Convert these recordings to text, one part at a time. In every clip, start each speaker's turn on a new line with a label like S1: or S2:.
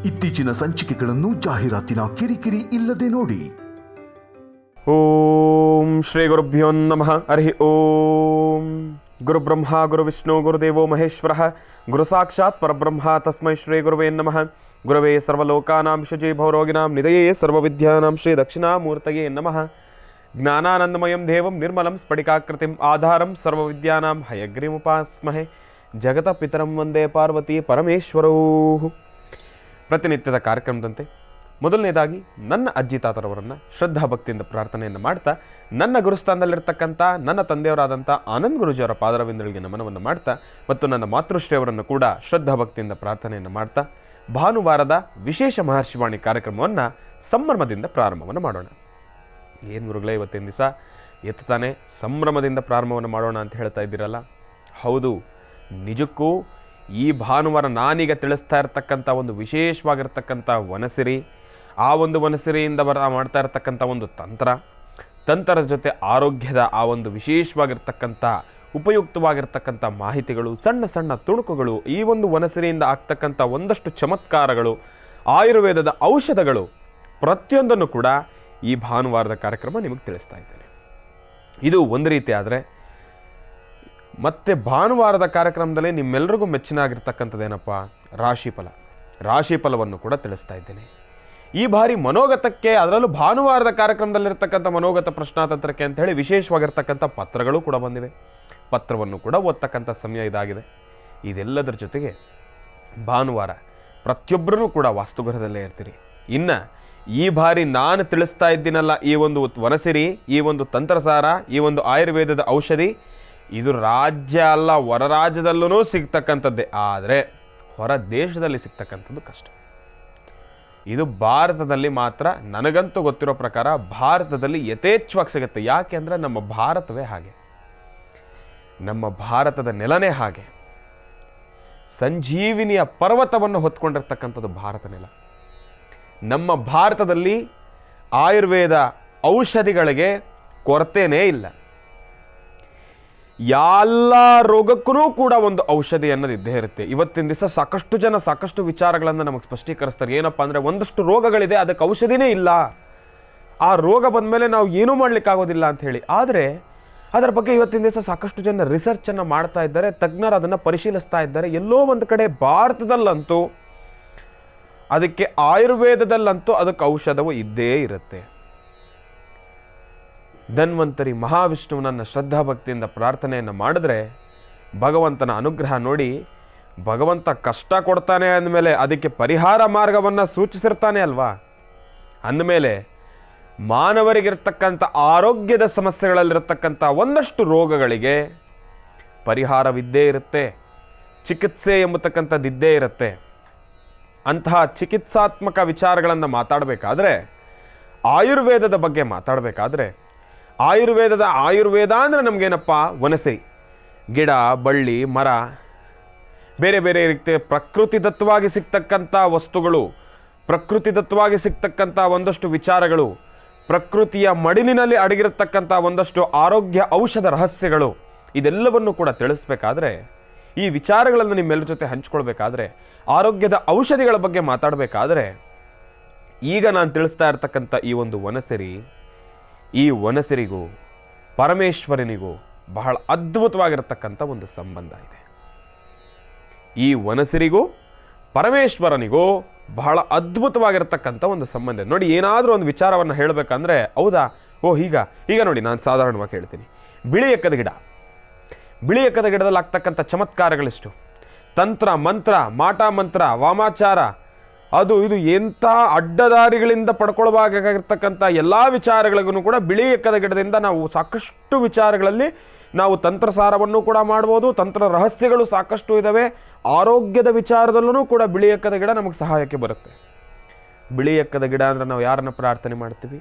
S1: ಇತ್ತೀಚಿನ ಸಂಚಿಕೆಗಳನ್ನು ಜಾಹೀರಾತಿನ ಕಿರಿಕಿರಿ ಇಲ್ಲದೆ ನೋಡಿ.
S2: ಓಂ ಶ್ರೀ ಗುರುಭ್ಯೋ ನಮಃ. ಹರಿ ಓಂ. ಗುರು ಬ್ರಹ್ಮ ಗುರು ವಿಷ್ಣು ಗುರುದೇವೋ ಮಹೇಶ್ವರ ಗುರು ಸಾಕ್ಷಾತ್ ಪರಬ್ರಹ್ಮ ತಸ್ಮೈ ಶ್ರೀ ಗುರುವೇ ನಮಃ. ಗುರವೇ ಸರ್ವಲೋಕಾನಾಂ ಶುಚಿ ಭವರೋಗಿನಾಂ ನಿಧಯೇ ಸರ್ವವಿದ್ಯಾನಾಂ ಶ್ರೀ ದಕ್ಷಿಣಾಮೂರ್ತಯೇ ನಮಃ. ಜ್ಞಾನಾನಂದಮಯಂ ದೇವಂ ನಿರ್ಮಲಂ ಸ್ಫಟಿಕಾಕೃತಿಂ ಆಧಾರಂ ಸರ್ವವಿದ್ಯಾನಾಂ ಹಯಗ್ರೀಮುಪಾಸ್ಮಹೆ. ಜಗತ ಪಿತರಂ ವಂದೇ ಪಾರ್ವತಿ ಪರಮೇಶ್ವರೌ. ಪ್ರತಿನಿತ್ಯದ ಕಾರ್ಯಕ್ರಮದಂತೆ ಮೊದಲನೇದಾಗಿ ನನ್ನ ಅಜ್ಜಿ ತಾತರವರನ್ನು ಶ್ರದ್ಧಾ ಭಕ್ತಿಯಿಂದ ಪ್ರಾರ್ಥನೆಯನ್ನು ಮಾಡ್ತಾ, ನನ್ನ ಗುರುಸ್ಥಾನದಲ್ಲಿರ್ತಕ್ಕಂಥ ನನ್ನ ತಂದೆಯವರಾದಂಥ ಆನಂದ್ ಗುರುಜಿಯವರ ಪಾದರವಿಂದಗಳಿಗೆ ನಮನವನ್ನು ಮಾಡ್ತಾ, ಮತ್ತು ನನ್ನ ಮಾತೃಶ್ರೀಯವರನ್ನು ಕೂಡ ಶ್ರದ್ಧಾ ಭಕ್ತಿಯಿಂದ ಪ್ರಾರ್ಥನೆಯನ್ನು ಮಾಡ್ತಾ, ಭಾನುವಾರದ ವಿಶೇಷ ಮಹರ್ಷಿವಾಣಿ ಕಾರ್ಯಕ್ರಮವನ್ನು ಸಂಭ್ರಮದಿಂದ ಪ್ರಾರಂಭವನ್ನು ಮಾಡೋಣ. ಏನು ಗುರುಗಳೇ, ಇವತ್ತಿನ ದಿವಸ ಎತ್ತಾನೆ ಸಂಭ್ರಮದಿಂದ ಪ್ರಾರಂಭವನ್ನು ಮಾಡೋಣ ಅಂತ ಹೇಳ್ತಾ ಇದ್ದೀರಲ್ಲ? ಹೌದು, ನಿಜಕ್ಕೂ ಈ ಭಾನುವಾರ ನಾನೀಗ ತಿಳಿಸ್ತಾ ಇರತಕ್ಕಂಥ ಒಂದು ವಿಶೇಷವಾಗಿರ್ತಕ್ಕಂಥ ವನಸಿರಿ, ಆ ಒಂದು ವನಸಿರಿಯಿಂದ ಮಾಡ್ತಾ ಇರತಕ್ಕಂಥ ಒಂದು ತಂತ್ರದ ಜೊತೆ ಆರೋಗ್ಯದ ಆ ಒಂದು ವಿಶೇಷವಾಗಿರ್ತಕ್ಕಂಥ ಉಪಯುಕ್ತವಾಗಿರ್ತಕ್ಕಂಥ ಮಾಹಿತಿಗಳು, ಸಣ್ಣ ಸಣ್ಣ ತುಣುಕುಗಳು, ಈ ಒಂದು ವನಸಿರಿಯಿಂದ ಆಗ್ತಕ್ಕಂಥ ಒಂದಷ್ಟು ಚಮತ್ಕಾರಗಳು, ಆಯುರ್ವೇದದ ಔಷಧಗಳು, ಪ್ರತಿಯೊಂದನ್ನು ಕೂಡ ಈ ಭಾನುವಾರದ ಕಾರ್ಯಕ್ರಮ ನಿಮಗೆ ತಿಳಿಸ್ತಾ ಇದ್ದೇನೆ. ಇದು ಒಂದು ರೀತಿ ಆದರೆ, ಮತ್ತೆ ಭಾನುವಾರದ ಕಾರ್ಯಕ್ರಮದಲ್ಲಿ ನಿಮ್ಮೆಲ್ಲರಿಗೂ ಮೆಚ್ಚಿನಾಗಿರ್ತಕ್ಕಂಥದ್ದೇನಪ್ಪ, ರಾಶಿಫಲವನ್ನು ಕೂಡ ತಿಳಿಸ್ತಾ ಇದ್ದೇನೆ. ಈ ಬಾರಿ ಮನೋಗತಕ್ಕೆ, ಅದರಲ್ಲೂ ಭಾನುವಾರದ ಕಾರ್ಯಕ್ರಮದಲ್ಲಿರ್ತಕ್ಕಂಥ ಮನೋಗತ ಪ್ರಶ್ನಾತಂತ್ರಕ್ಕೆ ಅಂತ ಹೇಳಿ ವಿಶೇಷವಾಗಿರ್ತಕ್ಕಂಥ ಪತ್ರಗಳು ಕೂಡ ಬಂದಿವೆ. ಪತ್ರವನ್ನು ಕೂಡ ಓದ್ತಕ್ಕಂಥ ಸಮಯ ಇದಾಗಿದೆ. ಇದೆಲ್ಲದರ ಜೊತೆಗೆ ಭಾನುವಾರ ಪ್ರತಿಯೊಬ್ಬರೂ ಕೂಡ ವಾಸ್ತುಗೃಹದಲ್ಲೇ ಇರ್ತೀರಿ. ಇನ್ನು ಈ ಬಾರಿ ನಾನು ತಿಳಿಸ್ತಾ ಇದ್ದೀನಲ್ಲ, ಈ ಒಂದು ವನಸಿರಿ, ಈ ಒಂದು ತಂತ್ರಸಾರ, ಈ ಒಂದು ಆಯುರ್ವೇದದ ಔಷಧಿ, ಇದು ರಾಜ್ಯ ಅಲ್ಲ, ಹೊರ ರಾಜ್ಯದಲ್ಲೂ ಸಿಗ್ತಕ್ಕಂಥದ್ದೇ. ಆದರೆ ಹೊರ ದೇಶದಲ್ಲಿ ಸಿಗ್ತಕ್ಕಂಥದ್ದು ಕಷ್ಟ. ಇದು ಭಾರತದಲ್ಲಿ ಮಾತ್ರ, ನನಗಂತೂ ಗೊತ್ತಿರೋ ಪ್ರಕಾರ ಭಾರತದಲ್ಲಿ ಯಥೇಚ್ಛವಾಗಿ ಸಿಗುತ್ತೆ. ಯಾಕೆ ಅಂದರೆ ನಮ್ಮ ಭಾರತವೇ ಹಾಗೆ, ನಮ್ಮ ಭಾರತದ ನೆಲನೇ ಹಾಗೆ. ಸಂಜೀವಿನಿಯ ಪರ್ವತವನ್ನು ಹೊತ್ಕೊಂಡಿರ್ತಕ್ಕಂಥದ್ದು ಭಾರತ ನೆಲ. ನಮ್ಮ ಭಾರತದಲ್ಲಿ ಆಯುರ್ವೇದ ಔಷಧಿಗಳಿಗೆ ಕೊರತೆನೇ ಇಲ್ಲ. ಎಲ್ಲ ರೋಗಕ್ಕೂ ಕೂಡ ಒಂದು ಔಷಧಿ ಅನ್ನೋದು ಇದ್ದೇ ಇರುತ್ತೆ. ಇವತ್ತಿನ ದಿವಸ ಸಾಕಷ್ಟು ಜನ ಸಾಕಷ್ಟು ವಿಚಾರಗಳನ್ನು ನಮಗೆ ಸ್ಪಷ್ಟೀಕರಿಸ್ತಾರೆ. ಏನಪ್ಪ ಅಂದರೆ, ಒಂದಷ್ಟು ರೋಗಗಳಿದೆ, ಅದಕ್ಕೆ ಔಷಧಿನೇ ಇಲ್ಲ, ಆ ರೋಗ ಬಂದ ಮೇಲೆ ನಾವು ಏನೂ ಮಾಡಲಿಕ್ಕಾಗೋದಿಲ್ಲ ಅಂತ ಹೇಳಿ. ಆದರೆ ಅದರ ಬಗ್ಗೆ ಇವತ್ತಿನ ದಿವಸ ಸಾಕಷ್ಟು ಜನ ರಿಸರ್ಚನ್ನು ಮಾಡ್ತಾ ಇದ್ದಾರೆ, ತಜ್ಞರು ಅದನ್ನು ಪರಿಶೀಲಿಸ್ತಾ ಇದ್ದಾರೆ. ಎಲ್ಲೋ ಒಂದು ಕಡೆ ಭಾರತದಲ್ಲಂತೂ, ಅದಕ್ಕೆ ಆಯುರ್ವೇದದಲ್ಲಂತೂ ಅದಕ್ಕೆ ಔಷಧವು ಇದ್ದೇ ಇರುತ್ತೆ. ಧನ್ವಂತರಿ ಮಹಾವಿಷ್ಣುವನನ್ನು ಶ್ರದ್ಧಾಭಕ್ತಿಯಿಂದ ಪ್ರಾರ್ಥನೆಯನ್ನು ಮಾಡಿದ್ರೆ ಭಗವಂತನ ಅನುಗ್ರಹ ನೋಡಿ, ಭಗವಂತ ಕಷ್ಟ ಕೊಡ್ತಾನೆ ಅಂದಮೇಲೆ ಅದಕ್ಕೆ ಪರಿಹಾರ ಮಾರ್ಗವನ್ನು ಸೂಚಿಸಿರ್ತಾನೆ ಅಲ್ವಾ. ಅಂದಮೇಲೆ ಮಾನವರಿಗಿರ್ತಕ್ಕಂಥ ಆರೋಗ್ಯದ ಸಮಸ್ಯೆಗಳಲ್ಲಿರ್ತಕ್ಕಂಥ ಒಂದಷ್ಟು ರೋಗಗಳಿಗೆ ಪರಿಹಾರವಿದ್ದೇ ಇರುತ್ತೆ, ಚಿಕಿತ್ಸೆ ಎಂಬತಕ್ಕಂಥದ್ದಿದ್ದೇ ಇರುತ್ತೆ. ಅಂತಹ ಚಿಕಿತ್ಸಾತ್ಮಕ ವಿಚಾರಗಳನ್ನು ಮಾತಾಡಬೇಕಾದ್ರೆ, ಆಯುರ್ವೇದದ ಬಗ್ಗೆ ಮಾತಾಡಬೇಕಾದ್ರೆ, ಆಯುರ್ವೇದ ಅಂದರೆ ನಮಗೇನಪ್ಪ, ವನಸಿರಿ, ಗಿಡ, ಬಳ್ಳಿ, ಮರ, ಬೇರೆ ಬೇರೆ ರೀತಿಯ ಪ್ರಕೃತಿದತ್ತವಾಗಿ ಸಿಗ್ತಕ್ಕಂಥ ವಸ್ತುಗಳು, ಪ್ರಕೃತಿದತ್ತವಾಗಿ ಸಿಗ್ತಕ್ಕಂಥ ಒಂದಷ್ಟು ವಿಚಾರಗಳು, ಪ್ರಕೃತಿಯ ಮಡಿಲಿನಲ್ಲಿ ಅಡಗಿರತಕ್ಕಂಥ ಒಂದಷ್ಟು ಆರೋಗ್ಯ ಔಷಧ ರಹಸ್ಯಗಳು, ಇದೆಲ್ಲವನ್ನು ಕೂಡ ತಿಳಿಸ್ಬೇಕಾದ್ರೆ, ಈ ವಿಚಾರಗಳನ್ನು ನಿಮ್ಮೆಲ್ಲರ ಜೊತೆ ಹಂಚ್ಕೊಳ್ಬೇಕಾದ್ರೆ, ಆರೋಗ್ಯದ ಔಷಧಿಗಳ ಬಗ್ಗೆ ಮಾತಾಡಬೇಕಾದ್ರೆ, ಈಗ ನಾನು ತಿಳಿಸ್ತಾ ಇರ್ತಕ್ಕಂಥ ಈ ಒಂದು ವನಸಿರಿ, ಈ ವನಸಿರಿಗೂ ಪರಮೇಶ್ವರನಿಗೂ ಬಹಳ ಅದ್ಭುತವಾಗಿರತಕ್ಕಂಥ ಒಂದು ಸಂಬಂಧ ಇದೆ. ಈ ವನಸಿರಿಗೂ ಪರಮೇಶ್ವರನಿಗೂ ಬಹಳ ಅದ್ಭುತವಾಗಿರತಕ್ಕಂಥ ಒಂದು ಸಂಬಂಧ. ನೋಡಿ, ಏನಾದರೂ ಒಂದು ವಿಚಾರವನ್ನು ಹೇಳಬೇಕಂದ್ರೆ, ಹೌದಾ, ಈಗ ನೋಡಿ, ನಾನು ಸಾಧಾರಣವಾಗಿ ಹೇಳ್ತೀನಿ. ಬಿಳಿ ಎಕ್ಕದ ಗಿಡದಲ್ಲಿ ಆಗ್ತಕ್ಕಂಥ ಚಮತ್ಕಾರಗಳಿಷ್ಟು. ತಂತ್ರ ಮಂತ್ರ, ಮಾಟ ಮಂತ್ರ, ವಾಮಾಚಾರ, ಅದು ಇದು ಎಂಥ ಅಡ್ಡದಾರಿಗಳಿಂದ ಪಡ್ಕೊಳ್ಬೇಕಾಗಿರ್ತಕ್ಕಂಥ ಎಲ್ಲ ವಿಚಾರಗಳಿಗೂ ಕೂಡ ಬಿಳಿ ಎಕ್ಕದ ಗಿಡದಿಂದ ನಾವು ಸಾಕಷ್ಟು ವಿಚಾರಗಳಲ್ಲಿ ನಾವು ತಂತ್ರಸಾರವನ್ನು ಕೂಡ ಮಾಡ್ಬೋದು. ತಂತ್ರ ರಹಸ್ಯಗಳು ಸಾಕಷ್ಟು ಇದ್ದಾವೆ. ಆರೋಗ್ಯದ ವಿಚಾರದಲ್ಲೂ ಕೂಡ ಬಿಳಿ ಎಕ್ಕದ ಗಿಡ ನಮಗೆ ಸಹಾಯಕ್ಕೆ ಬರುತ್ತೆ. ಬಿಳಿ ಎಕ್ಕದ ಗಿಡ ಅಂದರೆ ನಾವು ಯಾರನ್ನು ಪ್ರಾರ್ಥನೆ ಮಾಡ್ತೀವಿ?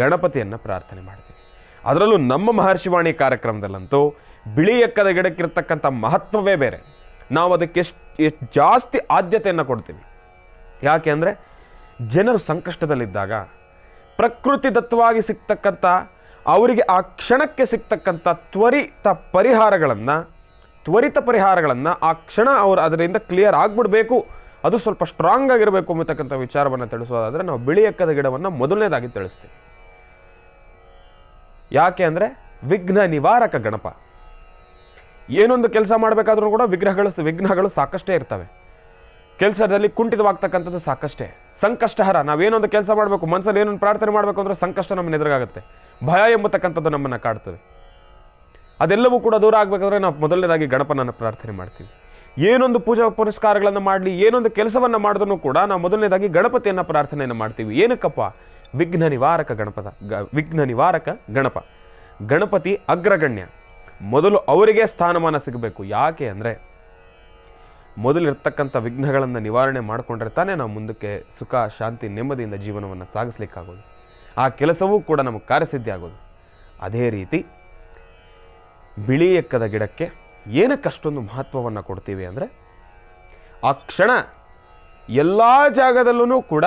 S2: ಗಣಪತಿಯನ್ನು ಪ್ರಾರ್ಥನೆ ಮಾಡ್ತೀವಿ. ಅದರಲ್ಲೂ ನಮ್ಮ ಮಹರ್ಷಿವಾಣಿ ಕಾರ್ಯಕ್ರಮದಲ್ಲಂತೂ ಬಿಳಿ ಎಕ್ಕದ ಗಿಡಕ್ಕಿರ್ತಕ್ಕಂಥ ಮಹತ್ವವೇ ಬೇರೆ. ನಾವು ಅದಕ್ಕೆ ಎಷ್ಟು ಜಾಸ್ತಿ ಆದ್ಯತೆಯನ್ನು ಕೊಡ್ತೀವಿ. ಯಾಕೆ ಅಂದರೆ, ಜನರು ಸಂಕಷ್ಟದಲ್ಲಿದ್ದಾಗ ಪ್ರಕೃತಿದತ್ತವಾಗಿ ಸಿಗ್ತಕ್ಕಂಥ, ಅವರಿಗೆ ಆ ಕ್ಷಣಕ್ಕೆ ಸಿಗ್ತಕ್ಕಂಥ ತ್ವರಿತ ಪರಿಹಾರಗಳನ್ನು ಆ ಕ್ಷಣ ಅವರು ಅದರಿಂದ ಕ್ಲಿಯರ್ ಆಗಿಬಿಡಬೇಕು ಅದು ಸ್ವಲ್ಪ ಸ್ಟ್ರಾಂಗ್ ಆಗಿರಬೇಕು ಅನ್ನತಕ್ಕಂಥ ವಿಚಾರವನ್ನು ತಿಳಿಸೋದಾದರೆ ನಾವು ಬಿಳಿ ಎಕ್ಕದ ಗಿಡವನ್ನು ಮೊದಲನೇದಾಗಿ ತಿಳಿಸ್ತೀವಿ. ಯಾಕೆ ಅಂದರೆ ವಿಘ್ನ ನಿವಾರಕ ಗಣಪ. ಏನೊಂದು ಕೆಲಸ ಮಾಡಬೇಕಾದ್ರೂ ಕೂಡ ವಿಘ್ನಗಳು ಸಾಕಷ್ಟೇ ಇರ್ತವೆ. ಕೆಲಸದಲ್ಲಿ ಕುಂಠಿತವಾಗ್ತಕ್ಕಂಥದ್ದು ಸಾಕಷ್ಟೇ. ಸಂಕಷ್ಟಹರ, ನಾವೇನೊಂದು ಕೆಲಸ ಮಾಡಬೇಕು, ಮನಸ್ಸಲ್ಲಿ ಏನೊಂದು ಪ್ರಾರ್ಥನೆ ಮಾಡಬೇಕು ಅಂದರೆ ಸಂಕಷ್ಟ ನಮ್ಮನ್ನ ಎದುರಾಗುತ್ತೆ. ಭಯ ಎಂಬತಕ್ಕಂಥದ್ದು ನಮ್ಮನ್ನು ಕಾಡ್ತದೆ. ಅದೆಲ್ಲವೂ ಕೂಡ ದೂರ ಆಗಬೇಕಾದ್ರೆ ನಾವು ಮೊದಲನೇದಾಗಿ ಗಣಪನನ್ನು ಪ್ರಾರ್ಥನೆ ಮಾಡ್ತೀವಿ. ಏನೊಂದು ಪೂಜಾ ಪುರಸ್ಕಾರಗಳನ್ನು ಮಾಡಲಿ, ಏನೊಂದು ಕೆಲಸವನ್ನು ಮಾಡಿದ್ರೂ ಕೂಡ ನಾವು ಮೊದಲನೇದಾಗಿ ಗಣಪತಿಯನ್ನು ಪ್ರಾರ್ಥನೆಯನ್ನು ಮಾಡ್ತೀವಿ. ಏನಕ್ಕಪ್ಪ? ವಿಘ್ನ ನಿವಾರಕ ಗಣಪ. ಗಣಪತಿ ಅಗ್ರಗಣ್ಯ. ಮೊದಲು ಅವರಿಗೆ ಸ್ಥಾನಮಾನ ಸಿಗಬೇಕು. ಯಾಕೆ ಅಂದರೆ ಮೊದಲಿರ್ತಕ್ಕಂಥ ವಿಘ್ನಗಳನ್ನು ನಿವಾರಣೆ ಮಾಡಿಕೊಂಡ್ರೆ ತಾನೇ ನಾವು ಮುಂದಕ್ಕೆ ಸುಖ, ಶಾಂತಿ, ನೆಮ್ಮದಿಯಿಂದ ಜೀವನವನ್ನು ಸಾಗಿಸ್ಲಿಕ್ಕಾಗೋದು. ಆ ಕೆಲಸವೂ ಕೂಡ ನಮಗೆ ಕಾರ್ಯಸಿದ್ಧಿ ಆಗೋದು. ಅದೇ ರೀತಿ ಬಿಳಿ ಎಕ್ಕದ ಗಿಡಕ್ಕೆ ಏನಕ್ಕೆ ಅಷ್ಟೊಂದು ಮಹತ್ವವನ್ನು ಕೊಡ್ತೀವಿ ಅಂದರೆ ಆ ಕ್ಷಣ ಎಲ್ಲ ಜಾಗದಲ್ಲೂ ಕೂಡ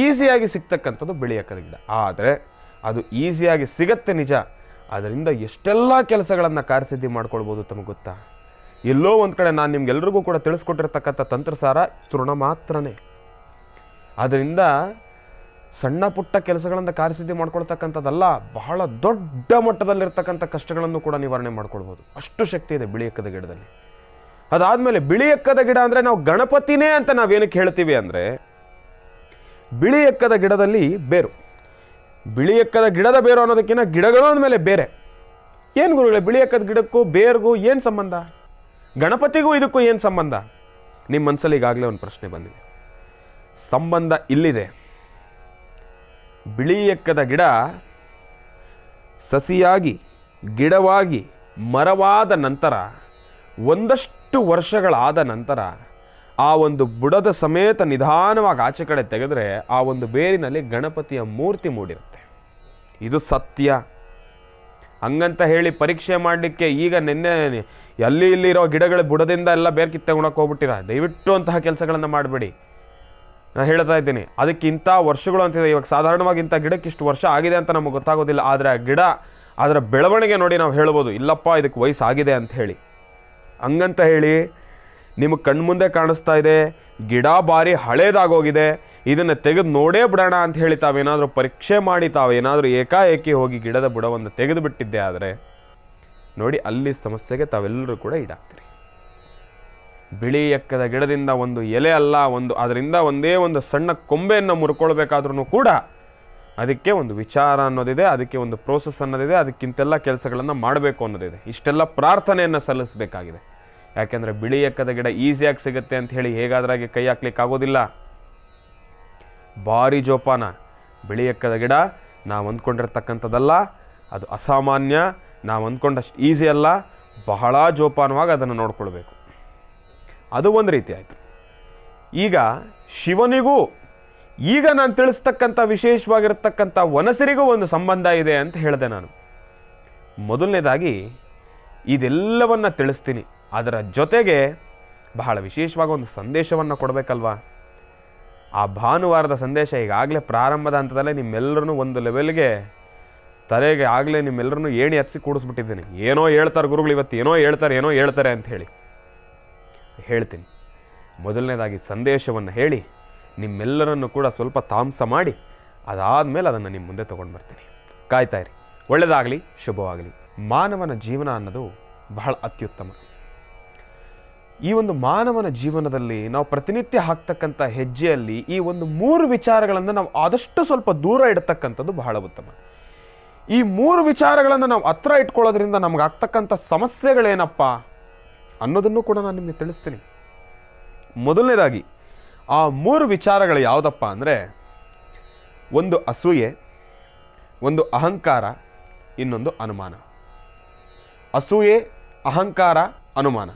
S2: ಈಸಿಯಾಗಿ ಸಿಗ್ತಕ್ಕಂಥದ್ದು ಬಿಳಿ ಎಕ್ಕದ ಗಿಡ. ಆದರೆ ಅದು ಈಸಿಯಾಗಿ ಸಿಗತ್ತೆ ನಿಜ, ಅದರಿಂದ ಎಷ್ಟೆಲ್ಲ ಕೆಲಸಗಳನ್ನು ಕಾರ್ಯಸಿದ್ಧಿ ಮಾಡ್ಕೊಳ್ಬೋದು ತಮಗೆ ಗೊತ್ತಾ? ಎಲ್ಲೋ ಒಂದು ಕಡೆ ನಾನು ನಿಮ್ಗೆಲ್ರಿಗೂ ಕೂಡ ತಿಳಿಸ್ಕೊಟ್ಟಿರ್ತಕ್ಕಂಥ ತಂತ್ರಸಾರ ತೃಣ ಮಾತ್ರನೇ. ಅದರಿಂದ ಸಣ್ಣ ಪುಟ್ಟ ಕೆಲಸಗಳನ್ನು ಕಾರ್ಯಸಿದ್ಧಿ ಮಾಡ್ಕೊಳ್ತಕ್ಕಂಥದ್ದಲ್ಲ, ಬಹಳ ದೊಡ್ಡ ಮಟ್ಟದಲ್ಲಿರ್ತಕ್ಕಂಥ ಕಷ್ಟಗಳನ್ನು ಕೂಡ ನಿವಾರಣೆ ಮಾಡ್ಕೊಳ್ಬೋದು. ಅಷ್ಟು ಶಕ್ತಿ ಇದೆ ಬಿಳಿ ಎಕ್ಕದ ಗಿಡದಲ್ಲಿ. ಅದಾದಮೇಲೆ ಬಿಳಿ ಎಕ್ಕದ ಗಿಡ ಅಂದರೆ ನಾವು ಗಣಪತಿನೇ ಅಂತ ನಾವೇನಕ್ಕೆ ಹೇಳ್ತೀವಿ ಅಂದರೆ ಬಿಳಿ ಎಕ್ಕದ ಗಿಡದಲ್ಲಿ ಬೇರು. ಬಿಳಿ ಎಕ್ಕದ ಗಿಡದ ಬೇರು ಅನ್ನೋದಕ್ಕಿಂತ ಗಿಡಗಳು ಅಂದಮೇಲೆ ಬೇರೆ. ಏನು ಗುರುಗಳೇ, ಬಿಳಿ ಎಕ್ಕದ ಗಿಡಕ್ಕೂ ಬೇರ್ಗೂ ಏನು ಸಂಬಂಧ? ಗಣಪತಿಗೂ ಇದಕ್ಕೂ ಏನು ಸಂಬಂಧ? ನಿಮ್ಮ ಮನಸ್ಸಲ್ಲಿ ಈಗಾಗಲೇ ಒಂದು ಪ್ರಶ್ನೆ ಬಂದಿದೆ. ಸಂಬಂಧ ಇಲ್ಲಿದೆ. ಬಿಳಿ ಎಕ್ಕದ ಗಿಡ ಸಸಿಯಾಗಿ, ಗಿಡವಾಗಿ, ಮರವಾದ ನಂತರ ಒಂದಷ್ಟು ವರ್ಷಗಳಾದ ನಂತರ ಆ ಒಂದು ಬುಡದ ಸಮೇತ ನಿಧಾನವಾಗಿ ಆಚೆ ಕಡೆ ತೆಗೆದರೆ ಆ ಒಂದು ಬೇರಿನಲ್ಲಿ ಗಣಪತಿಯ ಮೂರ್ತಿ ಮೂಡಿರುತ್ತೆ. ಇದು ಸತ್ಯ. ಹಂಗಂತ ಹೇಳಿ ಪರೀಕ್ಷೆ ಮಾಡಲಿಕ್ಕೆ ಈಗ ನಿನ್ನೆ ಅಲ್ಲಿ ಇಲ್ಲಿರೋ ಗಿಡಗಳ ಬುಡದಿಂದ ಎಲ್ಲ ಬೇರೆ ಕಿತ್ತಗೊಳಕ್ಕೆ ಹೋಗ್ಬಿಟ್ಟಿರ. ದಯವಿಟ್ಟು ಅಂತಹ ಕೆಲಸಗಳನ್ನು ಮಾಡಬೇಡಿ. ನಾನು ಹೇಳ್ತಾ ಇದ್ದೀನಿ, ಅದಕ್ಕೆ ಇಂಥ ವರ್ಷಗಳು ಅಂತಿದೆ. ಇವಾಗ ಸಾಧಾರಣವಾಗಿ ಇಂಥ ಗಿಡಕ್ಕೆ ಇಷ್ಟು ವರ್ಷ ಆಗಿದೆ ಅಂತ ನಮಗೆ ಗೊತ್ತಾಗೋದಿಲ್ಲ. ಆದರೆ ಆ ಗಿಡ ಅದರ ಬೆಳವಣಿಗೆ ನೋಡಿ ನಾವು ಹೇಳ್ಬೋದು, ಇಲ್ಲಪ್ಪ ಇದಕ್ಕೆ ವಯಸ್ಸಾಗಿದೆ ಅಂತ ಹೇಳಿ. ಹಂಗಂತ ಹೇಳಿ ನಿಮಗೆ ಕಣ್ಮುಂದೆ ಕಾಣಿಸ್ತಾ ಇದೆ ಗಿಡ ಭಾರಿ ಹಳೇದಾಗೋಗಿದೆ, ಇದನ್ನು ತೆಗೆದು ನೋಡೇ ಬಿಡೋಣ ಅಂತ ಹೇಳಿ ತಾವೇನಾದರೂ ಪರೀಕ್ಷೆ ಮಾಡಿ ತಾವೇನಾದರೂ ಏಕಾಏಕಿ ಹೋಗಿ ಗಿಡದ ಬುಡವನ್ನು ತೆಗೆದು ಬಿಟ್ಟಿದ್ದೆ ಆದರೆ ನೋಡಿ ಅಲ್ಲಿ ಸಮಸ್ಯೆಗೆ ತಾವೆಲ್ಲರೂ ಕೂಡ ಈಡಾಗ್ತೀರಿ. ಬಿಳಿ ಎಕ್ಕದ ಗಿಡದಿಂದ ಒಂದು ಎಲೆ ಅಲ್ಲ, ಅದರಿಂದ ಒಂದೇ ಒಂದು ಸಣ್ಣ ಕೊಂಬೆಯನ್ನು ಮುರ್ಕೊಳ್ಬೇಕಾದ್ರೂ ಕೂಡ ಅದಕ್ಕೆ ಒಂದು ವಿಚಾರ ಅನ್ನೋದಿದೆ, ಅದಕ್ಕೆ ಒಂದು ಪ್ರೋಸೆಸ್ ಅನ್ನೋದಿದೆ, ಅದಕ್ಕಿಂತೆಲ್ಲ ಕೆಲಸಗಳನ್ನು ಮಾಡಬೇಕು ಅನ್ನೋದಿದೆ. ಇಷ್ಟೆಲ್ಲ ಪ್ರಾರ್ಥನೆಯನ್ನು ಸಲ್ಲಿಸಬೇಕಾಗಿದೆ. ಯಾಕೆಂದರೆ ಬಿಳಿ ಎಕ್ಕದ ಗಿಡ ಈಸಿಯಾಗಿ ಸಿಗುತ್ತೆ ಅಂತ ಹೇಳಿ ಹೇಗಾದ್ರಾಗೆ ಕೈ ಹಾಕ್ಲಿಕ್ಕೆ ಆಗೋದಿಲ್ಲ. ಭಾರಿ ಜೋಪಾನ. ಬಿಳಿ ಎಕ್ಕದ ಗಿಡ ನಾವು ಅಂದ್ಕೊಂಡಿರ್ತಕ್ಕಂಥದ್ದಲ್ಲ, ಅದು ಅಸಾಮಾನ್ಯ, ನಾವು ಅಂದ್ಕೊಂಡಷ್ಟು ಈಸಿ ಅಲ್ಲ, ಬಹಳ ಜೋಪಾನವಾಗಿ ಅದನ್ನು ನೋಡ್ಕೊಳ್ಬೇಕು. ಅದು ಒಂದು ರೀತಿ ಆಯಿತು. ಈಗ ಶಿವನಿಗೂ ಈಗ ನಾನು ತಿಳಿಸ್ತಕ್ಕಂಥ ವಿಶೇಷವಾಗಿರತಕ್ಕಂಥ ವನಸರಿಗೂ ಒಂದು ಸಂಬಂಧ ಇದೆ ಅಂತ ಹೇಳಿದೆ ನಾನು. ಮೊದಲನೇದಾಗಿ ಇದೆಲ್ಲವನ್ನು ತಿಳಿಸ್ತೀನಿ, ಅದರ ಜೊತೆಗೆ ಬಹಳ ವಿಶೇಷವಾಗಿ ಒಂದು ಸಂದೇಶವನ್ನು ಕೊಡಬೇಕಲ್ವಾ. ಆ ಭಾನುವಾರದ ಸಂದೇಶ ಈಗಾಗಲೇ ಪ್ರಾರಂಭದ ಹಂತದಲ್ಲೇ ನಿಮ್ಮೆಲ್ಲರೂ ಒಂದು ಲೆವೆಲ್ಗೆ ತಲೆಗೆ ಆಗಲೇ ನಿಮ್ಮೆಲ್ಲರೂ ಏಣಿ ಹತ್ತಿಸಿ ಕೂಡಿಸ್ಬಿಟ್ಟಿದ್ದೀನಿ. ಏನೋ ಹೇಳ್ತಾರೆ ಗುರುಗಳು, ಇವತ್ತು ಏನೋ ಹೇಳ್ತಾರೆ ಅಂತ ಹೇಳಿ ಹೇಳ್ತೀನಿ. ಮೊದಲನೇದಾಗಿ ಸಂದೇಶವನ್ನು ಹೇಳಿ ನಿಮ್ಮೆಲ್ಲರನ್ನು ಕೂಡ ಸ್ವಲ್ಪ ತಾಮಸ ಮಾಡಿ ಅದಾದಮೇಲೆ ಅದನ್ನು ನಿಮ್ಮ ಮುಂದೆ ತೊಗೊಂಡು ಬರ್ತೀನಿ. ಕಾಯ್ತಾ ಇರಿ. ಒಳ್ಳೆಯದಾಗಲಿ, ಶುಭವಾಗಲಿ. ಮಾನವನ ಜೀವನ ಅನ್ನೋದು ಬಹಳ ಅತ್ಯುತ್ತಮ. ಈ ಒಂದು ಮಾನವನ ಜೀವನದಲ್ಲಿ ನಾವು ಪ್ರತಿನಿತ್ಯ ಹಾಕ್ತಕ್ಕಂಥ ಹೆಜ್ಜೆಯಲ್ಲಿ ಈ ಒಂದು 3 ವಿಚಾರಗಳನ್ನು ನಾವು ಆದಷ್ಟು ಸ್ವಲ್ಪ ದೂರ ಇಡತಕ್ಕಂಥದ್ದು ಬಹಳ ಉತ್ತಮ. ಈ 3 ವಿಚಾರಗಳನ್ನು ನಾವು ಹತ್ರ ಇಟ್ಕೊಳ್ಳೋದ್ರಿಂದ ನಮಗಾಗ್ತಕ್ಕಂಥ ಸಮಸ್ಯೆಗಳೇನಪ್ಪ ಅನ್ನೋದನ್ನು ಕೂಡ ನಾನು ನಿಮಗೆ ತಿಳಿಸ್ತೀನಿ. ಮೊದಲನೇದಾಗಿ ಆ 3 ವಿಚಾರಗಳು ಯಾವುದಪ್ಪ ಅಂದರೆ, ಒಂದು ಅಸೂಯೆ, ಒಂದು ಅಹಂಕಾರ, ಇನ್ನೊಂದು ಅನುಮಾನ. ಅಸೂಯೆ, ಅಹಂಕಾರ, ಅನುಮಾನ,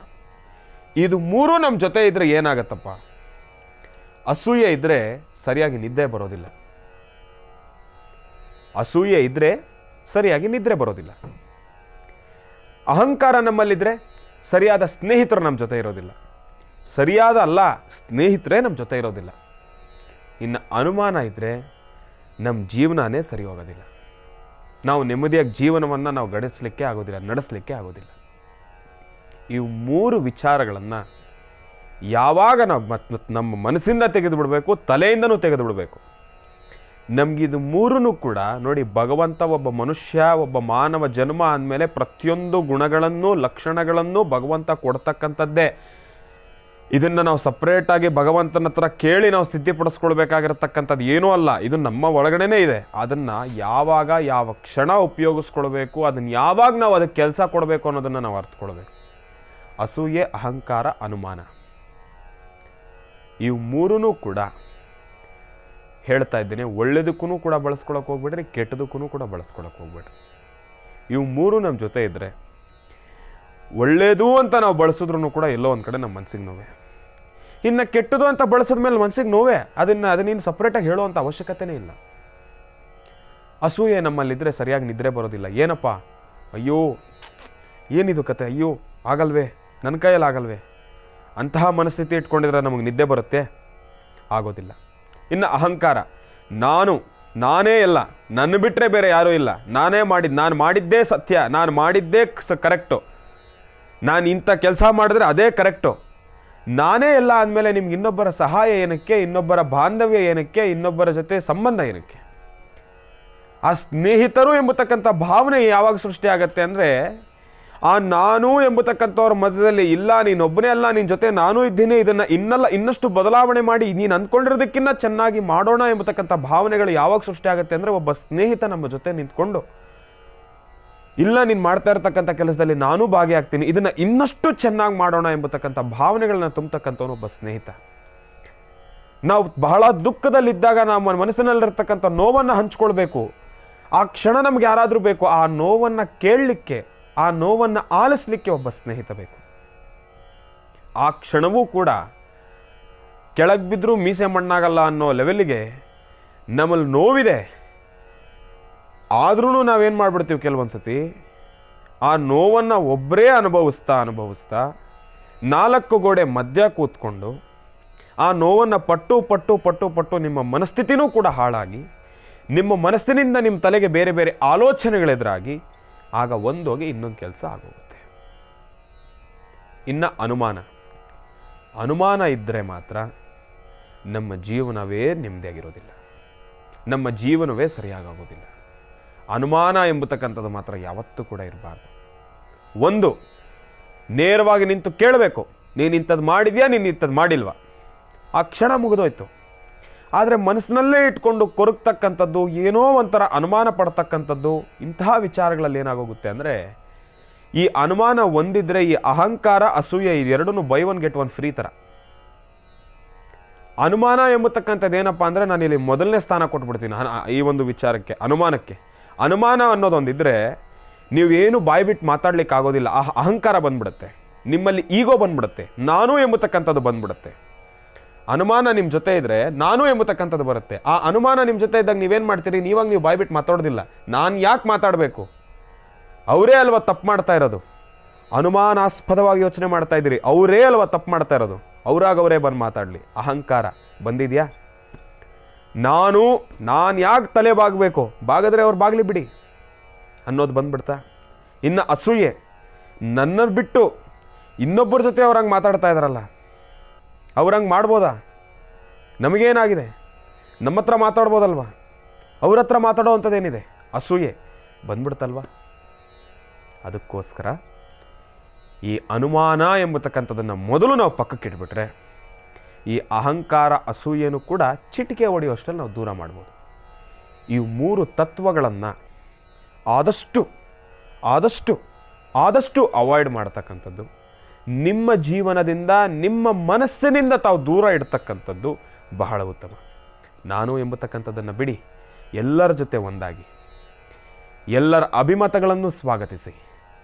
S2: ಇದು 3 ನಮ್ಮ ಜೊತೆ ಇದ್ದರೆ ಏನಾಗತ್ತಪ್ಪ? ಅಸೂಯೆ ಇದ್ದರೆ ಸರಿಯಾಗಿ ನಿದ್ದೆ ಬರೋದಿಲ್ಲ. ಅಸೂಯೆ ಇದ್ದರೆ ಸರಿಯಾಗಿ ನಿದ್ರೆ ಬರೋದಿಲ್ಲ. ಅಹಂಕಾರ ನಮ್ಮಲ್ಲಿದ್ದರೆ ಸರಿಯಾದ ಸ್ನೇಹಿತರು ನಮ್ಮ ಜೊತೆ ಇರೋದಿಲ್ಲ. ಸರಿಯಾದ ಅಲ್ಲ, ಸ್ನೇಹಿತರೇ ನಮ್ಮ ಜೊತೆ ಇರೋದಿಲ್ಲ. ಇನ್ನು ಅನುಮಾನ ಇದ್ದರೆ ನಮ್ಮ ಜೀವನನೇ ಸರಿ ಹೋಗೋದಿಲ್ಲ. ನಾವು ನೆಮ್ಮದಿಯಾಗಿ ಜೀವನವನ್ನು ನಾವು ನಡೆಸಲಿಕ್ಕೆ ಆಗೋದಿಲ್ಲ. ಈ 3 ವಿಚಾರಗಳನ್ನು ಯಾವಾಗ ನಾವು ನಮ್ಮ ಮನಸ್ಸಿಂದ ತೆಗೆದು ಬಿಡಬೇಕು, ತಲೆಯಿಂದನೂ ತೆಗೆದು ಬಿಡಬೇಕು. ನಮಗಿದು ಮೂರೂ ಕೂಡ ನೋಡಿ, ಭಗವಂತ ಒಬ್ಬ ಮನುಷ್ಯ, ಒಬ್ಬ ಮಾನವ ಜನ್ಮ ಅಂದಮೇಲೆ ಪ್ರತಿಯೊಂದು ಗುಣಗಳನ್ನು, ಲಕ್ಷಣಗಳನ್ನು ಭಗವಂತ ಕೊಡ್ತಕ್ಕಂಥದ್ದೇ. ಇದನ್ನು ನಾವು ಸಪ್ರೇಟಾಗಿ ಭಗವಂತನ ಹತ್ರ ಕೇಳಿ ನಾವು ಸಿದ್ಧಿಪಡಿಸ್ಕೊಳ್ಬೇಕಾಗಿರತಕ್ಕಂಥದ್ದು ಏನೂ ಅಲ್ಲ. ಇದು ನಮ್ಮ ಒಳಗಡೆನೇ ಇದೆ. ಅದನ್ನು ಯಾವಾಗ ಯಾವ ಕ್ಷಣ ಉಪಯೋಗಿಸ್ಕೊಳ್ಬೇಕು, ಅದನ್ನು ಯಾವಾಗ ನಾವು ಅದಕ್ಕೆ ಕೆಲಸ ಕೊಡಬೇಕು ಅನ್ನೋದನ್ನು ನಾವು ಅರ್ಥಕೊಳ್ಬೇಕು. ಅಸೂಯೆ, ಅಹಂಕಾರ, ಅನುಮಾನ, ಇವು ಮೂರೂ ಕೂಡ ಹೇಳ್ತಾ ಇದ್ದೀನಿ, ಒಳ್ಳೇದಕ್ಕೂ ಕೂಡ ಬಳಸ್ಕೊಳಕ್ಕೆ ಹೋಗ್ಬೇಡ್ರಿ, ಕೆಟ್ಟದಕ್ಕೂ ಕೂಡ ಬಳಸ್ಕೊಳಕ್ಕೆ ಹೋಗ್ಬೇಡ್ರಿ. ಇವು ಮೂರು ನಮ್ಮ ಜೊತೆ ಇದ್ದರೆ ಒಳ್ಳೇದು ಅಂತ ನಾವು ಬಳಸಿದ್ರು ಕೂಡ ಎಲ್ಲೋ ಒಂದು ಕಡೆ ನಮ್ಮ ಮನಸ್ಸಿಗೆ ನೋವೇ. ಇನ್ನು ಕೆಟ್ಟದು ಅಂತ ಬಳಸಿದ್ಮೇಲೆ ಮನಸ್ಸಿಗೆ ನೋವೇ, ಅದನ್ನೇನು ಸಪ್ರೇಟಾಗಿ ಹೇಳುವಂಥ ಅವಶ್ಯಕತೆನೇ ಇಲ್ಲ. ಅಸೂಯೆ ನಮ್ಮಲ್ಲಿದ್ದರೆ ಸರಿಯಾಗಿ ನಿದ್ರೆ ಬರೋದಿಲ್ಲ. ಏನಪ್ಪ, ಅಯ್ಯೋ ಏನಿದು ಕತೆ, ಅಯ್ಯೋ ಆಗಲ್ವೇ, ನನ್ನ ಕೈಯಲ್ಲಿ ಆಗಲ್ವೇ, ಅಂತಹ ಮನಸ್ಥಿತಿ ಇಟ್ಕೊಂಡಿದ್ರೆ ನಮಗೆ ನಿದ್ದೆ ಬರುತ್ತೆ? ಆಗೋದಿಲ್ಲ. ಇನ್ನು ಅಹಂಕಾರ, ನಾನೇ ಎಲ್ಲ, ನನ್ನ ಬಿಟ್ಟರೆ ಬೇರೆ ಯಾರೂ ಇಲ್ಲ, ನಾನು ಮಾಡಿದ್ದೇ ಸತ್ಯ, ನಾನು ಮಾಡಿದ್ದೇ ಕರೆಕ್ಟು, ನಾನು ಇಂಥ ಕೆಲಸ ಮಾಡಿದ್ರೆ ಅದೇ ಕರೆಕ್ಟು, ನಾನೇ ಎಲ್ಲ ಅಂದಮೇಲೆ ನಿಮ್ಗೆ ಇನ್ನೊಬ್ಬರ ಸಹಾಯ ಏನಕ್ಕೆ, ಇನ್ನೊಬ್ಬರ ಬಾಂಧವ್ಯ ಏನಕ್ಕೆ, ಇನ್ನೊಬ್ಬರ ಜೊತೆ ಸಂಬಂಧ ಏನಕ್ಕೆ? ಆ ಸ್ನೇಹಿತರು ಎಂಬತಕ್ಕಂಥ ಭಾವನೆ ಯಾವಾಗ ಸೃಷ್ಟಿ ಆಗತ್ತೆ ಅಂದರೆ, ಆ ನಾನು ಎಂಬತಕ್ಕಂಥವ್ರ ಮಧ್ಯದಲ್ಲಿ ಇಲ್ಲ, ನೀನೊಬ್ಬನೇ ಅಲ್ಲ, ನಿನ್ನ ಜೊತೆ ನಾನು ಇದ್ದೀನಿ, ಇದನ್ನು ಇನ್ನಷ್ಟು ಬದಲಾವಣೆ ಮಾಡಿ ನೀನು ಅಂದ್ಕೊಂಡಿರೋದಕ್ಕಿಂತ ಚೆನ್ನಾಗಿ ಮಾಡೋಣ ಎಂಬತಕ್ಕಂಥ ಭಾವನೆಗಳು ಯಾವಾಗ ಸೃಷ್ಟಿ ಆಗುತ್ತೆ ಅಂದರೆ, ಒಬ್ಬ ಸ್ನೇಹಿತ ನಮ್ಮ ಜೊತೆ ನಿಂತ್ಕೊಂಡು, ಇಲ್ಲ ನೀನು ಮಾಡ್ತಾ ಇರತಕ್ಕಂಥ ಕೆಲಸದಲ್ಲಿ ನಾನು ಭಾಗಿಯಾಗ್ತೀನಿ, ಇದನ್ನು ಇನ್ನಷ್ಟು ಚೆನ್ನಾಗಿ ಮಾಡೋಣ ಎಂಬತಕ್ಕಂಥ ಭಾವನೆಗಳನ್ನ ತುಂಬತಕ್ಕಂಥವನು ಒಬ್ಬ ಸ್ನೇಹಿತ. ನಾವು ಬಹಳ ದುಃಖದಲ್ಲಿದ್ದಾಗ ನಮ್ಮ ಮನಸ್ಸಿನಲ್ಲಿರ್ತಕ್ಕಂಥ ನೋವನ್ನು ಹಂಚ್ಕೊಳ್ಬೇಕು. ಆ ಕ್ಷಣ ನಮ್ಗೆ ಯಾರಾದರೂ ಬೇಕು, ಆ ನೋವನ್ನು ಕೇಳಲಿಕ್ಕೆ, ಆ ನೋವನ್ನು ಆಲಿಸ್ಲಿಕ್ಕೆ ಒಬ್ಬ ಸ್ನೇಹಿತ ಬೇಕು. ಆ ಕ್ಷಣವೂ ಕೂಡ ಕೆಳಗೆ ಬಿದ್ದರೂ ಮೀಸೆ ಮಣ್ಣಾಗಲ್ಲ ಅನ್ನೋ ಲೆವೆಲ್ಗೆ ನಮ್ಮಲ್ಲಿ ನೋವಿದೆ. ಆದ್ರೂ ನಾವೇನು ಮಾಡ್ಬಿಡ್ತೀವಿ, ಕೆಲವೊಂದ್ಸತಿ ಆ ನೋವನ್ನು ಒಬ್ಬರೇ ಅನುಭವಿಸ್ತಾ 4 ಗೋಡೆ ಮಧ್ಯ ಕೂತ್ಕೊಂಡು ಆ ನೋವನ್ನು ಪಟ್ಟು ನಿಮ್ಮ ಮನಸ್ಥಿತಿನೂ ಕೂಡ ಹಾಳಾಗಿ, ನಿಮ್ಮ ಮನಸ್ಸಿನಿಂದ ನಿಮ್ಮ ತಲೆಗೆ ಬೇರೆ ಬೇರೆ ಆಲೋಚನೆಗಳೆದುರಾಗಿ, ಆಗ ಒಂದೋಗಿ ಇನ್ನೊಂದು ಕೆಲಸ ಆಗೋಗುತ್ತೆ. ಇನ್ನು ಅನುಮಾನ ಇದ್ದರೆ ಮಾತ್ರ ನಮ್ಮ ಜೀವನವೇ ನೆಮ್ಮದಿಯಾಗಿರೋದಿಲ್ಲ, ನಮ್ಮ ಜೀವನವೇ ಸರಿಯಾಗೋದಿಲ್ಲ. ಅನುಮಾನ ಎಂಬತಕ್ಕಂಥದ್ದು ಮಾತ್ರ ಯಾವತ್ತೂ ಕೂಡ ಇರಬಾರ್ದು. ಒಂದು, ನೇರವಾಗಿ ನಿಂತು ಕೇಳಬೇಕು, ನೀನು ಇಂಥದ್ದು ಮಾಡಿದ್ಯಾ, ನೀನು ಇಂಥದ್ದು ಮಾಡಿಲ್ವಾ, ಆ ಕ್ಷಣ ಮುಗಿದೋಯ್ತು. ಆದರೆ ಮನಸ್ಸಿನಲ್ಲೇ ಇಟ್ಕೊಂಡು ಕೊರಗ್ತಕ್ಕಂಥದ್ದು, ಏನೋ ಒಂಥರ ಅನುಮಾನ ಪಡ್ತಕ್ಕಂಥದ್ದು, ಇಂತಹ ವಿಚಾರಗಳಲ್ಲಿ ಏನಾಗೋಗುತ್ತೆ ಅಂದರೆ, ಈ ಅನುಮಾನ ಒಂದಿದ್ರೆ ಈ ಅಹಂಕಾರ, ಅಸೂಯೆ ಇವೆರಡೂ by one get one free ಥರ. ಅನುಮಾನ ಎಂಬತಕ್ಕಂಥದ್ದು ಏನಪ್ಪ ಅಂದರೆ, ನಾನು ಇಲ್ಲಿ ಮೊದಲನೇ ಸ್ಥಾನ ಕೊಟ್ಬಿಡ್ತೀನಿ ಈ ಒಂದು ವಿಚಾರಕ್ಕೆ, ಅನುಮಾನಕ್ಕೆ. ಅನುಮಾನ ಅನ್ನೋದೊಂದಿದ್ರೆ ನೀವೇನು ಬಾಯ್ಬಿಟ್ಟು ಮಾತಾಡ್ಲಿಕ್ಕೆ ಆಗೋದಿಲ್ಲ. ಅಹಂಕಾರ ಬಂದ್ಬಿಡುತ್ತೆ, ನಿಮ್ಮಲ್ಲಿ ಈಗೋ ಬಂದ್ಬಿಡುತ್ತೆ, ನಾನು ಎಂಬತಕ್ಕಂಥದ್ದು ಬಂದ್ಬಿಡುತ್ತೆ. ಅನುಮಾನ ನಿಮ್ಮ ಜೊತೆ ಇದ್ರೆ ನಾನು ಎಂಬತಕ್ಕಂಥದ್ದು ಬರುತ್ತೆ. ಆ ಅನುಮಾನ ನಿಮ್ಮ ಜೊತೆ ಇದ್ದಾಗ ನೀವೇನು ಮಾಡ್ತೀರಿ, ನೀವಾಗ ನೀವು ಬಾಯ್ಬಿಟ್ಟು ಮಾತಾಡೋದಿಲ್ಲ. ನಾನು ಯಾಕೆ ಮಾತಾಡಬೇಕು, ಅವರೇ ಅಲ್ವಾ ತಪ್ಪು ಮಾಡ್ತಾ ಇರೋದು, ಅನುಮಾನಾಸ್ಪದವಾಗಿ ಯೋಚನೆ ಮಾಡ್ತಾ ಇದ್ದೀರಿ, ಅವರೇ ಅಲ್ವಾ ತಪ್ಪು ಮಾಡ್ತಾ ಇರೋದು, ಅವರೇ ಬಂದು ಮಾತಾಡಲಿ. ಅಹಂಕಾರ ಬಂದಿದೆಯಾ, ನಾನು ಯಾಕೆ ತಲೆ ಬಾಗಬೇಕು, ಬಾಗಿದ್ರೆ ಅವ್ರು ಬಾಗ್ಲಿ ಬಿಡಿ ಅನ್ನೋದು ಬಂದ್ಬಿಡ್ತಾ. ಇನ್ನು ಅಸೂಯೆ, ನನ್ನನ್ನು ಬಿಟ್ಟು ಇನ್ನೊಬ್ಬರ ಜೊತೆ ಅವ್ರಂಗೆ ಮಾತಾಡ್ತಾ ಇದ್ದಾರಲ್ಲ, ಅವ್ರಂಗೆ ಮಾಡ್ಬೋದಾ, ನಮಗೇನಾಗಿದೆ, ನಮ್ಮ ಹತ್ರ ಮಾತಾಡ್ಬೋದಲ್ವ, ಅವ್ರ ಹತ್ರ ಮಾತಾಡೋ ಅಂಥದ್ದೇನಿದೆ, ಅಸೂಯೆ ಬಂದ್ಬಿಡ್ತಲ್ವ. ಅದಕ್ಕೋಸ್ಕರ ಈ ಅನುಮಾನ ಎಂಬತಕ್ಕಂಥದ್ದನ್ನು ಮೊದಲು ನಾವು ಪಕ್ಕಕ್ಕಿಟ್ಬಿಟ್ರೆ, ಈ ಅಹಂಕಾರ, ಅಸೂಯೆನೂ ಕೂಡ ಚಿಟಿಕೆ ಹೊಡೆಯುವಷ್ಟರಲ್ಲಿ ನಾವು ದೂರ ಮಾಡ್ಬೋದು. ಈ 3 ತತ್ವಗಳನ್ನು ಆದಷ್ಟು ಅವಾಯ್ಡ್ ಮಾಡ್ತಕ್ಕಂಥದ್ದು, ನಿಮ್ಮ ಜೀವನದಿಂದ, ನಿಮ್ಮ ಮನಸ್ಸಿನಿಂದ ತಾವು ದೂರ ಇಡ್ತಕ್ಕಂಥದ್ದು ಬಹಳ ಉತ್ತಮ. ನಾನು ಎಂಬತಕ್ಕಂಥದ್ದನ್ನು ಬಿಡಿ, ಎಲ್ಲರ ಜೊತೆ ಒಂದಾಗಿ, ಎಲ್ಲರ ಅಭಿಮತಗಳನ್ನು ಸ್ವಾಗತಿಸಿ,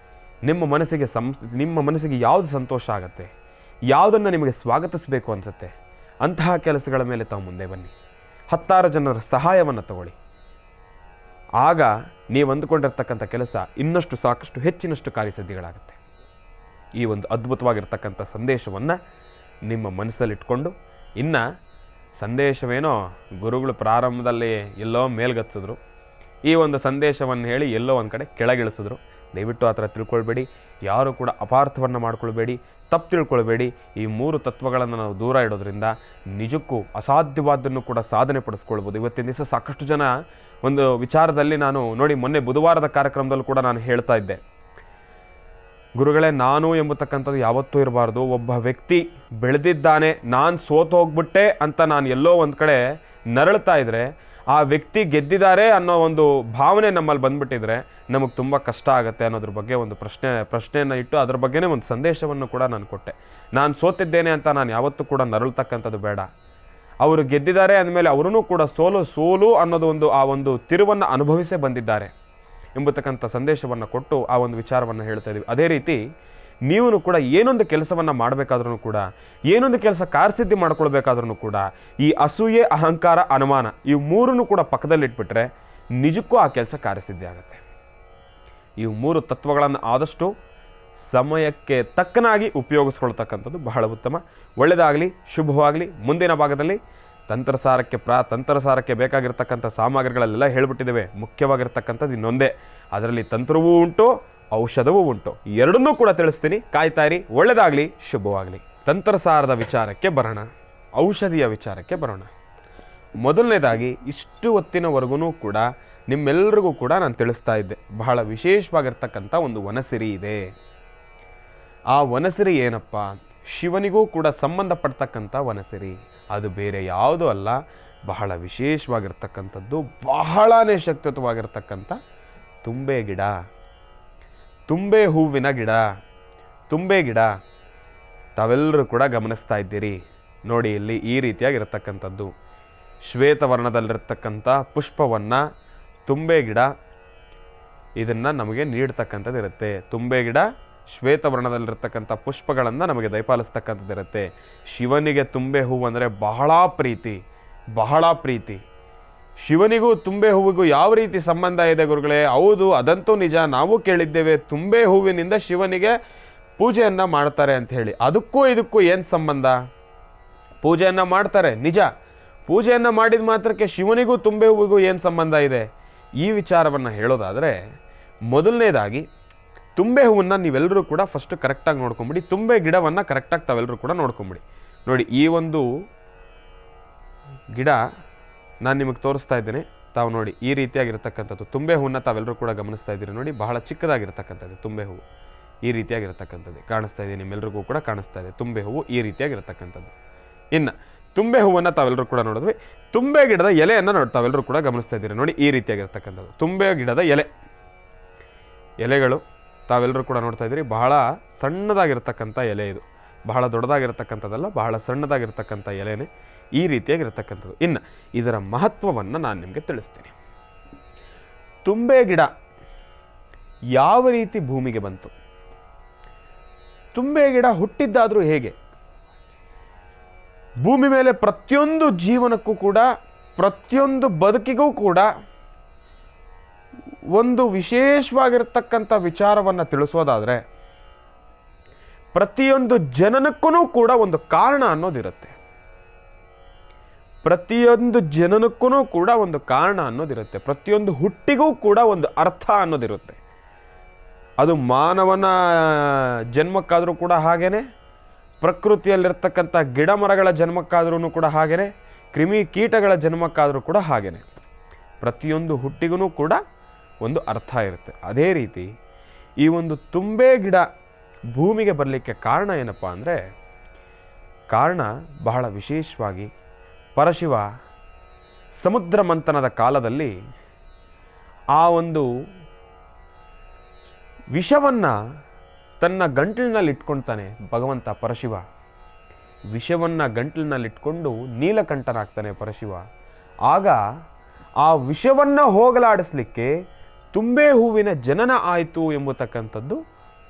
S2: ನಿಮ್ಮ ಮನಸ್ಸಿಗೆ ಯಾವುದು ಸಂತೋಷ ಆಗುತ್ತೆ, ಯಾವುದನ್ನು ನಿಮಗೆ ಸ್ವಾಗತಿಸಬೇಕು ಅನಿಸುತ್ತೆ, ಅಂತಹ ಕೆಲಸಗಳ ಮೇಲೆ ತಾವು ಮುಂದೆ ಬನ್ನಿ. 10 ಜನರ ಸಹಾಯವನ್ನು ತಗೊಳ್ಳಿ. ಆಗ ನೀವು ಅಂದುಕೊಂಡಿರ್ತಕ್ಕಂಥ ಕೆಲಸ ಇನ್ನಷ್ಟು ಸಾಕಷ್ಟು ಹೆಚ್ಚಿನಷ್ಟು ಕಾರ್ಯಸಿದ್ಧಿಗಳಾಗುತ್ತೆ. ಈ ಒಂದು ಅದ್ಭುತವಾಗಿರ್ತಕ್ಕಂಥ ಸಂದೇಶವನ್ನು ನಿಮ್ಮ ಮನಸ್ಸಲ್ಲಿಟ್ಕೊಂಡು, ಇನ್ನು ಸಂದೇಶವೇನೋ ಗುರುಗಳು ಪ್ರಾರಂಭದಲ್ಲಿ ಎಲ್ಲೋ ಮೇಲ್ಗತ್ತಿಸಿದ್ರು, ಈ ಒಂದು ಸಂದೇಶವನ್ನು ಹೇಳಿ ಎಲ್ಲೋ ಒಂದು ಕಡೆ ಕೆಳಗಿಳಿಸಿದ್ರು. ದಯವಿಟ್ಟು ಆ ಥರ ತಿಳ್ಕೊಳ್ಬೇಡಿ, ಯಾರು ಕೂಡ ಅಪಾರ್ಥವನ್ನು ಮಾಡ್ಕೊಳ್ಬೇಡಿ. ತಪ್ಪು ತಿಳ್ಕೊಳ್ಬೇಡಿ. ಈ 3 ತತ್ವಗಳನ್ನು ನಾವು ದೂರ ಇಡೋದ್ರಿಂದ ನಿಜಕ್ಕೂ ಅಸಾಧ್ಯವಾದನ್ನು ಕೂಡ ಸಾಧನೆ ಪಡಿಸ್ಕೊಳ್ಬೋದು. ಇವತ್ತಿನ ದಿವಸ ಸಾಕಷ್ಟು ಜನ ಒಂದು ವಿಚಾರದಲ್ಲಿ ನಾನು ನೋಡಿ, ಮೊನ್ನೆ ಬುಧವಾರದ ಕಾರ್ಯಕ್ರಮದಲ್ಲೂ ಕೂಡ ನಾನು ಹೇಳ್ತಾ ಇದ್ದೆ, ಗುರುಗಳೇ ನಾನು ಎಂಬತಕ್ಕಂಥದ್ದು ಯಾವತ್ತೂ ಇರಬಾರ್ದು. ಒಬ್ಬ ವ್ಯಕ್ತಿ ಬೆಳೆದಿದ್ದಾನೆ, ನಾನು ಸೋತು ಹೋಗ್ಬಿಟ್ಟೆ ಅಂತ ನಾನು ಎಲ್ಲೋ ಒಂದು ಕಡೆ ನರಳ್ತಾ ಇದ್ರೆ, ಆ ವ್ಯಕ್ತಿ ಗೆದ್ದಿದ್ದಾರೆ ಅನ್ನೋ ಒಂದು ಭಾವನೆ ನಮ್ಮಲ್ಲಿ ಬಂದ್ಬಿಟ್ಟಿದ್ರೆ ನಮಗೆ ತುಂಬ ಕಷ್ಟ ಆಗುತ್ತೆ ಅನ್ನೋದ್ರ ಬಗ್ಗೆ ಒಂದು ಪ್ರಶ್ನೆಯನ್ನು ಇಟ್ಟು ಅದ್ರ ಬಗ್ಗೆನೇ ಒಂದು ಸಂದೇಶವನ್ನು ಕೂಡ ನಾನು ಕೊಟ್ಟೆ. ನಾನು ಸೋತಿದ್ದೇನೆ ಅಂತ ನಾನು ಯಾವತ್ತೂ ಕೂಡ ನರಳ್ತಕ್ಕಂಥದ್ದು ಬೇಡ. ಅವರು ಗೆದ್ದಿದ್ದಾರೆ ಅಂದಮೇಲೆ ಅವರೂ ಕೂಡ ಸೋಲು ಅನ್ನೋದು ಆ ಒಂದು ತಿರುವನ್ನು ಅನುಭವಿಸೇ ಬಂದಿದ್ದಾರೆ ಎಂಬತಕ್ಕಂಥ ಸಂದೇಶವನ್ನು ಕೊಟ್ಟು ಆ ಒಂದು ವಿಚಾರವನ್ನು ಹೇಳ್ತಾ ಇದ್ದೀವಿ. ಅದೇ ರೀತಿ ನೀವು ಕೂಡ ಏನೊಂದು ಕೆಲಸವನ್ನು ಮಾಡಬೇಕಾದ್ರೂ ಕೂಡ, ಏನೊಂದು ಕೆಲಸ ಕಾರ್ಯಸಿದ್ಧಿ ಮಾಡ್ಕೊಳ್ಬೇಕಾದ್ರೂ ಕೂಡ ಈ ಅಸೂಯೆ, ಅಹಂಕಾರ, ಅನುಮಾನ ಇವು 3 ಕೂಡ ಪಕ್ಕದಲ್ಲಿಟ್ಬಿಟ್ರೆ ನಿಜಕ್ಕೂ ಆ ಕೆಲಸ ಕಾರ್ಯಸಿದ್ಧಿ ಆಗುತ್ತೆ. ಇವು 3 ತತ್ವಗಳನ್ನು ಆದಷ್ಟು ಸಮಯಕ್ಕೆ ತಕ್ಕನಾಗಿ ಉಪಯೋಗಿಸ್ಕೊಳ್ತಕ್ಕಂಥದ್ದು ಬಹಳ ಉತ್ತಮ. ಒಳ್ಳೆಯದಾಗಲಿ, ಶುಭವಾಗಲಿ. ಮುಂದಿನ ಭಾಗದಲ್ಲಿ ತಂತ್ರಸಾರಕ್ಕೆ ಬೇಕಾಗಿರ್ತಕ್ಕಂಥ ಸಾಮಗ್ರಿಗಳೆಲ್ಲ ಹೇಳ್ಬಿಟ್ಟಿದ್ದೇವೆ. ಮುಖ್ಯವಾಗಿರ್ತಕ್ಕಂಥದ್ದು ಇನ್ನೊಂದೇ, ಅದರಲ್ಲಿ ತಂತ್ರವೂ ಉಂಟು, ಔಷಧವೂ ಉಂಟು. ಎರಡನ್ನೂ ಕೂಡ ತಿಳಿಸ್ತೀನಿ, ಕಾಯ್ತಾ ಇರಿ. ಒಳ್ಳೆಯದಾಗಲಿ, ಶುಭವಾಗಲಿ. ತಂತ್ರಸಾರದ ವಿಚಾರಕ್ಕೆ ಬರೋಣ, ಔಷಧಿಯ ವಿಚಾರಕ್ಕೆ ಬರೋಣ. ಮೊದಲನೇದಾಗಿ ಇಷ್ಟು ಹೊತ್ತಿನವರೆಗೂ ಕೂಡ ನಿಮ್ಮೆಲ್ಲರಿಗೂ ಕೂಡ ನಾನು ತಿಳಿಸ್ತಾ ಇದ್ದೆ, ಬಹಳ ವಿಶೇಷವಾಗಿರ್ತಕ್ಕಂಥ ಒಂದು ವನಸಿರಿ ಇದೆ. ಆ ವನಸಿರಿ ಏನಪ್ಪ? ಶಿವನಿಗೂ ಕೂಡ ಸಂಬಂಧಪಡ್ತಕ್ಕಂಥ ವನಸಿರಿ. ಅದು ಬೇರೆ ಯಾವುದೂ ಅಲ್ಲ, ಬಹಳ ವಿಶೇಷವಾಗಿರ್ತಕ್ಕಂಥದ್ದು, ಬಹಳನೇ ಶಕ್ತಿಯುತವಾಗಿರ್ತಕ್ಕಂಥ ತುಂಬೆ ಗಿಡ, ತುಂಬೆ ಹೂವಿನ ಗಿಡ. ತುಂಬೆ ಗಿಡ ತಾವೆಲ್ಲರೂ ಕೂಡ ಗಮನಿಸ್ತಾ ಇದ್ದೀರಿ ನೋಡಿ, ಇಲ್ಲಿ ಈ ರೀತಿಯಾಗಿರ್ತಕ್ಕಂಥದ್ದು ಶ್ವೇತವರ್ಣದಲ್ಲಿರ್ತಕ್ಕಂಥ ಪುಷ್ಪವನ್ನು ತುಂಬೆ ಗಿಡ ಇದನ್ನು ನಮಗೆ ನೀಡ್ತಕ್ಕಂಥದ್ದು ಇರುತ್ತೆ. ತುಂಬೆ ಗಿಡ ಶ್ವೇತವರ್ಣದಲ್ಲಿರ್ತಕ್ಕಂಥ ಪುಷ್ಪಗಳನ್ನು ನಮಗೆ ದಯಪಾಲಿಸ್ತಕ್ಕಂಥದ್ದು ಇರುತ್ತೆ. ಶಿವನಿಗೆ ತುಂಬೆ ಹೂವು ಅಂದರೆ ಬಹಳ ಪ್ರೀತಿ, ಬಹಳ ಪ್ರೀತಿ. ಶಿವನಿಗೂ ತುಂಬೆ ಹೂವಿಗೂ ಯಾವ ರೀತಿ ಸಂಬಂಧ ಇದೆ ಗುರುಗಳೇ? ಹೌದು, ಅದಂತೂ ನಿಜ. ನಾವು ಕೇಳಿದ್ದೇವೆ, ತುಂಬೆ ಹೂವಿನಿಂದ ಶಿವನಿಗೆ ಪೂಜೆಯನ್ನು ಮಾಡ್ತಾರೆ ಅಂತ ಹೇಳಿ. ಅದಕ್ಕೂ ಇದಕ್ಕೂ ಏನು ಸಂಬಂಧ? ಪೂಜೆಯನ್ನು ಮಾಡ್ತಾರೆ ನಿಜ, ಪೂಜೆಯನ್ನು ಮಾಡಿದ ಮಾತ್ರಕ್ಕೆ ಶಿವನಿಗೂ ತುಂಬೆ ಹೂವಿಗೂ ಏನು ಸಂಬಂಧ ಇದೆ? ಈ ವಿಚಾರವನ್ನು ಹೇಳೋದಾದರೆ, ಮೊದಲನೇದಾಗಿ ತುಂಬೆ ಹೂವನ್ನು ನೀವೆಲ್ಲರೂ ಕೂಡ ಫಸ್ಟ್ ಕರೆಕ್ಟಾಗಿ ನೋಡ್ಕೊಂಬಿಡಿ. ತುಂಬೆ ಗಿಡವನ್ನು ಕರೆಕ್ಟಾಗಿ ತಾವೆಲ್ಲರೂ ಕೂಡ ನೋಡ್ಕೊಂಬಿಡಿ. ನೋಡಿ, ಈ ಒಂದು ಗಿಡ ನಾನು ನಿಮಗೆ ತೋರಿಸ್ತಾ ಇದ್ದೇನೆ, ತಾವು ನೋಡಿ ಈ ರೀತಿಯಾಗಿರ್ತಕ್ಕಂಥದ್ದು ತುಂಬೆ ಹೂವನ್ನು ತಾವೆಲ್ಲರೂ ಕೂಡ ಗಮನಿಸ್ತಾ ಇದ್ದೀರಿ. ನೋಡಿ, ಬಹಳ ಚಿಕ್ಕದಾಗಿರ್ತಕ್ಕಂಥದ್ದು ತುಂಬೆ ಹೂವು ಈ ರೀತಿಯಾಗಿರ್ತಕ್ಕಂಥದ್ದು ಕಾಣಿಸ್ತಾ ಇದೆ, ನಿಮ್ಮೆಲ್ಲರಿಗೂ ಕೂಡ ಕಾಣಿಸ್ತಾ ಇದೆ. ತುಂಬೆ ಹೂವು ಈ ರೀತಿಯಾಗಿರ್ತಕ್ಕಂಥದ್ದು. ಇನ್ನು ತುಂಬೆ ಹೂವನ್ನು ತಾವೆಲ್ಲರೂ ಕೂಡ ನೋಡಿದ್ವಿ. ತುಂಬೆ ಗಿಡದ ಎಲೆಯನ್ನು ತಾವೆಲ್ಲರೂ ಕೂಡ ಗಮನಿಸ್ತಾ ಇದ್ದೀರಿ. ನೋಡಿ, ಈ ರೀತಿಯಾಗಿರ್ತಕ್ಕಂಥದ್ದು ತುಂಬೆ ಗಿಡದ ಎಲೆಗಳು ತಾವೆಲ್ಲರೂ ಕೂಡ ನೋಡ್ತಾ ಇದ್ದೀರಿ. ಬಹಳ ಸಣ್ಣದಾಗಿರ್ತಕ್ಕಂಥ ಎಲೆ ಇದು, ಬಹಳ ದೊಡ್ಡದಾಗಿರ್ತಕ್ಕಂಥದ್ದಲ್ಲ, ಬಹಳ ಸಣ್ಣದಾಗಿರ್ತಕ್ಕಂಥ ಎಲೆನೇ ಈ ರೀತಿಯಾಗಿರ್ತಕ್ಕಂಥದ್ದು. ಇನ್ನು ಇದರ ಮಹತ್ವವನ್ನು ನಾನು ನಿಮಗೆ ತಿಳಿಸ್ತೀನಿ. ತುಂಬೆ ಗಿಡ ಯಾವ ರೀತಿ ಭೂಮಿಗೆ ಬಂತು? ತುಂಬೆ ಗಿಡ ಹುಟ್ಟಿದ್ದಾದರೂ ಹೇಗೆ? ಭೂಮಿ ಮೇಲೆ ಪ್ರತಿಯೊಂದು ಜೀವನಕ್ಕೂ ಕೂಡ, ಪ್ರತಿಯೊಂದು ಬದುಕಿಗೂ ಕೂಡ ಒಂದು ವಿಶೇಷವಾಗಿರ್ತಕ್ಕಂಥ ವಿಚಾರವನ್ನು ತಿಳಿಸೋದಾದರೆ, ಪ್ರತಿಯೊಂದು ಜನನಕ್ಕೂ ಕೂಡ ಒಂದು ಕಾರಣ ಅನ್ನೋದಿರುತ್ತೆ. ಪ್ರತಿಯೊಂದು ಜನನಕ್ಕೂ ಕೂಡ ಒಂದು ಕಾರಣ ಅನ್ನೋದಿರುತ್ತೆ. ಪ್ರತಿಯೊಂದು ಹುಟ್ಟಿಗೂ ಕೂಡ ಒಂದು ಅರ್ಥ ಅನ್ನೋದಿರುತ್ತೆ. ಅದು ಮಾನವನ ಜನ್ಮಕ್ಕಾದರೂ ಕೂಡ ಹಾಗೇನೆ, ಪ್ರಕೃತಿಯಲ್ಲಿರ್ತಕ್ಕಂಥ ಗಿಡ ಮರಗಳ ಜನ್ಮಕ್ಕಾದ್ರೂ ಕೂಡ ಹಾಗೇನೆ, ಕ್ರಿಮಿ ಕೀಟಗಳ ಜನ್ಮಕ್ಕಾದರೂ ಕೂಡ ಹಾಗೇನೆ. ಪ್ರತಿಯೊಂದು ಹುಟ್ಟಿಗೂ ಕೂಡ ಒಂದು ಅರ್ಥ ಇರುತ್ತೆ. ಅದೇ ರೀತಿ ಈ ಒಂದು ತುಂಬೆ ಗಿಡ ಭೂಮಿಗೆ ಬರಲಿಕ್ಕೆ ಕಾರಣ ಏನಪ್ಪ ಅಂದರೆ, ಕಾರಣ ಬಹಳ ವಿಶೇಷವಾಗಿ ಪರಶಿವ ಸಮುದ್ರ ಮಂಥನದ ಕಾಲದಲ್ಲಿ ಆ ಒಂದು ವಿಷವನ್ನು ತನ್ನ ಗಂಟಲಿನಲ್ಲಿ ಇಟ್ಕೊಳ್ತಾನೆ ಭಗವಂತ ಪರಶಿವ. ವಿಷವನ್ನು ಗಂಟಲಿನಲ್ಲಿಟ್ಕೊಂಡು ನೀಲಕಂಠನಾಗ್ತಾನೆ ಪರಶಿವ. ಆಗ ಆ ವಿಷವನ್ನು ಹೋಗಲಾಡಿಸ್ಲಿಕ್ಕೆ ತುಂಬೆ ಹೂವಿನ ಜನನ ಆಯಿತು ಎಂಬತಕ್ಕಂಥದ್ದು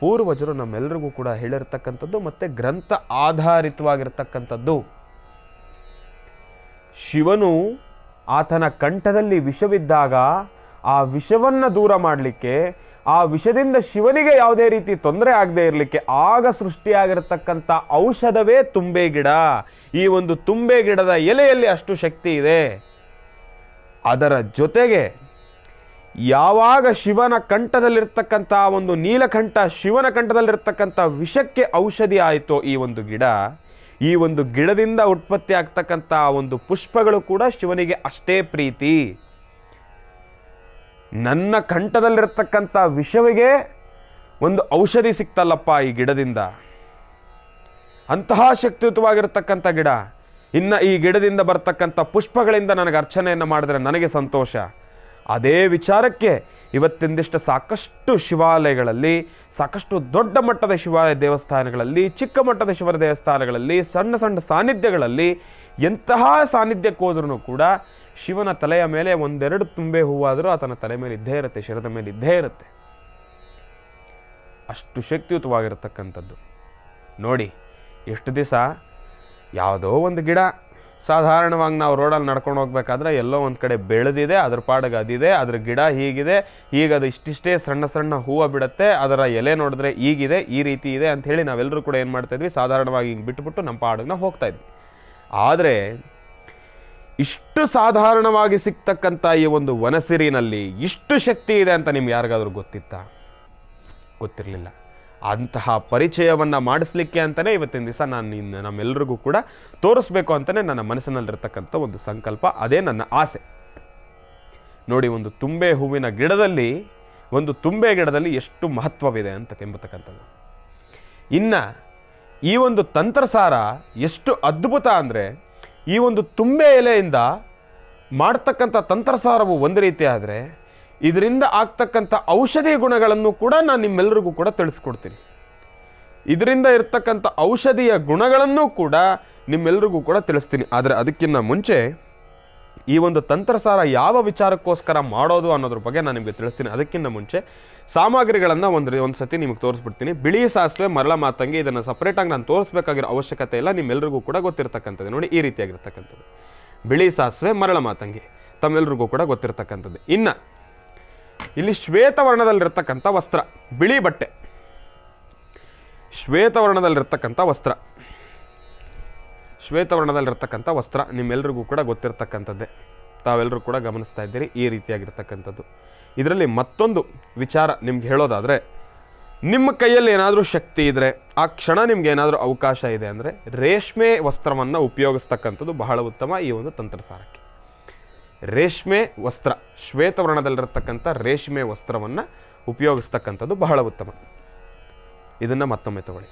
S2: ಪೂರ್ವಜರು ನಮ್ಮೆಲ್ಲರಿಗೂ ಕೂಡ ಹೇಳಿರ್ತಕ್ಕಂಥದ್ದು, ಮತ್ತು ಗ್ರಂಥ ಆಧಾರಿತವಾಗಿರ್ತಕ್ಕಂಥದ್ದು. ಶಿವನು ಆತನ ಕಂಠದಲ್ಲಿ ವಿಷವಿದ್ದಾಗ ಆ ವಿಷವನ್ನು ದೂರ ಮಾಡಲಿಕ್ಕೆ, ಆ ವಿಷದಿಂದ ಶಿವನಿಗೆ ಯಾವುದೇ ರೀತಿ ತೊಂದರೆ ಆಗದೆ ಇರಲಿಕ್ಕೆ ಆಗ ಸೃಷ್ಟಿಯಾಗಿರ್ತಕ್ಕಂಥ ಔಷಧವೇ ತುಂಬೆ ಗಿಡ. ಈ ಒಂದು ತುಂಬೆ ಗಿಡದ ಎಲೆಯಲ್ಲಿ ಅಷ್ಟು ಶಕ್ತಿ ಇದೆ. ಅದರ ಜೊತೆಗೆ ಯಾವಾಗ ಶಿವನ ಕಂಠದಲ್ಲಿರ್ತಕ್ಕಂಥ ಒಂದು ನೀಲಕಂಠ ಶಿವನ ಕಂಠದಲ್ಲಿರ್ತಕ್ಕಂಥ ವಿಷಕ್ಕೆ ಔಷಧಿ ಆಯಿತೋ ಈ ಒಂದು ಗಿಡ, ಈ ಒಂದು ಗಿಡದಿಂದ ಉತ್ಪತ್ತಿ ಆಗ್ತಕ್ಕಂಥ ಒಂದು ಪುಷ್ಪಗಳು ಕೂಡ ಶಿವನಿಗೆ ಅಷ್ಟೇ ಪ್ರೀತಿ. ನನ್ನ ಕಂಠದಲ್ಲಿರ್ತಕ್ಕಂಥ ವಿಷವಿಗೆ ಒಂದು ಔಷಧಿ ಸಿಕ್ತಲ್ಲಪ್ಪ ಈ ಗಿಡದಿಂದ, ಅಂತಹ ಶಕ್ತಿಯುತವಾಗಿರ್ತಕ್ಕಂಥ ಗಿಡ. ಇನ್ನು ಈ ಗಿಡದಿಂದ ಬರ್ತಕ್ಕಂಥ ಪುಷ್ಪಗಳಿಂದ ನನಗೆ ಅರ್ಚನೆಯನ್ನು ಮಾಡಿದ್ರೆ ನನಗೆ ಸಂತೋಷ. ಅದೇ ವಿಚಾರಕ್ಕೆ ಇವತ್ತಿಂದಿಷ್ಟು ಸಾಕಷ್ಟು ಶಿವಾಲಯಗಳಲ್ಲಿ, ಸಾಕಷ್ಟು ದೊಡ್ಡ ಮಟ್ಟದ ಶಿವಾಲಯ ದೇವಸ್ಥಾನಗಳಲ್ಲಿ, ಚಿಕ್ಕ ಮಟ್ಟದ ಶಿವರ ದೇವಸ್ಥಾನಗಳಲ್ಲಿ, ಸಣ್ಣ ಸಣ್ಣ ಸಾನ್ನಿಧ್ಯಗಳಲ್ಲಿ, ಎಂತಹ ಸಾನ್ನಿಧ್ಯಕ್ಕೆ ಹೋದ್ರೂ ಕೂಡ ಶಿವನ ತಲೆಯ ಮೇಲೆ ಒಂದೆರಡು ತುಂಬೆ ಹೂವಾದರೂ ಆತನ ತಲೆ ಮೇಲೆ ಇದ್ದೇ ಇರುತ್ತೆ, ಶಿರದ ಮೇಲೆ ಇದ್ದೇ ಇರುತ್ತೆ. ಅಷ್ಟು ಶಕ್ತಿಯುತವಾಗಿರತಕ್ಕಂಥದ್ದು. ನೋಡಿ, ಎಷ್ಟು ದಿವಸ ಯಾವುದೋ ಒಂದು ಗಿಡ ಸಾಧಾರಣವಾಗಿ ನಾವು ರೋಡಲ್ಲಿ ನಡ್ಕೊಂಡು ಹೋಗ್ಬೇಕಾದ್ರೆ ಎಲ್ಲೋ ಒಂದು ಕಡೆ ಬೆಳೆದಿದೆ, ಅದ್ರ ಪಾಡಿಗೆ ಅದಿದೆ, ಅದ್ರ ಗಿಡ ಹೀಗಿದೆ, ಈಗ ಅದು ಇಷ್ಟಿಷ್ಟೇ ಸಣ್ಣ ಸಣ್ಣ ಹೂವು ಬಿಡುತ್ತೆ, ಅದರ ಎಲೆ ನೋಡಿದ್ರೆ ಈಗಿದೆ, ಈ ರೀತಿ ಇದೆ ಅಂತ ಹೇಳಿ ನಾವೆಲ್ಲರೂ ಕೂಡ ಏನು ಮಾಡ್ತಾಯಿದ್ವಿ, ಸಾಧಾರಣವಾಗಿ ಹಿಂಗೆ ಬಿಟ್ಟುಬಿಟ್ಟು ನಮ್ಮ ಪಾಡಿಗೆ ನಾವು ಹೋಗ್ತಾ ಇದ್ವಿ. ಆದರೆ ಇಷ್ಟು ಸಾಧಾರಣವಾಗಿ ಸಿಗ್ತಕ್ಕಂಥ ಈ ಒಂದು ವನಸಿರಿನಲ್ಲಿ ಇಷ್ಟು ಶಕ್ತಿ ಇದೆ ಅಂತ ನಿಮ್ಗೆ ಯಾರಿಗಾದ್ರೂ ಗೊತ್ತಿತ್ತಾ? ಗೊತ್ತಿರಲಿಲ್ಲ. ಅಂತಹ ಪರಿಚಯವನ್ನು ಮಾಡಿಸ್ಲಿಕ್ಕೆ ಅಂತಲೇ ಇವತ್ತಿನ ದಿವಸ ನಾನು ನಮ್ಮೆಲ್ಲರಿಗೂ ಕೂಡ ತೋರಿಸ್ಬೇಕು ಅಂತಲೇ ನನ್ನ ಮನಸ್ಸಿನಲ್ಲಿರ್ತಕ್ಕಂಥ ಒಂದು ಸಂಕಲ್ಪ, ಅದೇ ನನ್ನ ಆಸೆ. ನೋಡಿ, ಒಂದು ತುಂಬೆ ಹೂವಿನ ಗಿಡದಲ್ಲಿ, ಒಂದು ತುಂಬೆ ಗಿಡದಲ್ಲಿ ಎಷ್ಟು ಮಹತ್ವವಿದೆ ಅಂತ ಎಂಬತಕ್ಕಂಥದ್ದು. ಇನ್ನು ಈ ಒಂದು ತಂತ್ರಸಾರ ಎಷ್ಟು ಅದ್ಭುತ ಅಂದರೆ, ಈ ಒಂದು ತುಂಬೆ ಎಲೆಯಿಂದ ಮಾಡ್ತಕ್ಕಂಥ ತಂತ್ರಸಾರವು ಒಂದು ರೀತಿ ಆದರೆ, ಇದರಿಂದ ಆಗ್ತಕ್ಕಂಥ ಔಷಧಿ ಗುಣಗಳನ್ನು ಕೂಡ ನಾನು ನಿಮ್ಮೆಲ್ಲರಿಗೂ ಕೂಡ ತಿಳಿಸ್ಕೊಡ್ತೀನಿ. ಇದರಿಂದ ಇರ್ತಕ್ಕಂಥ ಔಷಧಿಯ ಗುಣಗಳನ್ನು ಕೂಡ ನಿಮ್ಮೆಲ್ಲರಿಗೂ ಕೂಡ ತಿಳಿಸ್ತೀನಿ. ಆದರೆ ಅದಕ್ಕಿಂತ ಮುಂಚೆ ಈ ಒಂದು ತಂತ್ರಸಾರ ಯಾವ ವಿಚಾರಕ್ಕೋಸ್ಕರ ಮಾಡೋದು ಅನ್ನೋದ್ರ ಬಗ್ಗೆ ನಾನು ನಿಮಗೆ ತಿಳಿಸ್ತೀನಿ. ಅದಕ್ಕಿಂತ ಮುಂಚೆ ಸಾಮಗ್ರಿಗಳನ್ನು ಒಂದು ಸತಿ ನಿಮಗೆ ತೋರಿಸ್ಬಿಡ್ತೀನಿ. ಬಿಳಿ ಸಾಸಿವೆ, ಮರಳ ಮಾತಂಗಿ, ಇದನ್ನು ಸಪ್ರೇಟಾಗಿ ನಾನು ತೋರಿಸ್ಬೇಕಾಗಿರೋ ಅವಶ್ಯಕತೆ ಇಲ್ಲ, ನಿಮ್ಮೆಲ್ಲರಿಗೂ ಕೂಡ ಗೊತ್ತಿರ್ತಕ್ಕಂಥದ್ದು. ನೋಡಿ, ಈ ರೀತಿಯಾಗಿರ್ತಕ್ಕಂಥದ್ದು ಬಿಳಿ ಸಾಸಿವೆ, ಮರಳ ಮಾತಂಗಿ ತಮ್ಮೆಲ್ಲರಿಗೂ ಕೂಡ ಗೊತ್ತಿರ್ತಕ್ಕಂಥದ್ದು. ಇನ್ನು ಇಲ್ಲಿ ಶ್ವೇತವರ್ಣದಲ್ಲಿರ್ತಕ್ಕಂಥ ವಸ್ತ್ರ, ಬಿಳಿ ಬಟ್ಟೆ, ಶ್ವೇತವರ್ಣದಲ್ಲಿರ್ತಕ್ಕಂಥ ವಸ್ತ್ರ, ಶ್ವೇತವರ್ಣದಲ್ಲಿರ್ತಕ್ಕಂಥ ವಸ್ತ್ರ ನಿಮ್ಮೆಲ್ಲರಿಗೂ ಕೂಡ ಗೊತ್ತಿರ್ತಕ್ಕಂಥದ್ದೇ, ತಾವೆಲ್ಲರೂ ಕೂಡ ಗಮನಿಸ್ತಾ ಇದ್ದೀರಿ. ಈ ರೀತಿಯಾಗಿರ್ತಕ್ಕಂಥದ್ದು. ಇದರಲ್ಲಿ ಮತ್ತೊಂದು ವಿಚಾರ ನಿಮ್ಗೆ ಹೇಳೋದಾದರೆ, ನಿಮ್ಮ ಕೈಯಲ್ಲಿ ಏನಾದರೂ ಶಕ್ತಿ ಇದ್ದರೆ, ಆ ಕ್ಷಣ ನಿಮ್ಗೆ ಏನಾದರೂ ಅವಕಾಶ ಇದೆ ಅಂದರೆ ರೇಷ್ಮೆ ವಸ್ತ್ರವನ್ನು ಉಪಯೋಗಿಸ್ತಕ್ಕಂಥದ್ದು ಬಹಳ ಉತ್ತಮ. ಈ ಒಂದು ತಂತ್ರಸಾರಕ್ಕೆ ರೇಷ್ಮೆ ವಸ್ತ್ರ, ಶ್ವೇತವರ್ಣದಲ್ಲಿರತಕ್ಕಂಥ ರೇಷ್ಮೆ ವಸ್ತ್ರವನ್ನು ಉಪಯೋಗಿಸ್ತಕ್ಕಂಥದ್ದು ಬಹಳ ಉತ್ತಮ. ಇದನ್ನು ಮತ್ತೊಮ್ಮೆ ತಗೊಳ್ಳಿ.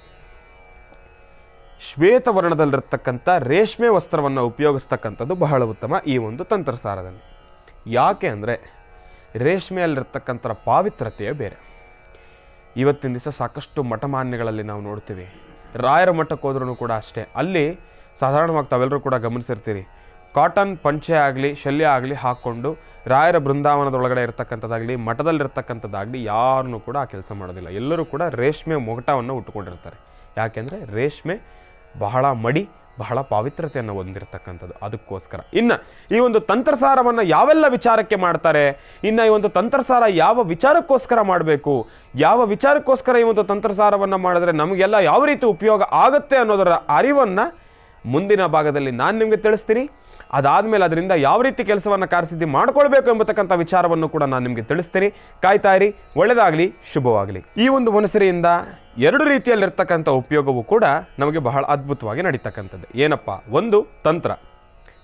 S2: ಶ್ವೇತವರ್ಣದಲ್ಲಿರ್ತಕ್ಕಂಥ ರೇಷ್ಮೆ ವಸ್ತ್ರವನ್ನು ಉಪಯೋಗಿಸ್ತಕ್ಕಂಥದ್ದು ಬಹಳ ಉತ್ತಮ ಈ ಒಂದು ತಂತ್ರಸಾರದಲ್ಲಿ. ಯಾಕೆ ಅಂದರೆ ರೇಷ್ಮೆಯಲ್ಲಿರ್ತಕ್ಕಂಥ ಪಾವಿತ್ರತೆಯೇ ಬೇರೆ. ಇವತ್ತಿನ ದಿವಸ ಸಾಕಷ್ಟು ಮಠಮಾನ್ಯಗಳಲ್ಲಿ ನಾವು ನೋಡ್ತೀವಿ. ರಾಯರ ಮಠಕ್ಕೆ ಹೋದ್ರೂ ಕೂಡ ಅಷ್ಟೇ, ಅಲ್ಲಿ ಸಾಧಾರಣವಾಗಿ ತಾವೆಲ್ಲರೂ ಕೂಡ ಗಮನಿಸಿರ್ತೀರಿ, ಕಾಟನ್ ಪಂಚೆ ಆಗಲಿ ಶಲ್ಯ ಆಗಲಿ ಹಾಕ್ಕೊಂಡು ರಾಯರ ಬೃಂದಾವನದೊಳಗಡೆ ಇರ್ತಕ್ಕಂಥದ್ದಾಗಲಿ ಮಠದಲ್ಲಿರ್ತಕ್ಕಂಥದ್ದಾಗಲಿ ಯಾರನ್ನೂ ಕೂಡ ಆ ಕೆಲಸ ಮಾಡೋದಿಲ್ಲ. ಎಲ್ಲರೂ ಕೂಡ ರೇಷ್ಮೆ ಮೊಗಟವನ್ನು ಉಟ್ಕೊಂಡಿರ್ತಾರೆ. ಯಾಕೆಂದರೆ ರೇಷ್ಮೆ ಬಹಳ ಮಡಿ, ಬಹಳ ಪಾವಿತ್ರತೆಯನ್ನು ಹೊಂದಿರತಕ್ಕಂಥದ್ದು. ಅದಕ್ಕೋಸ್ಕರ ಇನ್ನು ಈ ಒಂದು ತಂತ್ರಸಾರವನ್ನು ಯಾವೆಲ್ಲ ವಿಚಾರಕ್ಕೆ ಮಾಡ್ತಾರೆ, ಇನ್ನು ಈ ಒಂದು ತಂತ್ರಸಾರ ಯಾವ ವಿಚಾರಕ್ಕೋಸ್ಕರ ಮಾಡಬೇಕು, ಯಾವ ವಿಚಾರಕ್ಕೋಸ್ಕರ ಈ ಒಂದು ತಂತ್ರಸಾರವನ್ನು ಮಾಡಿದ್ರೆ ನಮಗೆಲ್ಲ ಯಾವ ರೀತಿ ಉಪಯೋಗ ಆಗುತ್ತೆ ಅನ್ನೋದರ ಅರಿವನ್ನು ಮುಂದಿನ ಭಾಗದಲ್ಲಿ ನಾನು ನಿಮಗೆ ತಿಳಿಸ್ತೀನಿ. ಅದಾದಮೇಲೆ ಅದರಿಂದ ಯಾವ ರೀತಿ ಕೆಲಸವನ್ನು ಕಾರ್ಯಸಿದ್ಧಿ ಮಾಡ್ಕೊಳ್ಬೇಕು ಎಂಬತಕ್ಕಂಥ ವಿಚಾರವನ್ನು ಕೂಡ ನಾನು ನಿಮಗೆ ತಿಳಿಸ್ತೀನಿ. ಕಾಯ್ತಾ ಇರಿ. ಒಳ್ಳೆಯದಾಗಲಿ, ಶುಭವಾಗಲಿ. ಈ ಒಂದು ವನಸಿರಿಯಿಂದ ಎರಡು ರೀತಿಯಲ್ಲಿರ್ತಕ್ಕಂಥ ಉಪಯೋಗವೂ ಕೂಡ ನಮಗೆ ಬಹಳ ಅದ್ಭುತವಾಗಿ ನಡೀತಕ್ಕಂಥದ್ದು. ಏನಪ್ಪ? ಒಂದು ತಂತ್ರ,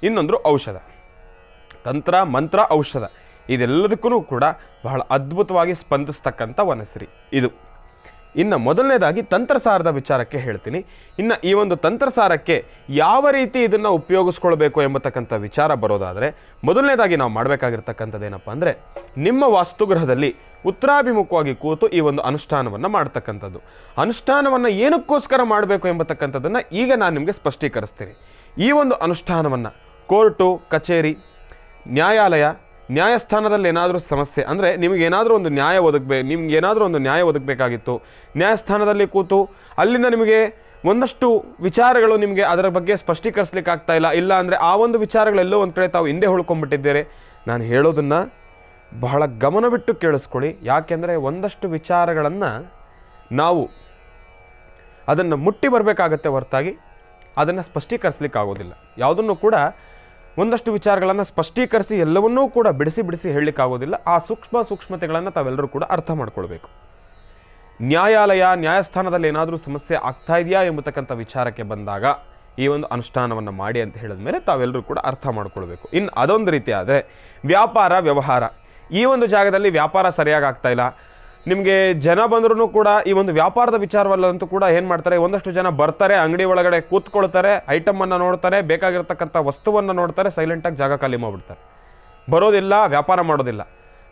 S2: ಇನ್ನೊಂದು ಔಷಧ. ತಂತ್ರ, ಮಂತ್ರ, ಔಷಧ ಇದೆಲ್ಲದಕ್ಕೂ ಕೂಡ ಬಹಳ ಅದ್ಭುತವಾಗಿ ಸ್ಪಂದಿಸ್ತಕ್ಕಂಥ ವನಸಿರಿ ಇದು. ಇನ್ನು ಮೊದಲನೇದಾಗಿ ತಂತ್ರಸಾರದ ವಿಚಾರಕ್ಕೆ ಹೇಳ್ತೀನಿ. ಇನ್ನು ಈ ಒಂದು ತಂತ್ರಸಾರಕ್ಕೆ ಯಾವ ರೀತಿ ಇದನ್ನು ಉಪಯೋಗಿಸ್ಕೊಳ್ಬೇಕು ಎಂಬತಕ್ಕಂಥ ವಿಚಾರ ಬರೋದಾದರೆ, ಮೊದಲನೇದಾಗಿ ನಾವು ಮಾಡಬೇಕಾಗಿರ್ತಕ್ಕಂಥದ್ದು ಏನಪ್ಪ ಅಂದರೆ, ನಿಮ್ಮ ವಾಸ್ತುಗೃಹದಲ್ಲಿ ಉತ್ತರಾಭಿಮುಖವಾಗಿ ಕೂತು ಈ ಒಂದು ಅನುಷ್ಠಾನವನ್ನು ಮಾಡ್ತಕ್ಕಂಥದ್ದು. ಅನುಷ್ಠಾನವನ್ನು ಏನಕ್ಕೋಸ್ಕರ ಮಾಡಬೇಕು ಎಂಬತಕ್ಕಂಥದ್ದನ್ನು ಈಗ ನಾನು ನಿಮಗೆ ಸ್ಪಷ್ಟೀಕರಿಸ್ತೀನಿ. ಈ ಒಂದು ಅನುಷ್ಠಾನವನ್ನು ಕೋರ್ಟು, ಕಚೇರಿ, ನ್ಯಾಯಾಲಯ, ನ್ಯಾಯಸ್ಥಾನದಲ್ಲಿ ಏನಾದರೂ ಸಮಸ್ಯೆ ಅಂದರೆ ನಿಮಗೇನಾದರೂ ಒಂದು ನ್ಯಾಯ ಒದಗಬೇಕಾಗಿತ್ತು, ನ್ಯಾಯಸ್ಥಾನದಲ್ಲಿ ಕೂತು ಅಲ್ಲಿಂದ ನಿಮಗೆ ಒಂದಷ್ಟು ವಿಚಾರಗಳು ನಿಮಗೆ ಅದರ ಬಗ್ಗೆ ಸ್ಪಷ್ಟೀಕರಿಸಲಿಕ್ಕೆ ಆಗ್ತಾ ಇಲ್ಲ ಅಂದರೆ ಆ ಒಂದು ವಿಚಾರಗಳೆಲ್ಲೋ ಒಂದು ಕಡೆ ತಾವು ಹಿಂದೆ ಉಳ್ಕೊಂಡ್ಬಿಟ್ಟಿದ್ದೀರಿ. ನಾನು ಹೇಳೋದನ್ನು ಬಹಳ ಗಮನವಿಟ್ಟು ಕೇಳಿಸ್ಕೊಳ್ಳಿ. ಯಾಕೆಂದರೆ ಒಂದಷ್ಟು ವಿಚಾರಗಳನ್ನು ನಾವು ಅದನ್ನು ಮುಟ್ಟಿ ಬರಬೇಕಾಗತ್ತೆ ಹೊರತಾಗಿ ಅದನ್ನು ಸ್ಪಷ್ಟೀಕರಿಸಲಿಕ್ಕೆ ಆಗೋದಿಲ್ಲ. ಯಾವುದನ್ನು ಕೂಡ ಒಂದಷ್ಟು ವಿಚಾರಗಳನ್ನು ಸ್ಪಷ್ಟೀಕರಿಸಿ ಎಲ್ಲವನ್ನೂ ಕೂಡ ಬಿಡಿಸಿ ಬಿಡಿಸಿ ಹೇಳಲಿಕ್ಕಾಗೋದಿಲ್ಲ. ಆ ಸೂಕ್ಷ್ಮತೆಗಳನ್ನು ತಾವೆಲ್ಲರೂ ಕೂಡ ಅರ್ಥ ಮಾಡ್ಕೊಳ್ಬೇಕು. ನ್ಯಾಯಸ್ಥಾನದಲ್ಲಿ ಏನಾದರೂ ಸಮಸ್ಯೆ ಆಗ್ತಾ ಇದೆಯಾ ಎಂಬತಕ್ಕಂಥ ವಿಚಾರಕ್ಕೆ ಬಂದಾಗ ಈ ಒಂದು ಅನುಷ್ಠಾನವನ್ನು ಮಾಡಿ ಅಂತ ಹೇಳಿದ ಮೇಲೆ ತಾವೆಲ್ಲರೂ ಕೂಡ ಅರ್ಥ ಮಾಡ್ಕೊಳ್ಬೇಕು. ಇನ್ನು ಅದೊಂದು ರೀತಿ ಆದರೆ ವ್ಯವಹಾರ, ಈ ಒಂದು ಜಾಗದಲ್ಲಿ ವ್ಯಾಪಾರ ಸರಿಯಾಗಿ ಆಗ್ತಾ ಇಲ್ಲ, ನಿಮಗೆ ಜನ ಬಂದ್ರೂ ಕೂಡ ಈ ಒಂದು ವ್ಯಾಪಾರದ ವಿಚಾರವಲ್ಲಂತೂ ಕೂಡ ಏನು ಮಾಡ್ತಾರೆ, ಒಂದಷ್ಟು ಜನ ಬರ್ತಾರೆ, ಅಂಗಡಿ ಒಳಗಡೆ ಕೂತ್ಕೊಳ್ತಾರೆ, ಐಟಮನ್ನು ನೋಡ್ತಾರೆ, ಬೇಕಾಗಿರ್ತಕ್ಕಂಥ ವಸ್ತುವನ್ನು ನೋಡ್ತಾರೆ, ಸೈಲೆಂಟಾಗಿ ಜಾಗ ಖಾಲಿ ಮಾಡಿಬಿಡ್ತಾರೆ, ಬರೋದಿಲ್ಲ, ವ್ಯಾಪಾರ ಮಾಡೋದಿಲ್ಲ.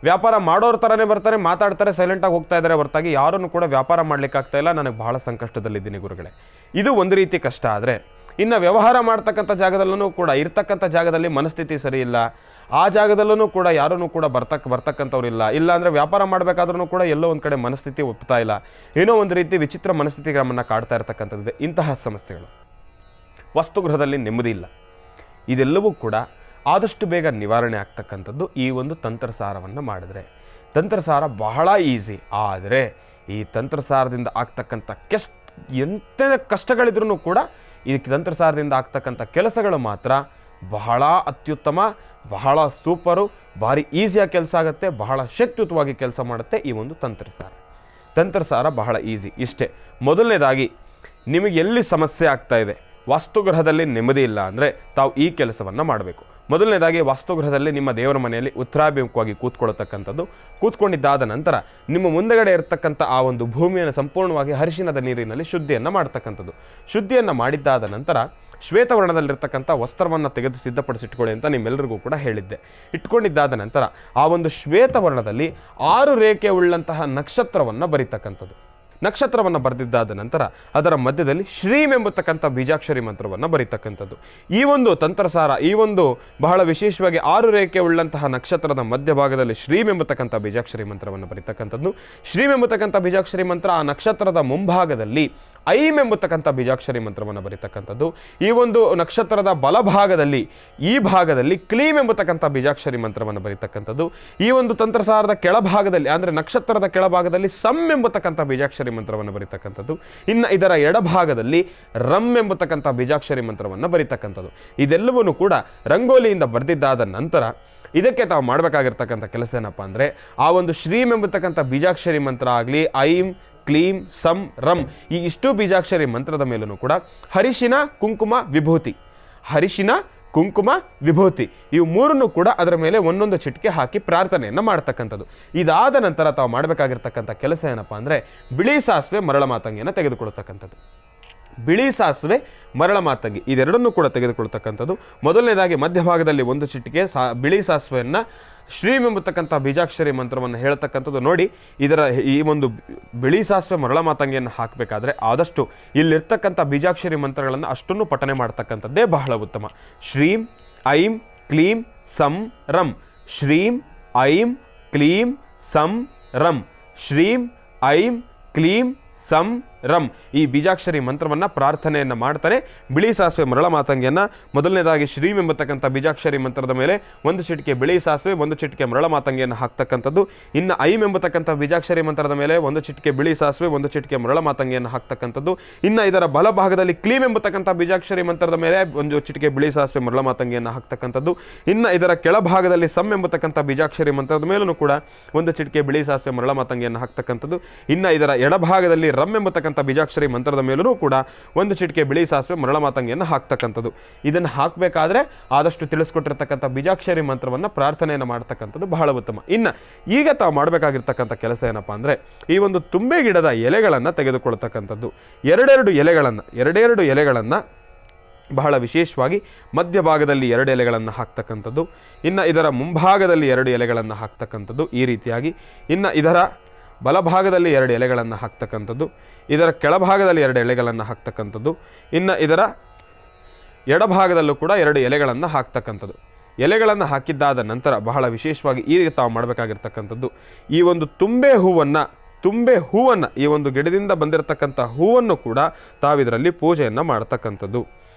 S2: ವ್ಯಾಪಾರ ಮಾಡೋರ ಥರನೇ ಬರ್ತಾರೆ, ಮಾತಾಡ್ತಾರೆ, ಸೈಲೆಂಟಾಗಿ ಹೋಗ್ತಾ ಇದ್ದಾರೆ ಹೊರತಾಗಿ ಯಾರನ್ನು ಕೂಡ ವ್ಯಾಪಾರ ಮಾಡ್ಲಿಕ್ಕಾಗ್ತಾ ಇಲ್ಲ, ನನಗೆ ಬಹಳ ಸಂಕಷ್ಟದಲ್ಲಿದ್ದೀನಿ ಗುರುಗಳೇ. ಇದು ಒಂದು ರೀತಿ ಕಷ್ಟ. ಆದರೆ ಇನ್ನು ವ್ಯವಹಾರ ಮಾಡ್ತಕ್ಕಂಥ ಜಾಗದಲ್ಲೂ ಕೂಡ ಇರ್ತಕ್ಕಂಥ ಜಾಗದಲ್ಲಿ ಮನಸ್ಥಿತಿ ಸರಿ ಇಲ್ಲ, ಆ ಜಾಗದಲ್ಲೂ ಕೂಡ ಯಾರೂ ಕೂಡ ಬರ್ತಕ್ಕಂಥವ್ರಿಲ್ಲ, ಇಲ್ಲ ಅಂದರೆ ವ್ಯಾಪಾರ ಮಾಡಬೇಕಾದ್ರೂ ಕೂಡ ಎಲ್ಲೋ ಒಂದು ಕಡೆ ಮನಸ್ಥಿತಿ ಒಪ್ತಾ ಇಲ್ಲ, ಏನೋ ಒಂದು ರೀತಿ ವಿಚಿತ್ರ ಮನಸ್ಥಿತಿ ನಮ್ಮನ್ನು ಕಾಡ್ತಾ ಇರ್ತಕ್ಕಂಥದ್ದಿದೆ. ಇಂತಹ ಸಮಸ್ಯೆಗಳು, ವಸ್ತುಗೃಹದಲ್ಲಿ ನೆಮ್ಮದಿ ಇಲ್ಲ, ಇದೆಲ್ಲವೂ ಕೂಡ ಆದಷ್ಟು ಬೇಗ ನಿವಾರಣೆ ಆಗ್ತಕ್ಕಂಥದ್ದು ಈ ಒಂದು ತಂತ್ರಸಾರವನ್ನು ಮಾಡಿದ್ರೆ. ತಂತ್ರಸಾರ ಬಹಳ ಈಸಿ, ಆದರೆ ಈ ತಂತ್ರಸಾರದಿಂದ ಆಗ್ತಕ್ಕಂಥ ಎಂಥ ಕಷ್ಟಗಳಿದ್ರೂ ಕೂಡ ಈ ತಂತ್ರಸಾರದಿಂದ ಆಗ್ತಕ್ಕಂಥ ಕೆಲಸಗಳು ಮಾತ್ರ ಬಹಳ ಅತ್ಯುತ್ತಮ, ಬಹಳ ಸೂಪರು, ಭಾರಿ ಈಸಿಯಾಗಿ ಕೆಲಸ ಆಗುತ್ತೆ, ಬಹಳ ಶಕ್ತಿಯುತವಾಗಿ ಕೆಲಸ ಮಾಡುತ್ತೆ ಈ ಒಂದು ತಂತ್ರಸಾರ ಬಹಳ ಈಸಿ. ಇಷ್ಟೇ. ಮೊದಲನೇದಾಗಿ ನಿಮಗೆ ಎಲ್ಲಿ ಸಮಸ್ಯೆ ಆಗ್ತಾ ಇದೆ, ವಾಸ್ತುಗೃಹದಲ್ಲಿ ನೆಮ್ಮದಿ ಇಲ್ಲ ಅಂದರೆ ತಾವು ಈ ಕೆಲಸವನ್ನು ಮಾಡಬೇಕು. ಮೊದಲನೇದಾಗಿ ವಾಸ್ತುಗೃಹದಲ್ಲಿ ನಿಮ್ಮ ದೇವರ ಮನೆಯಲ್ಲಿ ಉತ್ತರಾಭಿಮುಖವಾಗಿ ಕೂತ್ಕೊಂಡಿದ್ದಾದ ನಂತರ ನಿಮ್ಮ ಮುಂದೆಗಡೆ ಇರತಕ್ಕಂಥ ಆ ಒಂದು ಭೂಮಿಯನ್ನು ಸಂಪೂರ್ಣವಾಗಿ ಅರಿಶಿಣದ ನೀರಿನಲ್ಲಿ ಶುದ್ಧಿಯನ್ನು ಮಾಡ್ತಕ್ಕಂಥದ್ದು. ಶುದ್ಧಿಯನ್ನು ಮಾಡಿದ್ದಾದ ನಂತರ ಶ್ವೇತವರ್ಣದಲ್ಲಿರ್ತಕ್ಕಂಥ ವಸ್ತ್ರವನ್ನು ತೆಗೆದು ಸಿದ್ಧಪಡಿಸಿಟ್ಕೊಳ್ಳಿ ಅಂತ ನಿಮ್ಮೆಲ್ಲರಿಗೂ ಕೂಡ ಹೇಳಿದ್ದೆ. ಇಟ್ಕೊಂಡಿದ್ದಾದ ನಂತರ ಆ ಒಂದು ಶ್ವೇತವರ್ಣದಲ್ಲಿ 6 ರೇಖೆ ಉಳ್ಳಂತಹ ನಕ್ಷತ್ರವನ್ನು ಬರೀತಕ್ಕಂಥದ್ದು. ನಕ್ಷತ್ರವನ್ನು ಬರೆದಿದ್ದಾದ ನಂತರ ಅದರ ಮಧ್ಯದಲ್ಲಿ ಶ್ರೀಂ ಎಂಬತಕ್ಕಂಥ ಬೀಜಾಕ್ಷರಿ ಮಂತ್ರವನ್ನು ಬರೀತಕ್ಕಂಥದ್ದು. ಈ ಒಂದು ತಂತ್ರಸಾರ, ಈ ಒಂದು ಬಹಳ ವಿಶೇಷವಾಗಿ 6 ರೇಖೆ ಉಳ್ಳಂತಹ ನಕ್ಷತ್ರದ ಮಧ್ಯಭಾಗದಲ್ಲಿ ಶ್ರೀಂ ಎಂಬತಕ್ಕಂಥ ಬೀಜಾಕ್ಷರಿ ಮಂತ್ರವನ್ನು ಬರೀತಕ್ಕಂಥದ್ದು. ಶ್ರೀಂ ಎಂಬತಕ್ಕಂಥ ಬೀಜಾಕ್ಷರಿ ಮಂತ್ರ ಆ ನಕ್ಷತ್ರದ ಮುಂಭಾಗದಲ್ಲಿ ಐಂ ಎಂಬತಕ್ಕಂಥ ಬೀಜಾಕ್ಷರಿ ಮಂತ್ರವನ್ನು ಬರೀತಕ್ಕಂಥದ್ದು. ಈ ಒಂದು ನಕ್ಷತ್ರದ ಬಲಭಾಗದಲ್ಲಿ ಈ ಭಾಗದಲ್ಲಿ ಕ್ಲೀಂ ಎಂಬತಕ್ಕಂಥ ಬೀಜಾಕ್ಷರಿ ಮಂತ್ರವನ್ನು ಬರೀತಕ್ಕಂಥದ್ದು. ಈ ಒಂದು ತಂತ್ರಸಾರದ ಕೆಳಭಾಗದಲ್ಲಿ ಅಂದರೆ ನಕ್ಷತ್ರದ ಕೆಳಭಾಗದಲ್ಲಿ ಸಂ ಎಂಬತಕ್ಕಂಥ ಬೀಜಾಕ್ಷರಿ ಮಂತ್ರವನ್ನು ಬರೀತಕ್ಕಂಥದ್ದು. ಇನ್ನು ಇದರ ಎಡಭಾಗದಲ್ಲಿ ರಂ ಎಂಬತಕ್ಕಂಥ ಬೀಜಾಕ್ಷರಿ ಮಂತ್ರವನ್ನು ಬರೀತಕ್ಕಂಥದ್ದು. ಇದೆಲ್ಲವನ್ನೂ ಕೂಡ ರಂಗೋಲಿಯಿಂದ ಬರೆದಿದ್ದಾದ ನಂತರ ಇದಕ್ಕೆ ತಾವು ಮಾಡಬೇಕಾಗಿರ್ತಕ್ಕಂಥ ಕೆಲಸ ಏನಪ್ಪ ಅಂದರೆ ಆ ಒಂದು ಶ್ರೀಂ ಎಂಬತಕ್ಕಂಥ ಬೀಜಾಕ್ಷರಿ ಮಂತ್ರ ಆಗಲಿ, ಐಂ ಕ್ಲೀಂ ಸಂ ರಂ ಈ ಇಷ್ಟು ಬೀಜಾಕ್ಷರಿ ಮಂತ್ರದ ಮೇಲೂ ಕೂಡ ಹರಿಶಿನ ಕುಂಕುಮ ವಿಭೂತಿ ಇವು ಮೂರನ್ನು ಕೂಡ ಅದರ ಮೇಲೆ ಒಂದೊಂದು ಚಿಟಿಕೆ ಹಾಕಿ ಪ್ರಾರ್ಥನೆಯನ್ನು ಮಾಡ್ತಕ್ಕಂಥದ್ದು. ಇದಾದ ನಂತರ ತಾವು ಮಾಡಬೇಕಾಗಿರ್ತಕ್ಕಂಥ ಕೆಲಸ ಏನಪ್ಪ ಅಂದರೆ ಬಿಳಿ ಸಾಸಿವೆ ಮರಳ ಮಾತಂಗಿಯನ್ನು ತೆಗೆದುಕೊಳ್ತಕ್ಕಂಥದ್ದು. ಬಿಳಿ ಸಾಸಿವೆ ಮರಳ ಮಾತಂಗಿ ಇದೆರಡನ್ನೂ ಕೂಡ ತೆಗೆದುಕೊಳ್ತಕ್ಕಂಥದ್ದು. ಮೊದಲನೇದಾಗಿ ಮಧ್ಯಭಾಗದಲ್ಲಿ ಒಂದು ಚಿಟಿಕೆ ಬಿಳಿ ಸಾಸಿವೆಯನ್ನು ಶ್ರೀಂ ಎಂಬತಕ್ಕಂಥ ಬೀಜಾಕ್ಷರಿ ಮಂತ್ರವನ್ನು ಹೇಳ್ತಕ್ಕಂಥದ್ದು. ನೋಡಿ, ಇದರ ಈ ಒಂದು ಬಿಳಿ ಸಾಸಿವೆ ಮರಳ ಮಾತಂಗಿಯನ್ನು ಹಾಕಬೇಕಾದ್ರೆ ಆದಷ್ಟು ಇಲ್ಲಿರ್ತಕ್ಕಂಥ ಬೀಜಾಕ್ಷರಿ ಮಂತ್ರಗಳನ್ನು ಅಷ್ಟನ್ನು ಪಠನೆ ಮಾಡ್ತಕ್ಕಂಥದ್ದೇ ಬಹಳ ಉತ್ತಮ. ಶ್ರೀಂ ಐಂ ಕ್ಲೀಂ ಸಂ ರಂ, ಶ್ರೀಂ ಐಂ ಕ್ಲೀಂ ಸಂ ರಂ, ಶ್ರೀಂ ಐಂ ಕ್ಲೀಂ ಸಂ ರಂ ಈ ಬೀಜಾಕ್ಷರಿ ಮಂತ್ರವನ್ನು ಪ್ರಾರ್ಥನೆಯನ್ನು ಮಾಡ್ತಾನೆ. ಬಿಳಿ ಸಾಸಿವೆ ಮರಳ ಮಾತಂಗಿಯನ್ನು ಮೊದಲನೇದಾಗಿ ಶ್ರೀಂ ಎಂಬತಕ್ಕಂಥ ಬೀಜಾಕ್ಷರಿ ಮಂತ್ರದ ಮೇಲೆ ಒಂದು ಚಿಟಿಕೆ ಬಿಳಿ ಸಾಸಿವೆ, ಒಂದು ಚಿಟಿಕೆ ಮರಳ ಮಾತಂಗಿಯನ್ನು ಹಾಕ್ತಕ್ಕಂಥದ್ದು. ಇನ್ನು ಐಂ ಎಂಬತಕ್ಕಂಥ ಬೀಜಾಕ್ಷರಿ ಮಂತ್ರದ ಮೇಲೆ ಒಂದು ಚಿಟಿಕೆ ಬಿಳಿ ಸಾಸಿವೆ, ಒಂದು ಚಿಟಿಕೆ ಮರಳ ಮಾತಂಗಿಯನ್ನು ಹಾಕ್ತಕ್ಕಂಥದ್ದು. ಇನ್ನು ಇದರ ಬಲಭಾಗದಲ್ಲಿ ಕ್ಲೀಂ ಎಂಬತಕ್ಕಂಥ ಬೀಜಾಕ್ಷರಿ ಮಂತ್ರದ ಮೇಲೆ ಒಂದು ಚಿಟಿಕೆ ಬಿಳಿ ಸಾಸಿವೆ ಮರಳ ಮಾತಂಗಿಯನ್ನು ಹಾಕ್ತಕ್ಕಂಥದ್ದು. ಇನ್ನು ಇದರ ಕೆಳಭಾಗದಲ್ಲಿ ಸಂ ಎಂಬತಕ್ಕಂಥ ಬೀಜಾಕ್ಷರಿ ಮಂತ್ರದ ಮೇಲೂ ಕೂಡ ಒಂದು ಚಿಟಿಕೆ ಬಿಳಿ ಸಾಸಿವೆ ಮರಳ ಮಾತಂಗಿಯನ್ನು ಹಾಕ್ತಕ್ಕಂಥದ್ದು. ಇನ್ನು ಇದರ ಎಡಭಾಗದಲ್ಲಿ ರಂ ಎಂಬತಕ್ಕಂಥ ಬೀಜಾಕ್ಷರಿ ಮಂತ್ರದ ಮೇಲೂ ಕೂಡ ಒಂದು ಚಿಟಿಕೆ ಬಿಳಿ ಸಾಸಿವೆ ಮರಳ ಮಾತಂಗಿಯನ್ನು ಹಾಕ್ತಕ್ಕಂಥದ್ದು. ಇದನ್ನು ಹಾಕಬೇಕಾದ್ರೆ ಆದಷ್ಟು ತಿಳಿಸ್ಕೊಟ್ಟಿರ್ತಕ್ಕಂಥ ಬೀಜಾಕ್ಷರಿ ಮಂತ್ರವನ್ನು ಪ್ರಾರ್ಥನೆಯನ್ನು ಮಾಡ್ತಕ್ಕಂಥದ್ದು ಬಹಳ ಉತ್ತಮ. ಇನ್ನು ಈಗ ತಾವು ಮಾಡಬೇಕಾಗಿರ್ತಕ್ಕಂಥ ಕೆಲಸ ಏನಪ್ಪಾ ಅಂದರೆ ಈ ಒಂದು ತುಂಬೆ ಗಿಡದ ಎಲೆಗಳನ್ನು ತೆಗೆದುಕೊಳ್ತಕ್ಕಂಥದ್ದು. ಎರಡೆರಡು ಎಲೆಗಳನ್ನು ಬಹಳ ವಿಶೇಷವಾಗಿ ಮಧ್ಯಭಾಗದಲ್ಲಿ 2 ಎಲೆಗಳನ್ನು ಹಾಕ್ತಕ್ಕಂಥದ್ದು. ಇನ್ನು ಇದರ ಮುಂಭಾಗದಲ್ಲಿ 2 ಎಲೆಗಳನ್ನು ಹಾಕ್ತಕ್ಕಂಥದ್ದು ಈ ರೀತಿಯಾಗಿ. ಇನ್ನು ಇದರ ಬಲಭಾಗದಲ್ಲಿ 2 ಎಲೆಗಳನ್ನು ಹಾಕ್ತಕ್ಕಂಥದ್ದು, ಇದರ ಕೆಳಭಾಗದಲ್ಲಿ 2 ಎಲೆಗಳನ್ನು ಹಾಕ್ತಕ್ಕಂಥದ್ದು. ಇನ್ನು ಇದರ ಎಡಭಾಗದಲ್ಲೂ ಕೂಡ 2 ಎಲೆಗಳನ್ನು ಹಾಕ್ತಕ್ಕಂಥದ್ದು. ಎಲೆಗಳನ್ನು ಹಾಕಿದ್ದಾದ ನಂತರ ಬಹಳ ವಿಶೇಷವಾಗಿ ಈಗ ತಾವು ಮಾಡಬೇಕಾಗಿರ್ತಕ್ಕಂಥದ್ದು ಈ ಒಂದು ತುಂಬೆ ಹೂವನ್ನು ಈ ಒಂದು ಗಿಡದಿಂದ ಬಂದಿರತಕ್ಕಂಥ ಹೂವನ್ನು ಕೂಡ ತಾವಿದರಲ್ಲಿ ಪೂಜೆಯನ್ನು ಮಾಡ್ತಕ್ಕಂಥದ್ದು.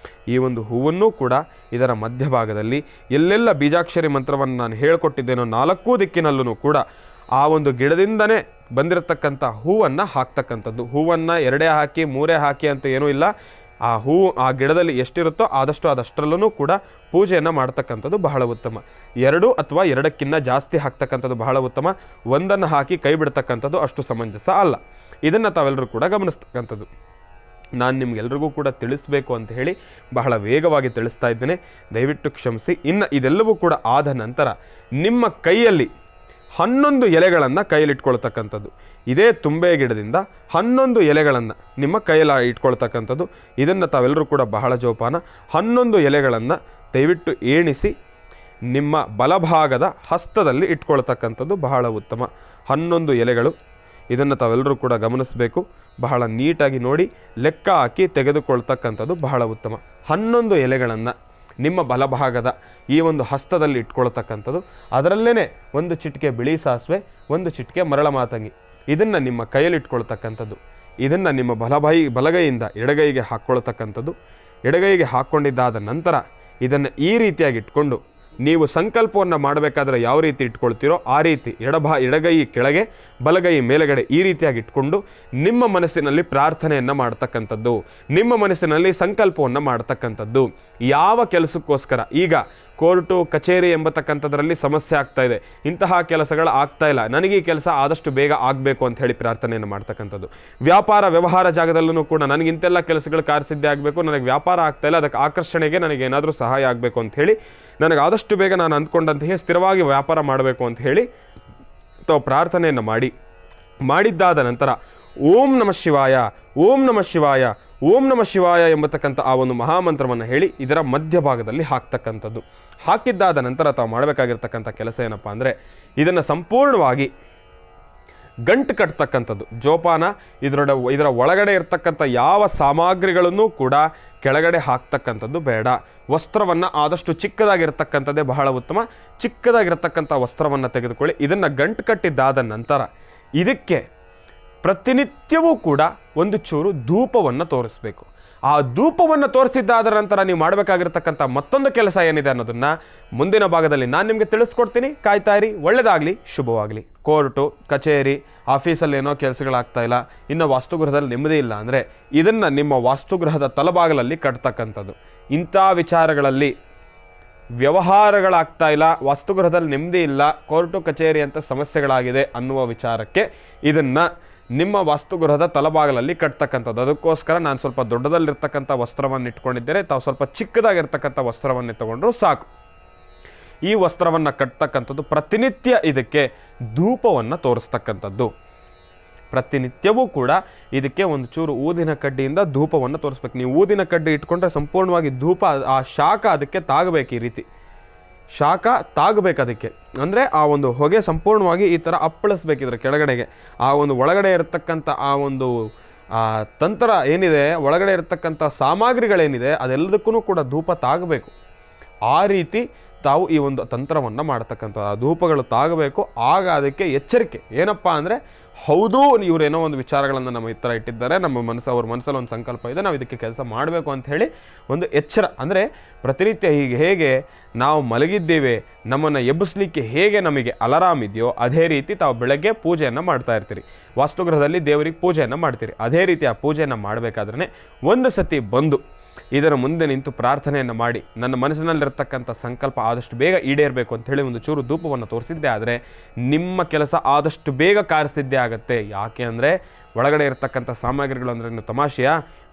S2: ಈ ಒಂದು ಹೂವನ್ನು ಕೂಡ ಇದರ ಮಧ್ಯಭಾಗದಲ್ಲಿ ಎಲ್ಲೆಲ್ಲ ಬೀಜಾಕ್ಷರಿ ಮಂತ್ರವನ್ನು ನಾನು ಹೇಳಿಕೊಟ್ಟಿದ್ದೇನೋ 4 ದಿಕ್ಕಿನಲ್ಲೂ ಕೂಡ ಆ ಒಂದು ಗಿಡದಿಂದನೇ ಬಂದಿರತಕ್ಕಂಥ ಹೂವನ್ನು ಹಾಕ್ತಕ್ಕಂಥದ್ದು. ಹೂವನ್ನು 2 ಹಾಕಿ 3 ಹಾಕಿ ಅಂತ ಏನೂ ಇಲ್ಲ, ಆ ಹೂವು ಆ ಗಿಡದಲ್ಲಿ ಎಷ್ಟಿರುತ್ತೋ ಅದಷ್ಟರಲ್ಲೂ ಕೂಡ ಪೂಜೆಯನ್ನು ಮಾಡ್ತಕ್ಕಂಥದ್ದು ಬಹಳ ಉತ್ತಮ. 2 ಅಥವಾ 2ಕ್ಕಿಂತ ಜಾಸ್ತಿ ಹಾಕ್ತಕ್ಕಂಥದ್ದು ಬಹಳ ಉತ್ತಮ. ಒಂದನ್ನು ಹಾಕಿ ಕೈ ಬಿಡ್ತಕ್ಕಂಥದ್ದು ಅಷ್ಟು ಸಮಂಜಸ ಅಲ್ಲ. ಇದನ್ನು ತಾವೆಲ್ಲರೂ ಕೂಡ ಗಮನಿಸ್ತಕ್ಕಂಥದ್ದು. ನಾನು ನಿಮ್ಗೆಲ್ರಿಗೂ ಕೂಡ ತಿಳಿಸ್ಬೇಕು ಅಂತ ಹೇಳಿ ಬಹಳ ವೇಗವಾಗಿ ತಿಳಿಸ್ತಾ ಇದ್ದೇನೆ, ದಯವಿಟ್ಟು ಕ್ಷಮಿಸಿ. ಇನ್ನು ಇದೆಲ್ಲವೂ ಕೂಡ ಆದ ನಂತರ ನಿಮ್ಮ ಕೈಯಲ್ಲಿ 11 ಎಲೆಗಳನ್ನು ಕೈಯಲ್ಲಿಟ್ಕೊಳ್ತಕ್ಕಂಥದ್ದು. ಇದೇ ತುಂಬೆ ಗಿಡದಿಂದ 11 ಎಲೆಗಳನ್ನು ನಿಮ್ಮ ಕೈಯಲ್ಲಿ ಇಟ್ಕೊಳ್ತಕ್ಕಂಥದ್ದು. ಇದನ್ನು ತಾವೆಲ್ಲರೂ ಕೂಡ ಬಹಳ ಜೋಪಾನ. 11 ಎಲೆಗಳನ್ನು ದಯವಿಟ್ಟು ಎಣಿಸಿ ನಿಮ್ಮ ಬಲಭಾಗದ ಹಸ್ತದಲ್ಲಿ ಇಟ್ಕೊಳ್ತಕ್ಕಂಥದ್ದು ಬಹಳ ಉತ್ತಮ. 11 ಎಲೆಗಳು. ಇದನ್ನು ತಾವೆಲ್ಲರೂ ಕೂಡ ಗಮನಿಸಬೇಕು. ಬಹಳ ನೀಟಾಗಿ ನೋಡಿ ಲೆಕ್ಕ ಹಾಕಿ ತೆಗೆದುಕೊಳ್ತಕ್ಕಂಥದ್ದು ಬಹಳ ಉತ್ತಮ. 11 ಎಲೆಗಳನ್ನು ನಿಮ್ಮ ಬಲಭಾಗದ ಈ ಒಂದು ಹಸ್ತದಲ್ಲಿ ಇಟ್ಕೊಳ್ತಕ್ಕಂಥದ್ದು. ಅದರಲ್ಲೇ ಒಂದು ಚಿಟಿಕೆ ಬಿಳಿ ಸಾಸಿವೆ, ಒಂದು ಚಿಟಿಕೆ ಮರಳ ಮಾತಂಗಿ, ಇದನ್ನು ನಿಮ್ಮ ಕೈಯಲ್ಲಿ ಇಟ್ಕೊಳ್ತಕ್ಕಂಥದ್ದು. ಇದನ್ನು ನಿಮ್ಮ ಬಲಗೈಯಿಂದ ಎಡಗೈಗೆ ಹಾಕ್ಕೊಳ್ತಕ್ಕಂಥದ್ದು. ಎಡಗೈಗೆ ಹಾಕ್ಕೊಂಡಿದ್ದಾದ ನಂತರ ಇದನ್ನು ಈ ರೀತಿಯಾಗಿ ಇಟ್ಕೊಂಡು ನೀವು ಸಂಕಲ್ಪವನ್ನು ಮಾಡಬೇಕಾದ್ರೆ ಯಾವ ರೀತಿ ಇಟ್ಕೊಳ್ತೀರೋ ಆ ರೀತಿ ಎಡಗೈ ಕೆಳಗೆ ಬಲಗೈ ಮೇಲುಗಡೆ ಈ ರೀತಿಯಾಗಿ ಇಟ್ಕೊಂಡು ನಿಮ್ಮ ಮನಸ್ಸಿನಲ್ಲಿ ಪ್ರಾರ್ಥನೆಯನ್ನು ಮಾಡ್ತಕ್ಕಂಥದ್ದು, ನಿಮ್ಮ ಮನಸ್ಸಿನಲ್ಲಿ ಸಂಕಲ್ಪವನ್ನು ಮಾಡ್ತಕ್ಕಂಥದ್ದು. ಯಾವ ಕೆಲಸಕ್ಕೋಸ್ಕರ ಈಗ ಕೋರ್ಟು ಕಚೇರಿ ಎಂಬತಕ್ಕಂಥದ್ರಲ್ಲಿ ಸಮಸ್ಯೆ ಆಗ್ತಾ ಇದೆ, ಇಂತಹ ಕೆಲಸಗಳು ಆಗ್ತಾ ಇಲ್ಲ, ನನಗೆ ಈ ಕೆಲಸ ಆದಷ್ಟು ಬೇಗ ಆಗಬೇಕು ಅಂತ ಹೇಳಿ ಪ್ರಾರ್ಥನೆಯನ್ನು ಮಾಡ್ತಕ್ಕಂಥದ್ದು. ವ್ಯಾಪಾರ ವ್ಯವಹಾರ ಜಾಗದಲ್ಲೂ ಕೂಡ ನನಗೆ ಇಂತೆಲ್ಲ ಕೆಲಸಗಳು ಕಾರ್ಯಸಿದ್ಧಿ ಆಗಬೇಕು, ನನಗೆ ವ್ಯಾಪಾರ ಆಗ್ತಾ ಇಲ್ಲ, ಅದಕ್ಕೆ ಆಕರ್ಷಣೆಗೆ ನನಗೇನಾದರೂ ಸಹಾಯ ಆಗಬೇಕು ಅಂತ ಹೇಳಿ, ನನಗೆ ಆದಷ್ಟು ಬೇಗ ನಾನು ಅಂದ್ಕೊಂಡಂತೆಯೇ ಸ್ಥಿರವಾಗಿ ವ್ಯಾಪಾರ ಮಾಡಬೇಕು ಅಂತ ಹೇಳಿ ತಾವು ಪ್ರಾರ್ಥನೆಯನ್ನು ಮಾಡಿದ್ದಾದ ನಂತರ ಓಂ ನಮಃ ಶಿವಾಯ, ಓಂ ನಮಃ ಶಿವಾಯ, ಓಂ ನಮಃ ಶಿವಾಯ ಎಂಬತಕ್ಕಂಥ ಆ ಒಂದು ಮಹಾಮಂತ್ರವನ್ನು ಹೇಳಿ ಇದರ ಮಧ್ಯಭಾಗದಲ್ಲಿ ಹಾಕ್ತಕ್ಕಂಥದ್ದು. ಹಾಕಿದ್ದಾದ ನಂತರ ತಾವು ಮಾಡಬೇಕಾಗಿರ್ತಕ್ಕಂಥ ಕೆಲಸ ಏನಪ್ಪ ಅಂದರೆ ಇದನ್ನು ಸಂಪೂರ್ಣವಾಗಿ ಗಂಟು ಕಟ್ತಕ್ಕಂಥದ್ದು. ಜೋಪಾನ ಇದರ ಒಳಗಡೆ ಇರ್ತಕ್ಕಂಥ ಯಾವ ಸಾಮಗ್ರಿಗಳನ್ನು ಕೂಡ ಕೆಳಗಡೆ ಹಾಕ್ತಕ್ಕಂಥದ್ದು ಬೇಡ. ವಸ್ತ್ರವನ್ನು ಆದಷ್ಟು ಚಿಕ್ಕದಾಗಿರ್ತಕ್ಕಂಥದ್ದೇ ಬಹಳ ಉತ್ತಮ. ಚಿಕ್ಕದಾಗಿರ್ತಕ್ಕಂಥ ವಸ್ತ್ರವನ್ನು ತೆಗೆದುಕೊಳ್ಳಿ. ಇದನ್ನು ಗಂಟು ಕಟ್ಟಿದ್ದಾದ ನಂತರ ಇದಕ್ಕೆ ಪ್ರತಿನಿತ್ಯವೂ ಕೂಡ ಒಂದು ಚೂರು ಧೂಪವನ್ನು ತೋರಿಸಬೇಕು. ಆ ಧೂಪವನ್ನು ತೋರಿಸಿದ್ದಾದ ನಂತರ ನೀವು ಮಾಡಬೇಕಾಗಿರ್ತಕ್ಕಂಥ ಮತ್ತೊಂದು ಕೆಲಸ ಏನಿದೆ ಅನ್ನೋದನ್ನು ಮುಂದಿನ ಭಾಗದಲ್ಲಿ ನಾನು ನಿಮಗೆ ತಿಳಿಸ್ಕೊಡ್ತೀನಿ. ಕಾಯ್ತಾ ಇರಿ. ಒಳ್ಳೆಯದಾಗಲಿ, ಶುಭವಾಗಲಿ. ಕೋರ್ಟು ಕಚೇರಿ ಆಫೀಸಲ್ಲಿ ಏನೋ ಕೆಲಸಗಳಾಗ್ತಾ ಇಲ್ಲ, ಇನ್ನು ವಾಸ್ತುಗೃಹದಲ್ಲಿ ನೆಮ್ಮದಿ ಇಲ್ಲ ಅಂದರೆ ಇದನ್ನು ನಿಮ್ಮ ವಾಸ್ತುಗೃಹದ ತಲಬಾಗಲಲ್ಲಿ ಕಟ್ತಕ್ಕಂಥದ್ದು. ಇಂಥ ವಿಚಾರಗಳಲ್ಲಿ ವ್ಯವಹಾರಗಳಾಗ್ತಾ ಇಲ್ಲ, ವಾಸ್ತುಗೃಹದಲ್ಲಿ ನೆಮ್ಮದಿ ಇಲ್ಲ, ಕೋರ್ಟು ಕಚೇರಿ ಅಂತ ಸಮಸ್ಯೆಗಳಾಗಿದೆ ಅನ್ನುವ ವಿಚಾರಕ್ಕೆ ಇದನ್ನು ನಿಮ್ಮ ವಾಸ್ತುಗೃಹದ ತಲಬಾಗಲಲ್ಲಿ ಕಟ್ತಕ್ಕಂಥದ್ದು. ಅದಕ್ಕೋಸ್ಕರ ನಾನು ಸ್ವಲ್ಪ ದೊಡ್ಡದಲ್ಲಿರ್ತಕ್ಕಂಥ ವಸ್ತ್ರವನ್ನು ಇಟ್ಕೊಂಡಿದ್ದೇನೆ, ತಾವು ಸ್ವಲ್ಪ ಚಿಕ್ಕದಾಗಿರ್ತಕ್ಕಂಥ ವಸ್ತ್ರವನ್ನು ತಗೊಂಡ್ರು ಸಾಕು. ಈ ವಸ್ತ್ರವನ್ನು ಕಟ್ತಕ್ಕಂಥದ್ದು ಪ್ರತಿನಿತ್ಯ ಇದಕ್ಕೆ ಧೂಪವನ್ನು ತೋರಿಸ್ತಕ್ಕಂಥದ್ದು. ಪ್ರತಿನಿತ್ಯವೂ ಕೂಡ ಇದಕ್ಕೆ ಒಂದು ಚೂರು ಊದಿನ ಕಡ್ಡಿಯಿಂದ ಧೂಪವನ್ನು ತೋರಿಸ್ಬೇಕು. ನೀವು ಊದಿನ ಕಡ್ಡಿ ಇಟ್ಕೊಂಡ್ರೆ ಸಂಪೂರ್ಣವಾಗಿ ಧೂಪ ಆ ಶಾಖ ಅದಕ್ಕೆ ತಾಗಬೇಕು. ಈ ರೀತಿ ಶಾಖ ತಾಗಬೇಕು ಅದಕ್ಕೆ, ಅಂದರೆ ಆ ಒಂದು ಹೊಗೆ ಸಂಪೂರ್ಣವಾಗಿ ಈ ಥರ ಅಪ್ಪಳಿಸ್ಬೇಕಿದ್ರೆ ಕೆಳಗಡೆಗೆ. ಆ ಒಂದು ಒಳಗಡೆ ಇರತಕ್ಕಂಥ ಆ ಒಂದು ತಂತ್ರ ಏನಿದೆ, ಒಳಗಡೆ ಇರತಕ್ಕಂಥ ಸಾಮಗ್ರಿಗಳೇನಿದೆ ಅದೆಲ್ಲದಕ್ಕೂ ಕೂಡ ಧೂಪ ತಾಗಬೇಕು. ಆ ರೀತಿ ತಾವು ಈ ಒಂದು ತಂತ್ರವನ್ನು ಮಾಡ್ತಕ್ಕಂಥ ಆ ಧೂಪಗಳು ತಾಗಬೇಕು. ಆಗ ಅದಕ್ಕೆ ಎಚ್ಚರಿಕೆ ಏನಪ್ಪ ಅಂದರೆ, ಹೌದು ಇವರೇನೋ ಒಂದು ವಿಚಾರಗಳನ್ನು ನಮ್ಮ ಈ ಥರ ಇಟ್ಟಿದ್ದಾರೆ, ಅವ್ರ ಮನಸ್ಸಲ್ಲಿ ಒಂದು ಸಂಕಲ್ಪ ಇದೆ, ನಾವು ಇದಕ್ಕೆ ಕೆಲಸ ಮಾಡಬೇಕು ಅಂತ ಹೇಳಿ ಒಂದು ಎಚ್ಚರ. ಅಂದರೆ ಪ್ರತಿನಿತ್ಯ ಹೇಗೆ ನಾವು ಮಲಗಿದ್ದೇವೆ, ನಮ್ಮನ್ನು ಎಬ್ಬಿಸ್ಲಿಕ್ಕೆ ಹೇಗೆ ನಮಗೆ ಅಲಾರಾಮ್ ಇದೆಯೋ ಅದೇ ರೀತಿ ತಾವು ಬೆಳಗ್ಗೆ ಪೂಜೆಯನ್ನು ಮಾಡ್ತಾ ಇರ್ತೀರಿ. ವಾಸ್ತುಗೃಹದಲ್ಲಿ ದೇವರಿಗೆ ಪೂಜೆಯನ್ನು ಮಾಡ್ತೀರಿ. ಅದೇ ರೀತಿ ಆ ಪೂಜೆಯನ್ನು ಮಾಡಬೇಕಾದ್ರೆ ಒಂದು ಸತಿ ಬಂದು ಇದರ ಮುಂದೆ ನಿಂತು ಪ್ರಾರ್ಥನೆಯನ್ನು ಮಾಡಿ, ನನ್ನ ಮನಸ್ಸಿನಲ್ಲಿರ್ತಕ್ಕಂಥ ಸಂಕಲ್ಪ ಆದಷ್ಟು ಬೇಗ ಈಡೇರಬೇಕು ಅಂಥೇಳಿ ಒಂದು ಚೂರು ಧೂಪವನ್ನು ತೋರಿಸಿದ್ದೆ ಆದರೆ ನಿಮ್ಮ ಕೆಲಸ ಆದಷ್ಟು ಬೇಗ ಕಾರ್ಯಸಿದ್ಧಿ ಆಗುತ್ತೆ. ಯಾಕೆ ಅಂದರೆ ಒಳಗಡೆ ಇರತಕ್ಕಂಥ ಸಾಮಗ್ರಿಗಳು ಅಂದರೆ ತಮಾಷೆಯ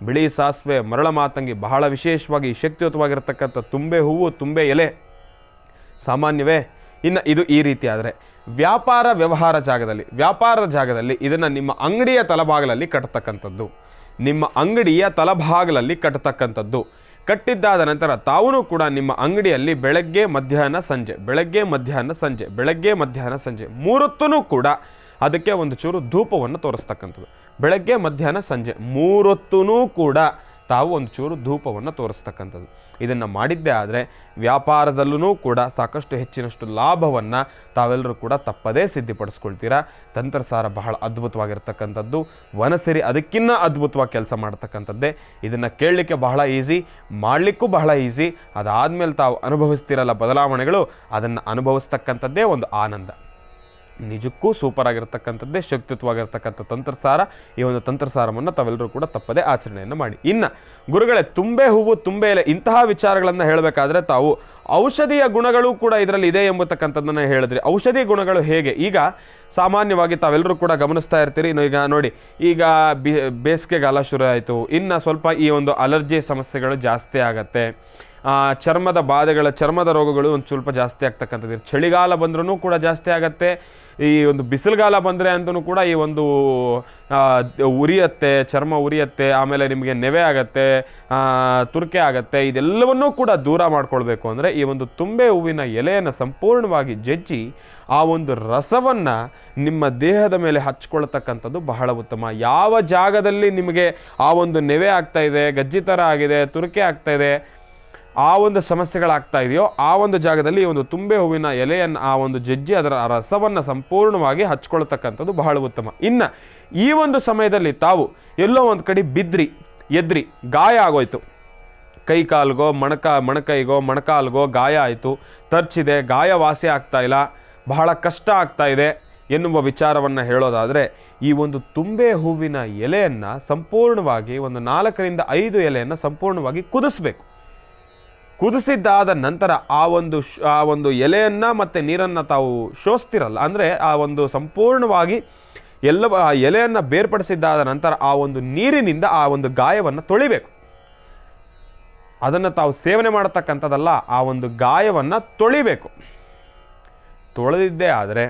S2: ಬಿಳಿ ಸಾಸಿವೆ, ಮರಳ ಮಾತಂಗಿ, ಬಹಳ ವಿಶೇಷವಾಗಿ ಶಕ್ತಿಯುತವಾಗಿರ್ತಕ್ಕಂಥ ತುಂಬೆ ಹೂವು, ತುಂಬೆ ಎಲೆ ಸಾಮಾನ್ಯವೇ. ಇನ್ನು ಇದು ಈ ರೀತಿ ಆದರೆ ವ್ಯಾಪಾರದ ಜಾಗದಲ್ಲಿ ಇದನ್ನು ನಿಮ್ಮ ಅಂಗಡಿಯ ತಲಭಾಗಲಲ್ಲಿ ಕಟ್ಟತಕ್ಕಂಥದ್ದು. ನಿಮ್ಮ ಅಂಗಡಿಯ ತಲಭಾಗಲಲ್ಲಿ ಕಟ್ಟತಕ್ಕಂಥದ್ದು. ಕಟ್ಟಿದ್ದಾದ ನಂತರ ತಾವೂ ಕೂಡ ನಿಮ್ಮ ಅಂಗಡಿಯಲ್ಲಿ ಬೆಳಗ್ಗೆ ಮಧ್ಯಾಹ್ನ ಸಂಜೆ 3 ಹೊತ್ತೂ ಕೂಡ ಅದಕ್ಕೆ ಒಂದು ಚೂರು ಧೂಪವನ್ನು ತೋರಿಸ್ತಕ್ಕಂಥದ್ದು. ಬೆಳಗ್ಗೆ ಮಧ್ಯಾಹ್ನ ಸಂಜೆ 3 ಹೊತ್ತೂ ಕೂಡ ತಾವು ಒಂದು ಚೂರು ಧೂಪವನ್ನು ತೋರಿಸ್ತಕ್ಕಂಥದ್ದು. ಇದನ್ನು ಮಾಡಿದ್ದೇ ಆದರೆ ವ್ಯಾಪಾರದಲ್ಲೂ ಕೂಡ ಸಾಕಷ್ಟು ಹೆಚ್ಚಿನಷ್ಟು ಲಾಭವನ್ನು ತಾವೆಲ್ಲರೂ ಕೂಡ ತಪ್ಪದೇ ಸಿದ್ಧಿಪಡಿಸ್ಕೊಳ್ತೀರಾ. ತಂತ್ರಸಾರ ಬಹಳ ಅದ್ಭುತವಾಗಿರ್ತಕ್ಕಂಥದ್ದು. ವನಸಿರಿ ಅದಕ್ಕಿಂತ ಅದ್ಭುತವಾಗಿ ಕೆಲಸ ಮಾಡ್ತಕ್ಕಂಥದ್ದೇ. ಇದನ್ನು ಕೇಳಲಿಕ್ಕೆ ಬಹಳ ಈಸಿ, ಮಾಡಲಿಕ್ಕೂ ಬಹಳ ಈಸಿ. ಅದಾದಮೇಲೆ ತಾವು ಅನುಭವಿಸ್ತಿರಲ್ಲ ಬದಲಾವಣೆಗಳು, ಅದನ್ನು ಅನುಭವಿಸ್ತಕ್ಕಂಥದ್ದೇ ಒಂದು ಆನಂದ. ನಿಜಕ್ಕೂ ಸೂಪರ್ ಆಗಿರ್ತಕ್ಕಂಥದ್ದೇ ಶಕ್ತಿಯುತವಾಗಿರ್ತಕ್ಕಂಥ ತಂತ್ರಸಾರ. ಈ ಒಂದು ತಂತ್ರಸಾರವನ್ನು ತಾವೆಲ್ಲರೂ ಕೂಡ ತಪ್ಪದೇ ಆಚರಣೆಯನ್ನು ಮಾಡಿ. ಇನ್ನು ಗುರುಗಳೇ, ತುಂಬೆ ಹೂವು, ತುಂಬೆ ಎಲೆ ಇಂತಹ ವಿಚಾರಗಳನ್ನು ಹೇಳಬೇಕಾದ್ರೆ ತಾವು ಔಷಧೀಯ ಗುಣಗಳು ಕೂಡ ಇದರಲ್ಲಿ ಇದೆ ಎಂಬತಕ್ಕಂಥದ್ದನ್ನು ಹೇಳಿದ್ರಿ. ಔಷಧಿ ಗುಣಗಳು ಹೇಗೆ? ಈಗ ಸಾಮಾನ್ಯವಾಗಿ ತಾವೆಲ್ಲರೂ ಕೂಡ ಗಮನಿಸ್ತಾ ಇರ್ತೀರಿ. ಈಗ ನೋಡಿ, ಈಗ ಬೇಸಿಗೆಗಾಲ ಶುರು ಆಯಿತು, ಇನ್ನು ಸ್ವಲ್ಪ ಈ ಒಂದು ಅಲರ್ಜಿ ಸಮಸ್ಯೆಗಳು ಜಾಸ್ತಿ ಆಗತ್ತೆ, ಚರ್ಮದ ಬಾಧೆಗಳ ಚರ್ಮದ ರೋಗಗಳು ಒಂದು ಸ್ವಲ್ಪ ಜಾಸ್ತಿ ಆಗ್ತಕ್ಕಂಥದ್ದು. ಚಳಿಗಾಲ ಬಂದ್ರೂ ಕೂಡ ಜಾಸ್ತಿ ಆಗತ್ತೆ. ಈ ಒಂದು ಬಿಸಿಲುಗಾಲ ಬಂದರೆ ಅಂತಲೂ ಕೂಡ ಈ ಒಂದು ಉರಿಯತ್ತೆ, ಚರ್ಮ ಉರಿಯತ್ತೆ, ಆಮೇಲೆ ನಿಮಗೆ ನೆವೆ ಆಗತ್ತೆ, ತುರ್ಕೆ ಆಗತ್ತೆ. ಇದೆಲ್ಲವನ್ನೂ ಕೂಡ ದೂರ ಮಾಡ್ಕೊಳ್ಬೇಕು ಅಂದರೆ ಈ ಒಂದು ತುಂಬೆ ಹೂವಿನ ಎಲೆಯನ್ನು ಸಂಪೂರ್ಣವಾಗಿ ಜಜ್ಜಿ ಆ ಒಂದು ರಸವನ್ನು ನಿಮ್ಮ ದೇಹದ ಮೇಲೆ ಹಚ್ಕೊಳ್ತಕ್ಕಂಥದ್ದು ಬಹಳ ಉತ್ತಮ. ಯಾವ ಜಾಗದಲ್ಲಿ ನಿಮಗೆ ಆ ಒಂದು ನೆವೆ ಆಗ್ತಾ ಇದೆ, ಗಜ್ಜಿ ಥರ ಆಗಿದೆ, ತುರ್ಕೆ ಆಗ್ತಾ ಇದೆ, ಆ ಒಂದು ಸಮಸ್ಯೆಗಳಾಗ್ತಾ ಇದೆಯೋ ಆ ಒಂದು ಜಾಗದಲ್ಲಿ ಈ ಒಂದು ತುಂಬೆ ಹೂವಿನ ಎಲೆಯನ್ನು ಆ ಒಂದು ಜಜ್ಜಿ ಅದರ ರಸವನ್ನು ಸಂಪೂರ್ಣವಾಗಿ ಹಚ್ಕೊಳ್ತಕ್ಕಂಥದ್ದು ಬಹಳ ಉತ್ತಮ. ಇನ್ನು ಈ ಒಂದು ಸಮಯದಲ್ಲಿ ತಾವು ಎಲ್ಲೋ ಒಂದು ಕಡೆ ಬಿದ್ರಿ, ಎದ್ರಿ, ಗಾಯ ಆಗೋಯ್ತು, ಕೈ ಕಾಲ್ಗೋ ಮೊಣಕೈಗೋ ಮೊಣಕಾಲ್ಗೋ ಗಾಯ ಆಯಿತು, ತರ್ಚಿದೆ, ಗಾಯ ವಾಸಿ ಆಗ್ತಾ ಇಲ್ಲ, ಬಹಳ ಕಷ್ಟ ಆಗ್ತಾ ಇದೆ ಎನ್ನುವ ವಿಚಾರವನ್ನು ಹೇಳೋದಾದರೆ ಈ ಒಂದು ತುಂಬೆ ಹೂವಿನ ಎಲೆಯನ್ನು ಸಂಪೂರ್ಣವಾಗಿ ಒಂದು 4 ರಿಂದ 5 ಎಲೆಯನ್ನು ಸಂಪೂರ್ಣವಾಗಿ ಕುದಿಸ್ಬೇಕು. ಕುದಿಸಿದ್ದಾದ ನಂತರ ಆ ಒಂದು ಎಲೆಯನ್ನು ಮತ್ತು ನೀರನ್ನು ತಾವು ಶೋಷಿಸ್ತಿರಲ್ಲ, ಅಂದರೆ ಆ ಒಂದು ಸಂಪೂರ್ಣವಾಗಿ ಆ ಎಲೆಯನ್ನು ಬೇರ್ಪಡಿಸಿದ್ದಾದ ನಂತರ ಆ ಒಂದು ನೀರಿನಿಂದ ಆ ಒಂದು ಗಾಯವನ್ನು ತೊಳಿಬೇಕು. ಅದನ್ನು ತಾವು ಸೇವನೆ ಮಾಡತಕ್ಕಂಥದ್ದಲ್ಲ, ಆ ಒಂದು ಗಾಯವನ್ನು ತೊಳಿಬೇಕು. ತೊಳೆದಿದ್ದೇ ಆದರೆ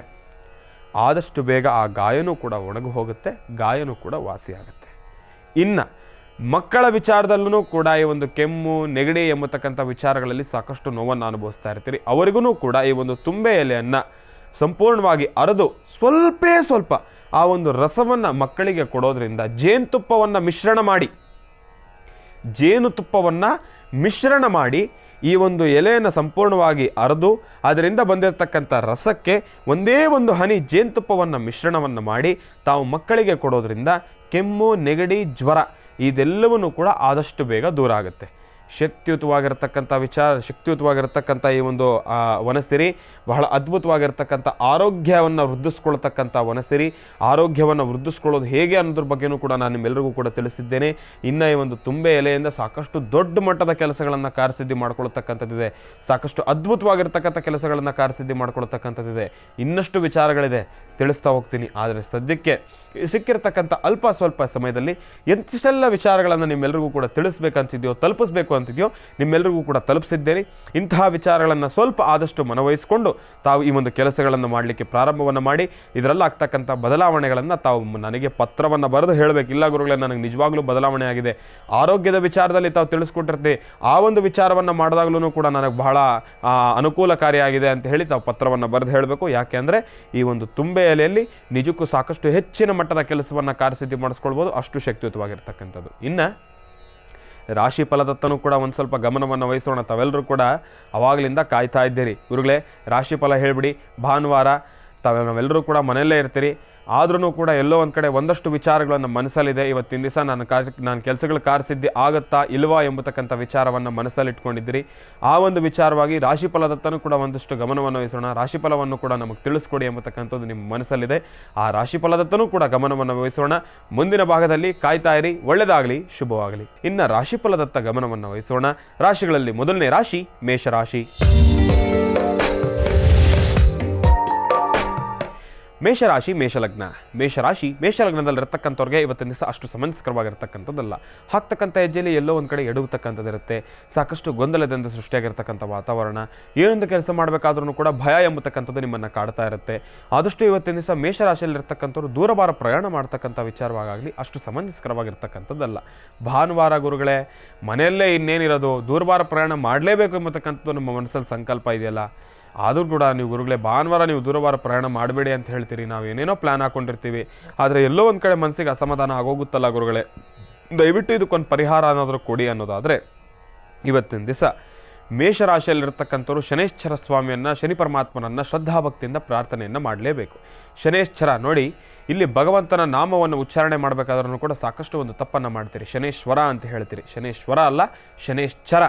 S2: ಆದಷ್ಟು ಬೇಗ ಆ ಗಾಯನೂ ಕೂಡ ಒಣಗಿ ಹೋಗುತ್ತೆ, ಗಾಯನೂ ಕೂಡ ವಾಸಿಯಾಗುತ್ತೆ. ಇನ್ನು ಮಕ್ಕಳ ವಿಚಾರದಲ್ಲೂ ಕೂಡ ಈ ಒಂದು ಕೆಮ್ಮು, ನೆಗಡಿ ಎಂಬತಕ್ಕಂಥ ವಿಚಾರಗಳಲ್ಲಿ ಸಾಕಷ್ಟು ನೋವನ್ನು ಅನುಭವಿಸ್ತಾ ಇರ್ತೀರಿ. ಅವರಿಗೂ ಕೂಡ ಈ ಒಂದು ತುಂಬೆ ಎಲೆಯನ್ನು ಸಂಪೂರ್ಣವಾಗಿ ಅರೆದು ಸ್ವಲ್ಪ ಆ ಒಂದು ರಸವನ್ನು ಮಕ್ಕಳಿಗೆ ಕೊಡೋದ್ರಿಂದ ಜೇನುತುಪ್ಪವನ್ನು ಮಿಶ್ರಣ ಮಾಡಿ ಈ ಒಂದು ಎಲೆಯನ್ನು ಸಂಪೂರ್ಣವಾಗಿ ಅರೆದು ಅದರಿಂದ ಬಂದಿರತಕ್ಕಂಥ ರಸಕ್ಕೆ ಒಂದೇ ಒಂದು ಹನಿ ಜೇನುತುಪ್ಪವನ್ನು ಮಿಶ್ರಣವನ್ನು ಮಾಡಿ ತಾವು ಮಕ್ಕಳಿಗೆ ಕೊಡೋದ್ರಿಂದ ಕೆಮ್ಮು, ನೆಗಡಿ, ಜ್ವರ ಇದೆಲ್ಲವನ್ನೂ ಕೂಡ ಆದಷ್ಟು ಬೇಗ ದೂರ ಆಗುತ್ತೆ. ಶಕ್ತಿಯುತವಾಗಿರ್ತಕ್ಕಂಥ ಈ ಒಂದು ವನಸಿರಿ ಬಹಳ ಅದ್ಭುತವಾಗಿರ್ತಕ್ಕಂಥ ಆರೋಗ್ಯವನ್ನು ವೃದ್ಧಿಸ್ಕೊಳ್ತಕ್ಕಂಥ ವನಸಿರಿ. ಆರೋಗ್ಯವನ್ನು ವೃದ್ಧಿಸ್ಕೊಳ್ಳೋದು ಹೇಗೆ ಅನ್ನೋದ್ರ ಬಗ್ಗೆಯೂ ಕೂಡ ನಾನು ನಿಮ್ಮೆಲ್ಲರಿಗೂ ಕೂಡ ತಿಳಿಸಿದ್ದೇನೆ. ಇನ್ನು ಈ ಒಂದು ತುಂಬೆ ಎಲೆಯಿಂದ ಸಾಕಷ್ಟು ದೊಡ್ಡ ಮಟ್ಟದ ಕೆಲಸಗಳನ್ನು ಕಾರ್ಯಸಿದ್ಧಿ ಮಾಡ್ಕೊಳ್ತಕ್ಕಂಥದ್ದಿದೆ, ಸಾಕಷ್ಟು ಅದ್ಭುತವಾಗಿರ್ತಕ್ಕಂಥ ಕೆಲಸಗಳನ್ನು ಕಾರ್ಯಸಿದ್ಧಿ ಮಾಡ್ಕೊಳ್ತಕ್ಕಂಥದ್ದಿದೆ. ಇನ್ನಷ್ಟು ವಿಚಾರಗಳಿದೆ, ತಿಳಿಸ್ತಾ ಹೋಗ್ತೀನಿ. ಆದರೆ ಸದ್ಯಕ್ಕೆ ಸಿಕ್ಕಿರ್ತಕ್ಕಂಥ ಅಲ್ಪ ಸ್ವಲ್ಪ ಸಮಯದಲ್ಲಿ ಎಂತೆಲ್ಲ ವಿಚಾರಗಳನ್ನು ನಿಮ್ಮೆಲ್ಲರಿಗೂ ಕೂಡ ತಿಳಿಸ್ಬೇಕಂತಿದೆಯೋ, ತಲುಪಿಸ್ಬೇಕು ಅಂತಿದೆಯೋ ನಿಮ್ಮೆಲ್ಲರಿಗೂ ಕೂಡ ತಲುಪಿಸಿದ್ದೇನೆ. ಇಂತಹ ವಿಚಾರಗಳನ್ನು ಸ್ವಲ್ಪ ಆದಷ್ಟು ಮನವಹಿಸಿಕೊಂಡು ತಾವು ಈ ಒಂದು ಕೆಲಸಗಳನ್ನು ಮಾಡಲಿಕ್ಕೆ ಪ್ರಾರಂಭವನ್ನು ಮಾಡಿ ಇದರಲ್ಲಿ ಆಗ್ತಕ್ಕಂಥ ಬದಲಾವಣೆಗಳನ್ನು ತಾವು ನನಗೆ ಪತ್ರವನ್ನು ಬರೆದು ಹೇಳಬೇಕಿಲ್ಲ ಗುರುಗಳೇ, ನನಗೆ ನಿಜವಾಗ್ಲೂ ಬದಲಾವಣೆ ಆಗಿದೆ, ಆರೋಗ್ಯದ ವಿಚಾರದಲ್ಲಿ ತಾವು ತಿಳಿಸ್ಕೊಟ್ಟಿರ್ತೀವಿ, ಆ ಒಂದು ವಿಚಾರವನ್ನು ಮಾಡಿದಾಗಲೂ ಕೂಡ ನನಗೆ ಬಹಳ ಅನುಕೂಲಕಾರಿಯಾಗಿದೆ ಅಂತ ಹೇಳಿ ತಾವು ಪತ್ರವನ್ನು ಬರೆದು ಹೇಳಬೇಕು. ಯಾಕೆ ಅಂದರೆ ಈ ಒಂದು ತುಂಬೆ ಎಲೆಯಲ್ಲಿ ನಿಜಕ್ಕೂ ಸಾಕಷ್ಟು ಹೆಚ್ಚಿನ ಮಟ್ಟದ ಕೆಲಸವನ್ನು ಕಾರ್ಯಸಿದ್ಧಿ ಮಾಡಿಸ್ಕೊಳ್ಬೋದು, ಅಷ್ಟು ಶಕ್ತಿಯುತವಾಗಿರ್ತಕ್ಕಂಥದ್ದು. ಇನ್ನು ರಾಶಿ ಫಲದತ್ತನೂ ಕೂಡ ಒಂದು ಸ್ವಲ್ಪ ಗಮನವನ್ನು ವಹಿಸೋಣ. ತಾವೆಲ್ಲರೂ ಕೂಡ ಅವಾಗಲಿಂದ ಕಾಯ್ತಾ ಇದ್ದೀರಿ, ಗುರುಗಳೇ ರಾಶಿ ಫಲ ಹೇಳಿಬಿಡಿ, ಭಾನುವಾರ ನಾವೆಲ್ಲರೂ ಕೂಡ ಮನೆಯಲ್ಲೇ ಇರ್ತೀರಿ, ಆದ್ರೂ ಕೂಡ ಎಲ್ಲೋ ಒಂದು ಕಡೆ ಒಂದಷ್ಟು ವಿಚಾರಗಳನ್ನು ಮನಸ್ಸಲ್ಲಿದೆ. ಇವತ್ತಿನ ದಿವಸ ನಾನು ಕೆಲಸಗಳ ಕಾರ್ಯಸಿದ್ಧಿ ಆಗುತ್ತಾ ಇಲ್ವಾ ಎಂಬತಕ್ಕಂಥ ವಿಚಾರವನ್ನು ಮನಸ್ಸಲ್ಲಿ ಇಟ್ಕೊಂಡಿದ್ದೀರಿ. ಆ ಒಂದು ವಿಚಾರವಾಗಿ ರಾಶಿ ಫಲದತ್ತನೂ ಕೂಡ ಒಂದಷ್ಟು ಗಮನವನ್ನು ವಹಿಸೋಣ. ರಾಶಿ ಫಲವನ್ನು ಕೂಡ ನಮಗೆ ತಿಳಿಸ್ಕೊಡಿ ಎಂಬತಕ್ಕಂಥದ್ದು ನಿಮ್ಮ ಮನಸ್ಸಲ್ಲಿದೆ. ಆ ರಾಶಿ ಫಲದತ್ತನೂ ಕೂಡ ಗಮನವನ್ನು ವಹಿಸೋಣ. ಮುಂದಿನ ಭಾಗದಲ್ಲಿ ಕಾಯ್ತಾ ಇರಿ, ಒಳ್ಳೆಯದಾಗಲಿ, ಶುಭವಾಗಲಿ. ಇನ್ನು ರಾಶಿ ಫಲದತ್ತ ಗಮನವನ್ನು ವಹಿಸೋಣ. ರಾಶಿಗಳಲ್ಲಿ ಮೊದಲನೇ ರಾಶಿ ಮೇಷರಾಶಿ. ಮೇಷರಾಶಿ ಮೇಷಲಗ್ನದಲ್ಲಿರ್ತಕ್ಕಂಥವ್ರಿಗೆ ಇವತ್ತಿನ ದಿವಸ ಅಷ್ಟು ಸಮಂಜಸಕರವಾಗಿರ್ತಕ್ಕಂಥದ್ದಲ್ಲ. ಹಾಕ್ತಕ್ಕಂಥ ಹೆಜ್ಜೆಯಲ್ಲಿ ಎಲ್ಲೋ ಒಂದು ಕಡೆ ಎಡುವತಕ್ಕಂಥದ್ದಿರುತ್ತೆ, ಸಾಕಷ್ಟು ಗೊಂದಲದಿಂದ ಸೃಷ್ಟಿಯಾಗಿರ್ತಕ್ಕಂಥ ವಾತಾವರಣ. ಏನೊಂದು ಕೆಲಸ ಮಾಡಬೇಕಾದ್ರೂ ಕೂಡ ಭಯ ಎಂಬತಕ್ಕಂಥದ್ದು ನಿಮ್ಮನ್ನು ಕಾಡ್ತಾ ಇರುತ್ತೆ. ಆದಷ್ಟು ಇವತ್ತಿನ ದಿವಸ ಮೇಷರಾಶಿಯಲ್ಲಿರ್ತಕ್ಕಂಥವ್ರು ದೂರವಾರ ಪ್ರಯಾಣ ಮಾಡ್ತಕ್ಕಂಥ ವಿಚಾರವಾಗಲಿ ಅಷ್ಟು ಸಮಂಜಸಕರವಾಗಿರ್ತಕ್ಕಂಥದ್ದಲ್ಲ. ಭಾನುವಾರ ಗುರುಗಳೇ ಮನೆಯಲ್ಲೇ ಇನ್ನೇನಿರೋದು, ದೂರವಾರ ಪ್ರಯಾಣ ಮಾಡಲೇಬೇಕು ಎಂಬತಕ್ಕಂಥದ್ದು ನಮ್ಮ ಮನಸ್ಸಲ್ಲಿ ಸಂಕಲ್ಪ ಇದೆಯಲ್ಲ, ಆದರೂ ಕೂಡ ನೀವು ಗುರುಗಳೇ ಭಾನುವಾರ ನೀವು ದೂರವಾರ ಪ್ರಯಾಣ ಮಾಡಬೇಡಿ ಅಂತ ಹೇಳ್ತೀರಿ. ನಾವು ಏನೇನೋ ಪ್ಲ್ಯಾನ್ ಹಾಕ್ಕೊಂಡಿರ್ತೀವಿ, ಆದರೆ ಎಲ್ಲೋ ಒಂದು ಕಡೆ ಮನಸ್ಸಿಗೆ ಅಸಮಾಧಾನ ಆಗೋಗುತ್ತಲ್ಲ ಗುರುಗಳೇ, ದಯವಿಟ್ಟು ಇದಕ್ಕೊಂದು ಪರಿಹಾರ ಅನ್ನೋದ್ರ ಕೊಡಿ ಅನ್ನೋದಾದರೆ ಇವತ್ತಿನ ದಿವಸ ಮೇಷರಾಶಿಯಲ್ಲಿರ್ತಕ್ಕಂಥವ್ರು ಶನೇಶ್ವರ ಸ್ವಾಮಿಯನ್ನು, ಶನಿ ಪರಮಾತ್ಮನನ್ನು ಶ್ರದ್ಧಾಭಕ್ತಿಯಿಂದ ಪ್ರಾರ್ಥನೆಯನ್ನು ಮಾಡಲೇಬೇಕು. ಶನೇಶ್ವರ ನೋಡಿ, ಇಲ್ಲಿ ಭಗವಂತನ ನಾಮವನ್ನು ಉಚ್ಚಾರಣೆ ಮಾಡಬೇಕಾದ್ರೂ ಕೂಡ ಸಾಕಷ್ಟು ಒಂದು ತಪ್ಪನ್ನು ಮಾಡ್ತೀರಿ, ಶನೇಶ್ವರ ಅಂತ ಹೇಳ್ತೀರಿ. ಶನೇಶ್ವರ ಅಲ್ಲ, ಶನೇಶ್ವರ.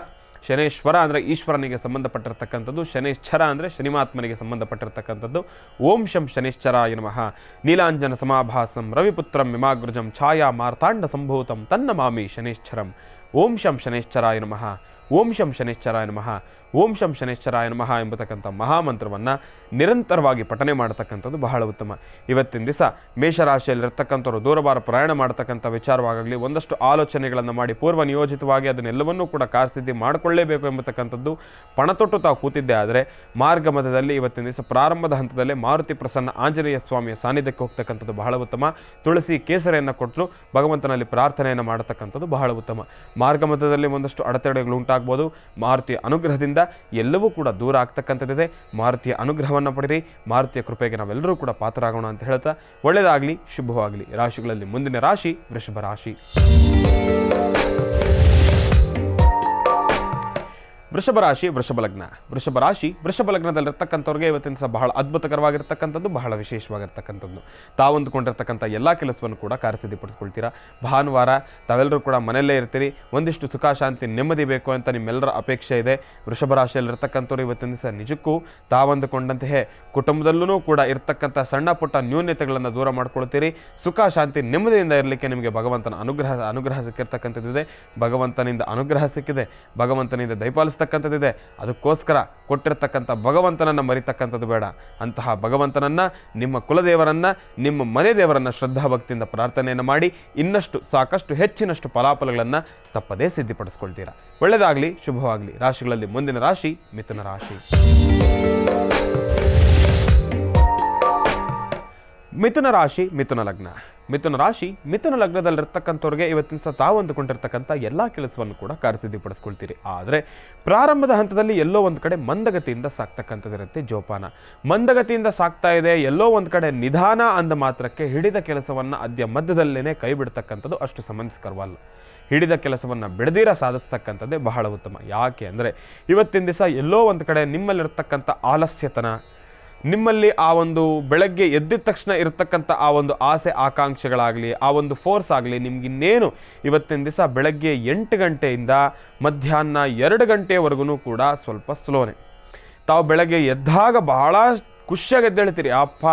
S2: ಶನೇಶ್ವರ ಅಂದರೆ ಈಶ್ವರನಿಗೆ ಸಂಬಂಧಪಟ್ಟಿರ್ತಕ್ಕಂಥದ್ದು, ಶನೇಶ್ಚರ ಅಂದರೆ ಶನಿಮಾತ್ಮನಿಗೆ ಸಂಬಂಧಪಟ್ಟಿರ್ತಕ್ಕಂಥದ್ದು. ಓಂ ಶಂ ಶನೇಶ್ಚರಾಯ ನಮಃ. ನೀಲಾಂಜನ ಸಮಾಭಾಸಂ ರವಿಪುತ್ರಂ ವಿಮಾಗ್ರಜಂ ಛಾಯಾ ಮಾರ್ತಾಂಡ ಸಂಭೂತಂ ತನ್ನ ಮಾಮಿ ಶನೇಶ್ಚರಂ. ಓಂ ಶಂ ಶನೇಶ್ಚರಾಯ ನಮಃ. ಓಂ ಶಂ ಶನೇಶ್ಚರಾಯ ನಮಃ. ಓಂ ಶಂ ಶನೇಶ್ಚರಾಯ ನಮಃ ಎಂಬತಕ್ಕಂಥ ಮಹಾಮಂತ್ರವನ್ನು ನಿರಂತರವಾಗಿ ಪಠನೆ ಮಾಡತಕ್ಕಂಥದ್ದು ಬಹಳ ಉತ್ತಮ. ಇವತ್ತಿನ ದಿವಸ ಮೇಷರಾಶಿಯಲ್ಲಿರ್ತಕ್ಕಂಥವ್ರು ದೂರವಾರ ಪ್ರಯಾಣ ಮಾಡತಕ್ಕಂಥ ವಿಚಾರವಾಗಲಿ ಒಂದಷ್ಟು ಆಲೋಚನೆಗಳನ್ನು ಮಾಡಿ ಪೂರ್ವ ನಿಯೋಜಿತವಾಗಿ ಅದನ್ನೆಲ್ಲವನ್ನೂ ಕೂಡ ಕಾರ್ಯಸಿದ್ಧಿ ಮಾಡಿಕೊಳ್ಳೇಬೇಕು ಎಂಬತಕ್ಕಂಥದ್ದು ಪಣತೊಟ್ಟು ತಾವು ಕೂತಿದ್ದೆ. ಆದರೆ ಮಾರ್ಗ ಮಧ್ಯದಲ್ಲಿ ಇವತ್ತಿನ ದಿವಸ ಪ್ರಾರಂಭದ ಹಂತದಲ್ಲೇ ಮಾರುತಿ ಪ್ರಸನ್ನ ಆಂಜನೇಯ ಸ್ವಾಮಿಯ ಸಾನ್ನಿಧ್ಯಕ್ಕೆ ಹೋಗ್ತಕ್ಕಂಥದ್ದು ಬಹಳ ಉತ್ತಮ. ತುಳಸಿ ಕೇಸರಿಯನ್ನು ಕೊಟ್ಟರು ಭಗವಂತನಲ್ಲಿ ಪ್ರಾರ್ಥನೆಯನ್ನು ಮಾಡತಕ್ಕಂಥದ್ದು ಬಹಳ ಉತ್ತಮ. ಮಾರ್ಗ ಮಧ್ಯದಲ್ಲಿ ಒಂದಷ್ಟು ಅಡೆತಡೆಗಳು ಉಂಟಾಗ್ಬೋದು. ಮಾರುತಿಯ ಅನುಗ್ರಹದಿಂದ ಎಲ್ಲವೂ ಕೂಡ ದೂರ ಆಗ್ತಕ್ಕಂಥದ್ದಿದೆ. ಮಾರುತಿಯ ಅನುಗ್ರಹವನ್ನು ಪಡೆಯಿರಿ. ಮಾರುತಿಯ ಕೃಪೆಗೆ ನಾವೆಲ್ಲರೂ ಕೂಡ ಪಾತ್ರರಾಗೋಣ ಅಂತ ಹೇಳ್ತಾ ಒಳ್ಳೆಯದಾಗಲಿ, ಶುಭವಾಗಲಿ. ರಾಶಿಗಳಲ್ಲಿ ಮುಂದಿನ ರಾಶಿ ವೃಷಭ ರಾಶಿ. ವೃಷಭ ರಾಶಿ ವೃಷಭ ಲಗ್ನ. ವೃಷಭ ರಾಶಿ ವೃಷಭ ಲಗ್ನದಲ್ಲಿರ್ತಕ್ಕಂಥವ್ರಿಗೆ ಇವತ್ತಿನ ಸಹ ಬಹಳ ಅದ್ಭುತಕರವಾಗಿರ್ತಕ್ಕಂಥದ್ದು, ಬಹಳ ವಿಶೇಷವಾಗಿರ್ತಕ್ಕಂಥದ್ದು. ತಾವಂದುಕೊಂಡಿರ್ತಕ್ಕಂಥ ಎಲ್ಲ ಕೆಲಸವನ್ನು ಕೂಡ ಕಾರ್ಯಸಿದ್ಧಿಪಡಿಸ್ಕೊಳ್ತೀರಾ. ಭಾನುವಾರ ತಾವೆಲ್ಲರೂ ಕೂಡ ಮನೆಯಲ್ಲೇ ಇರ್ತೀರಿ. ಒಂದಿಷ್ಟು ಸುಖ ಶಾಂತಿ ನೆಮ್ಮದಿ ಬೇಕು ಅಂತ ನಿಮ್ಮೆಲ್ಲರ ಅಪೇಕ್ಷೆ ಇದೆ. ವೃಷಭ ರಾಶಿಯಲ್ಲಿರ್ತಕ್ಕಂಥವ್ರು ಇವತ್ತಿನ ದಿವಸ ನಿಜಕ್ಕೂ ತಾವಂದುಕೊಂಡಂತೆಯೇ ಕುಟುಂಬದಲ್ಲೂ ಕೂಡ ಇರ್ತಕ್ಕಂಥ ಸಣ್ಣ ಪುಟ್ಟ ನ್ಯೂನ್ಯತೆಗಳನ್ನು ದೂರ ಮಾಡ್ಕೊಳ್ತೀರಿ. ಸುಖ ಶಾಂತಿ ನೆಮ್ಮದಿಯಿಂದ ಇರಲಿಕ್ಕೆ ನಿಮಗೆ ಭಗವಂತನ ಅನುಗ್ರಹ ಸಿಕ್ಕಿರ್ತಕ್ಕಂಥದ್ದಿದೆ. ಭಗವಂತನಿಂದ ಅನುಗ್ರಹ ಸಿಕ್ಕಿದೆ. ಭಗವಂತನಿಂದ ದಯಪಾಲಿಸ್ತಕ್ಕಂಥದ್ದಿದೆ. ಅದಕ್ಕೋಸ್ಕರ ಕೊಟ್ಟಿರ್ತಕ್ಕಂಥ ಭಗವಂತನನ್ನು ಮರಿತಕ್ಕಂಥದ್ದು ಬೇಡ. ಅಂತಹ ಭಗವಂತನನ್ನು, ನಿಮ್ಮ ಕುಲದೇವರನ್ನ, ನಿಮ್ಮ ಮನೆ ದೇವರನ್ನ ಶ್ರದ್ಧಾಭಕ್ತಿಯಿಂದ ಪ್ರಾರ್ಥನೆಯನ್ನು ಮಾಡಿ ಇನ್ನಷ್ಟು ಸಾಕಷ್ಟು ಹೆಚ್ಚಿನಷ್ಟು ಫಲಾಫಲಗಳನ್ನು ತಪ್ಪದೇ ಸಿದ್ಧಿಪಡಿಸ್ಕೊಳ್ತೀರಾ. ಒಳ್ಳೆಯದಾಗಲಿ, ಶುಭವಾಗಲಿ. ರಾಶಿಗಳಲ್ಲಿ ಮುಂದಿನ ರಾಶಿ ಮಿಥುನ ರಾಶಿ. ಮಿಥುನ ರಾಶಿ ಮಿಥುನ ಲಗ್ನ. ಮಿಥುನ ರಾಶಿ ಮಿಥುನ ಲಗ್ನದಲ್ಲಿರ್ತಕ್ಕಂಥವ್ರಿಗೆ ಇವತ್ತಿನ ಸಹ ತಾವು ಅಂದುಕೊಂಡಿರ್ತಕ್ಕಂಥ ಎಲ್ಲ ಕೆಲಸವನ್ನು ಕೂಡ ಕಾರ್ಯಸಿದ್ಧಿಪಡಿಸ್ಕೊಳ್ತೀರಿ. ಆದರೆ ಪ್ರಾರಂಭದ ಹಂತದಲ್ಲಿ ಎಲ್ಲೋ ಒಂದು ಕಡೆ ಮಂದಗತಿಯಿಂದ ಸಾಕ್ತಕ್ಕಂಥದ್ದಿರುತ್ತೆ. ಜೋಪಾನ. ಮಂದಗತಿಯಿಂದ ಸಾಕ್ತಾ ಇದೆ, ಎಲ್ಲೋ ಒಂದು ಕಡೆ ನಿಧಾನ ಅಂದ ಮಾತ್ರಕ್ಕೆ ಹಿಡಿದ ಕೆಲಸವನ್ನು ಅದ್ಯ ಮಧ್ಯದಲ್ಲೇನೆ ಕೈ ಬಿಡ್ತಕ್ಕಂಥದ್ದು ಅಷ್ಟು ಸಮಂಜಸಕರವಲ್ಲ. ಹಿಡಿದ ಕೆಲಸವನ್ನು ಬಿಡದಿರ ಸಾಧಿಸ್ತಕ್ಕಂಥದ್ದೇ ಬಹಳ ಉತ್ತಮ. ಯಾಕೆ ಅಂದರೆ ಇವತ್ತಿನ ದಿವಸ ಎಲ್ಲೋ ಒಂದು ಕಡೆ ನಿಮ್ಮಲ್ಲಿರ್ತಕ್ಕಂಥ ಆಲಸ್ಯತನ, ನಿಮ್ಮಲ್ಲಿ ಆ ಒಂದು ಬೆಳಗ್ಗೆ ಎದ್ದಿದ ತಕ್ಷಣ ಇರತಕ್ಕಂಥ ಆ ಒಂದು ಆಸೆ ಆಕಾಂಕ್ಷೆಗಳಾಗಲಿ, ಆ ಒಂದು ಫೋರ್ಸ್ ಆಗಲಿ, ನಿಮ್ಗಿನ್ನೇನು ಇವತ್ತಿನ ದಿವಸ ಬೆಳಗ್ಗೆ 8 ಗಂಟೆಯಿಂದ ಮಧ್ಯಾಹ್ನ 2 ಗಂಟೆವರೆಗೂ ಕೂಡ ಸ್ವಲ್ಪ ಸ್ಲೋನೆ. ತಾವು ಬೆಳಗ್ಗೆ ಎದ್ದಾಗ ಬಹಳ ಖುಷಿಯಾಗಿ ಎದ್ದೇಳ್ತೀರಿ. ಅಪ್ಪ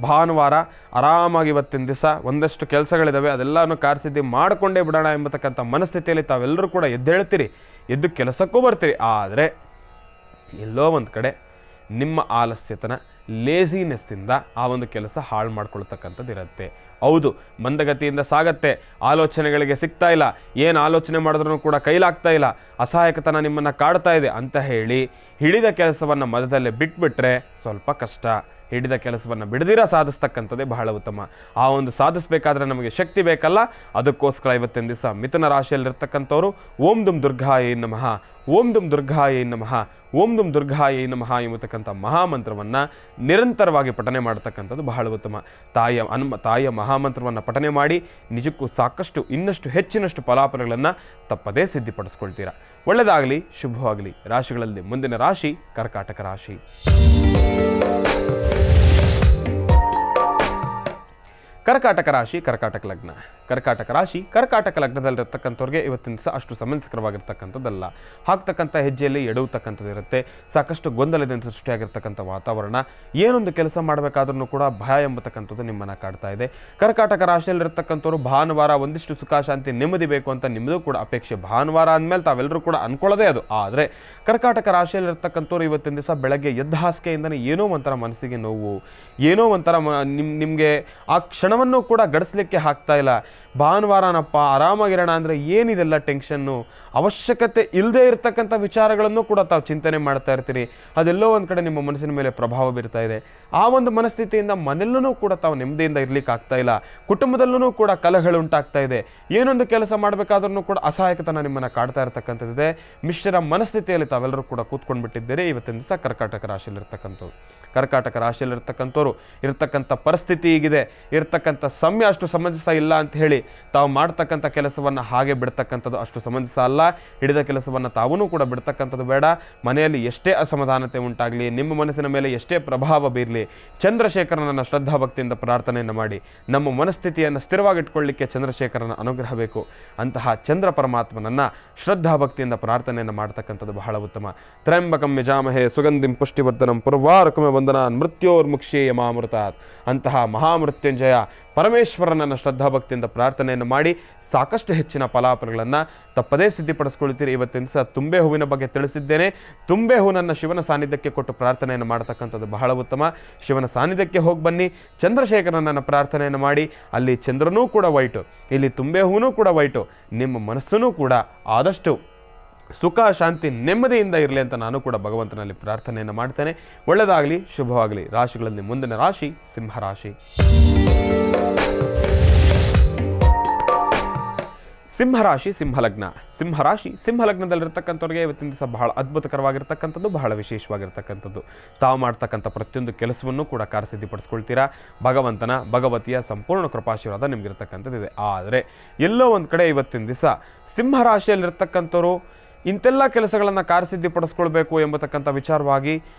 S2: ಭಾನುವಾರ ಆರಾಮಾಗಿ ಇವತ್ತಿನ ದಿವಸ ಒಂದಷ್ಟು ಕೆಲಸಗಳಿದ್ದಾವೆ, ಅದೆಲ್ಲನೂ ಕಾರ್ಯಸಿದ್ಧಿ ಮಾಡಿಕೊಂಡೇ ಬಿಡೋಣ ಎಂಬತಕ್ಕಂಥ ಮನಸ್ಥಿತಿಯಲ್ಲಿ ತಾವೆಲ್ಲರೂ ಕೂಡ ಎದ್ದೇಳ್ತೀರಿ, ಎದ್ದು ಕೆಲಸಕ್ಕೂ ಬರ್ತೀರಿ. ಆದರೆ ಎಲ್ಲೋ ಒಂದು ಕಡೆ ನಿಮ್ಮ ಆಲಸ್ಯತನ, ಲೇಸಿನೆಸ್ಸಿಂದ ಆ ಒಂದು ಕೆಲಸ ಹಾಳು ಮಾಡ್ಕೊಳ್ತಕ್ಕಂಥದ್ದು ಇರುತ್ತೆ. ಹೌದು, ಮಂದಗತಿಯಿಂದ ಸಾಗತ್ತೆ, ಆಲೋಚನೆಗಳಿಗೆ ಸಿಗ್ತಾ ಇಲ್ಲ, ಏನು ಆಲೋಚನೆ ಮಾಡಿದ್ರೂ ಕೂಡ ಕೈಲಾಗ್ತಾ ಇಲ್ಲ, ಅಸಹಾಯಕತನ ನಿಮ್ಮನ್ನು ಕಾಡ್ತಾ ಇದೆ ಅಂತ ಹೇಳಿ ಹಿಡಿದ ಕೆಲಸವನ್ನು ಮಧ್ಯದಲ್ಲೇ ಬಿಟ್ಬಿಟ್ರೆ ಸ್ವಲ್ಪ ಕಷ್ಟ. ಹಿಡಿದ ಕೆಲಸವನ್ನು ಬಿಡದಿರ ಸಾಧಿಸ್ತಕ್ಕಂಥದ್ದೇ ಬಹಳ ಉತ್ತಮ. ಆ ಒಂದು ಸಾಧಿಸಬೇಕಾದ್ರೆ ನಮಗೆ ಶಕ್ತಿ ಬೇಕಲ್ಲ. ಅದಕ್ಕೋಸ್ಕರ ಇವತ್ತಿನ ದಿವಸ ಮಿಥುನ ರಾಶಿಯಲ್ಲಿರ್ತಕ್ಕಂಥವ್ರು ಓಂ ದುಂ ದುರ್ಗಾಯೈ ನಮಃ, ಓಂ ದುಂ ದುರ್ಗಾಯೈ ನಮಃ, ಓಂ ದುಂ ದುರ್ಗಾಯೈ ನಮಃ ಎಂಬತಕ್ಕಂಥ ಮಹಾಮಂತ್ರವನ್ನು ನಿರಂತರವಾಗಿ ಪಠನೆ ಮಾಡತಕ್ಕಂಥದ್ದು ಬಹಳ ಉತ್ತಮ. ತಾಯಿಯ ಮಹಾಮಂತ್ರವನ್ನು ಪಠನೆ ಮಾಡಿ ನಿಜಕ್ಕೂ ಸಾಕಷ್ಟು ಇನ್ನಷ್ಟು ಹೆಚ್ಚಿನಷ್ಟು ಫಲಾಫಲಗಳನ್ನು ತಪ್ಪದೇ ಸಿದ್ಧಿಪಡಿಸ್ಕೊಳ್ತೀರಾ. ಒಳ್ಳೆಯದಾಗಲಿ, ಶುಭವಾಗಲಿ. ರಾಶಿಗಳಲ್ಲಿ ಮುಂದಿನ ರಾಶಿ ಕರ್ಕಾಟಕ ರಾಶಿ. ಕರ್ಕಾಟಕ ರಾಶಿ ಕರ್ಕಾಟಕ ಲಗ್ನ. ಕರ್ಕಾಟಕ ರಾಶಿ ಕರ್ಕಾಟಕ ಲಗ್ನದಲ್ಲಿರ್ತಕ್ಕಂಥವ್ರಿಗೆ ಇವತ್ತಿನ ದಿವಸ ಅಷ್ಟು ಸಮಂಜಸಕರವಾಗಿರ್ತಕ್ಕಂಥದ್ದಲ್ಲ. ಹಾಕ್ತಕ್ಕಂಥ ಹೆಜ್ಜೆಯಲ್ಲಿ ಎಡವತಕ್ಕಂಥದ್ದು ಇರುತ್ತೆ. ಸಾಕಷ್ಟು ಗೊಂದಲದಿಂದ ಸೃಷ್ಟಿಯಾಗಿರ್ತಕ್ಕಂಥ ವಾತಾವರಣ. ಏನೊಂದು ಕೆಲಸ ಮಾಡಬೇಕಾದ್ರೂ ಕೂಡ ಭಯ ಎಂಬತಕ್ಕಂಥದ್ದು ನಿಮ್ಮನ್ನು ಕಾಡ್ತಾ ಇದೆ. ಕರ್ಕಾಟಕ ರಾಶಿಯಲ್ಲಿರ್ತಕ್ಕಂಥವ್ರು ಭಾನುವಾರ ಒಂದಿಷ್ಟು ಸುಖ ಶಾಂತಿ ನೆಮ್ಮದಿ ಬೇಕು ಅಂತ ನಿಮ್ಮದು ಕೂಡ ಅಪೇಕ್ಷೆ. ಭಾನುವಾರ ಅಂದಮೇಲೆ ತಾವೆಲ್ಲರೂ ಕೂಡ ಅನ್ಕೊಳ್ಳೋದೇ ಅದು. ಆದರೆ ಕರ್ಕಾಟಕ ರಾಶಿಯಲ್ಲಿರ್ತಕ್ಕಂಥವ್ರು ಇವತ್ತಿನ ದಿವಸ ಬೆಳಗ್ಗೆ ಎದ್ದ ಹಾಸಿಗೆಯಿಂದನೇ ಏನೋ ಒಂಥರ ಮನಸ್ಸಿಗೆ ನೋವು, ಏನೋ ಒಂಥರ ನಿಮಗೆ ಆ ಕ್ಷಣವನ್ನು ಕೂಡ ಗಡಿಸ್ಲಿಕ್ಕೆ ಆಗ್ತಾ ಇಲ್ಲ. ಭಾನುವಾರನಪ್ಪ ಆರಾಮಾಗಿರೋಣ ಅಂದರೆ ಏನಿದೆಲ್ಲ ಟೆನ್ಷನ್ನು, ಅವಶ್ಯಕತೆ ಇಲ್ಲದೆ ಇರತಕ್ಕಂಥ ವಿಚಾರಗಳನ್ನು ಕೂಡ ತಾವು ಚಿಂತನೆ ಮಾಡ್ತಾ ಇರ್ತೀರಿ. ಅದೆಲ್ಲೋ ಒಂದು ಕಡೆ ನಿಮ್ಮ ಮನಸ್ಸಿನ ಮೇಲೆ ಪ್ರಭಾವ ಬೀರ್ತಾ ಇದೆ. ಆ ಒಂದು ಮನಸ್ಥಿತಿಯಿಂದ ಮನೆಯಲ್ಲೂ ಕೂಡ ತಾವು ನೆಮ್ಮದಿಯಿಂದ ಇರ್ಲಿಕ್ಕೆ ಆಗ್ತಾ ಇಲ್ಲ. ಕುಟುಂಬದಲ್ಲೂ ಕೂಡ ಕಲಹಗಳು ಉಂಟಾಗ್ತಾ ಇದೆ. ಏನೊಂದು ಕೆಲಸ ಮಾಡಬೇಕಾದ್ರೂ ಕೂಡ ಅಸಹಾಯಕತನ ನಿಮ್ಮನ್ನು ಕಾಡ್ತಾ ಇರತಕ್ಕಂಥದ್ದಿದೆ. ಮಿಶ್ರ ಮನಸ್ಥಿತಿಯಲ್ಲಿ ತಾವೆಲ್ಲರೂ ಕೂಡ ಕೂತ್ಕೊಂಡು ಬಿಟ್ಟಿದ್ದೀರಿ ಇವತ್ತಿನ ದಿವಸ ಕರ್ಕಾಟಕ ರಾಶಿಯಲ್ಲಿರ್ತಕ್ಕಂಥವ್ರು. ಕರ್ಕಾಟಕ ರಾಶಿಯಲ್ಲಿರ್ತಕ್ಕಂಥವ್ರು ಇರ್ತಕ್ಕಂಥ ಪರಿಸ್ಥಿತಿ ಹೀಗಿದೆ, ಇರ್ತಕ್ಕಂಥ ಸಮಯ ಅಷ್ಟು ಸಮಂಜಸ ಇಲ್ಲ ಅಂತ ಹೇಳಿ ತಾವು ಮಾಡ್ತಕ್ಕಂಥ ಕೆಲಸವನ್ನು ಹಾಗೆ ಬಿಡ್ತಕ್ಕಂಥದ್ದು ಅಷ್ಟು ಸಮಂಜಸ ಅಲ್ಲ. ಹಿಡಿದ ಕೆಲಸವನ್ನು ತಾವೂ ಕೂಡ ಬಿಡ್ತಕ್ಕಂಥದ್ದು ಬೇಡ. ಮನೆಯಲ್ಲಿ ಎಷ್ಟೇ ಅಸಮಾಧಾನತೆ ಉಂಟಾಗಲಿ, ನಿಮ್ಮ ಮನಸ್ಸಿನ ಮೇಲೆ ಎಷ್ಟೇ ಪ್ರಭಾವ ಬೀರಲಿ, ಚಂದ್ರಶೇಖರನನ್ನು ಶ್ರದ್ಧಾಭಕ್ತಿಯಿಂದ ಪ್ರಾರ್ಥನೆಯನ್ನು ಮಾಡಿ ನಮ್ಮ ಮನಸ್ಥಿತಿಯನ್ನು ಸ್ಥಿರವಾಗಿಟ್ಕೊಳ್ಳಿಕ್ಕೆ ಚಂದ್ರಶೇಖರನ ಅನುಗ್ರಹ ಬೇಕು. ಅಂತಹ ಚಂದ್ರ ಪರಮಾತ್ಮನನ್ನು ಶ್ರದ್ಧಾಭಕ್ತಿಯಿಂದ ಪ್ರಾರ್ಥನೆಯನ್ನು ಮಾಡ್ತಕ್ಕಂಥದ್ದು ಬಹಳ ಉತ್ತಮ. ತ್ರಯಂಬಕಂ ಯಜಾಮಹೇ ಸುಗಂಧಿಂ ಪುಷ್ಟಿವರ್ಧನಂ ಪೂರ್ವಾರ್ಕುಮ ವಂದನಾನ್ ಮೃತ್ಯೋರ್ಮುಕ್ಷೀಯ ಮಾಮೃತಾತ್. ಅಂತಹ ಮಹಾಮೃತ್ಯುಂಜಯ ಪರಮೇಶ್ವರನನ್ನು ಶ್ರದ್ಧಾಭಕ್ತಿಯಿಂದ ಪ್ರಾರ್ಥನೆಯನ್ನು ಮಾಡಿ ಸಾಕಷ್ಟು ಹೆಚ್ಚಿನ ಫಲಾಫಲಗಳನ್ನು ತಪ್ಪದೇ ಸಿದ್ಧಿಪಡಿಸ್ಕೊಳ್ತೀರಿ. ಇವತ್ತಿನ ದಿವಸ ತುಂಬೆ ಹೂವಿನ ಬಗ್ಗೆ ತಿಳಿಸಿದ್ದೇನೆ. ತುಂಬೆ ಹೂವನ್ನು ಶಿವನ ಸಾನ್ನಿಧ್ಯಕ್ಕೆ ಕೊಟ್ಟು ಪ್ರಾರ್ಥನೆಯನ್ನು ಮಾಡತಕ್ಕಂಥದ್ದು ಬಹಳ ಉತ್ತಮ. ಶಿವನ ಸಾನ್ನಿಧ್ಯಕ್ಕೆ ಹೋಗಿ ಬನ್ನಿ, ಚಂದ್ರಶೇಖರನನ್ನು ಪ್ರಾರ್ಥನೆಯನ್ನು ಮಾಡಿ. ಅಲ್ಲಿ ಚಂದ್ರನೂ ಕೂಡ ವೈಟು, ಇಲ್ಲಿ ತುಂಬೆ ಹೂನೂ ಕೂಡ ವೈಟು. ನಿಮ್ಮ ಮನಸ್ಸೂ ಕೂಡ ಆದಷ್ಟು ಸುಖ ಶಾಂತಿ ನೆಮ್ಮದಿಯಿಂದ ಇರಲಿ ಅಂತ ನಾನು ಕೂಡ ಭಗವಂತನಲ್ಲಿ ಪ್ರಾರ್ಥನೆಯನ್ನು ಮಾಡ್ತೇನೆ. ಒಳ್ಳೆಯದಾಗಲಿ, ಶುಭವಾಗಲಿ. ರಾಶಿಗಳಲ್ಲಿ ಮುಂದಿನ ರಾಶಿ ಸಿಂಹರಾಶಿ. ಸಿಂಹರಾಶಿ ಸಿಂಹಲಗ್ನ. ಸಿಂಹರಾಶಿ ಸಿಂಹಲಗ್ನದಲ್ಲಿರ್ತಕ್ಕಂಥವ್ರಿಗೆ ಇವತ್ತಿನ ದಿವಸ ಬಹಳ ಅದ್ಭುತಕರವಾಗಿರ್ತಕ್ಕಂಥದ್ದು, ಬಹಳ ವಿಶೇಷವಾಗಿರ್ತಕ್ಕಂಥದ್ದು. ತಾವು ಮಾಡ್ತಕ್ಕಂಥ ಪ್ರತಿಯೊಂದು ಕೆಲಸವನ್ನು ಕೂಡ ಕಾರ್ಯಸಿದ್ಧಿಪಡಿಸ್ಕೊಳ್ತೀರಾ. ಭಗವತಿಯ ಸಂಪೂರ್ಣ ಕೃಪಾಶೀರ್ವಾದ ನಿಮಗಿರ್ತಕ್ಕಂಥದ್ದಿದೆ. ಆದರೆ ಎಲ್ಲೋ ಒಂದು ಕಡೆ ಇವತ್ತಿನ ದಿವಸ ಸಿಂಹರಾಶಿಯಲ್ಲಿರ್ತಕ್ಕಂಥವ್ರು ಇಂತೆಲ್ಲ ಕೆಲಸಗಳನ್ನು ಕಾರ್ಯಸಿದ್ಧಿಪಡಿಸ್ಕೊಳ್ಬೇಕು ಎಂಬತಕ್ಕಂಥ ವಿಚಾರವಾಗಿ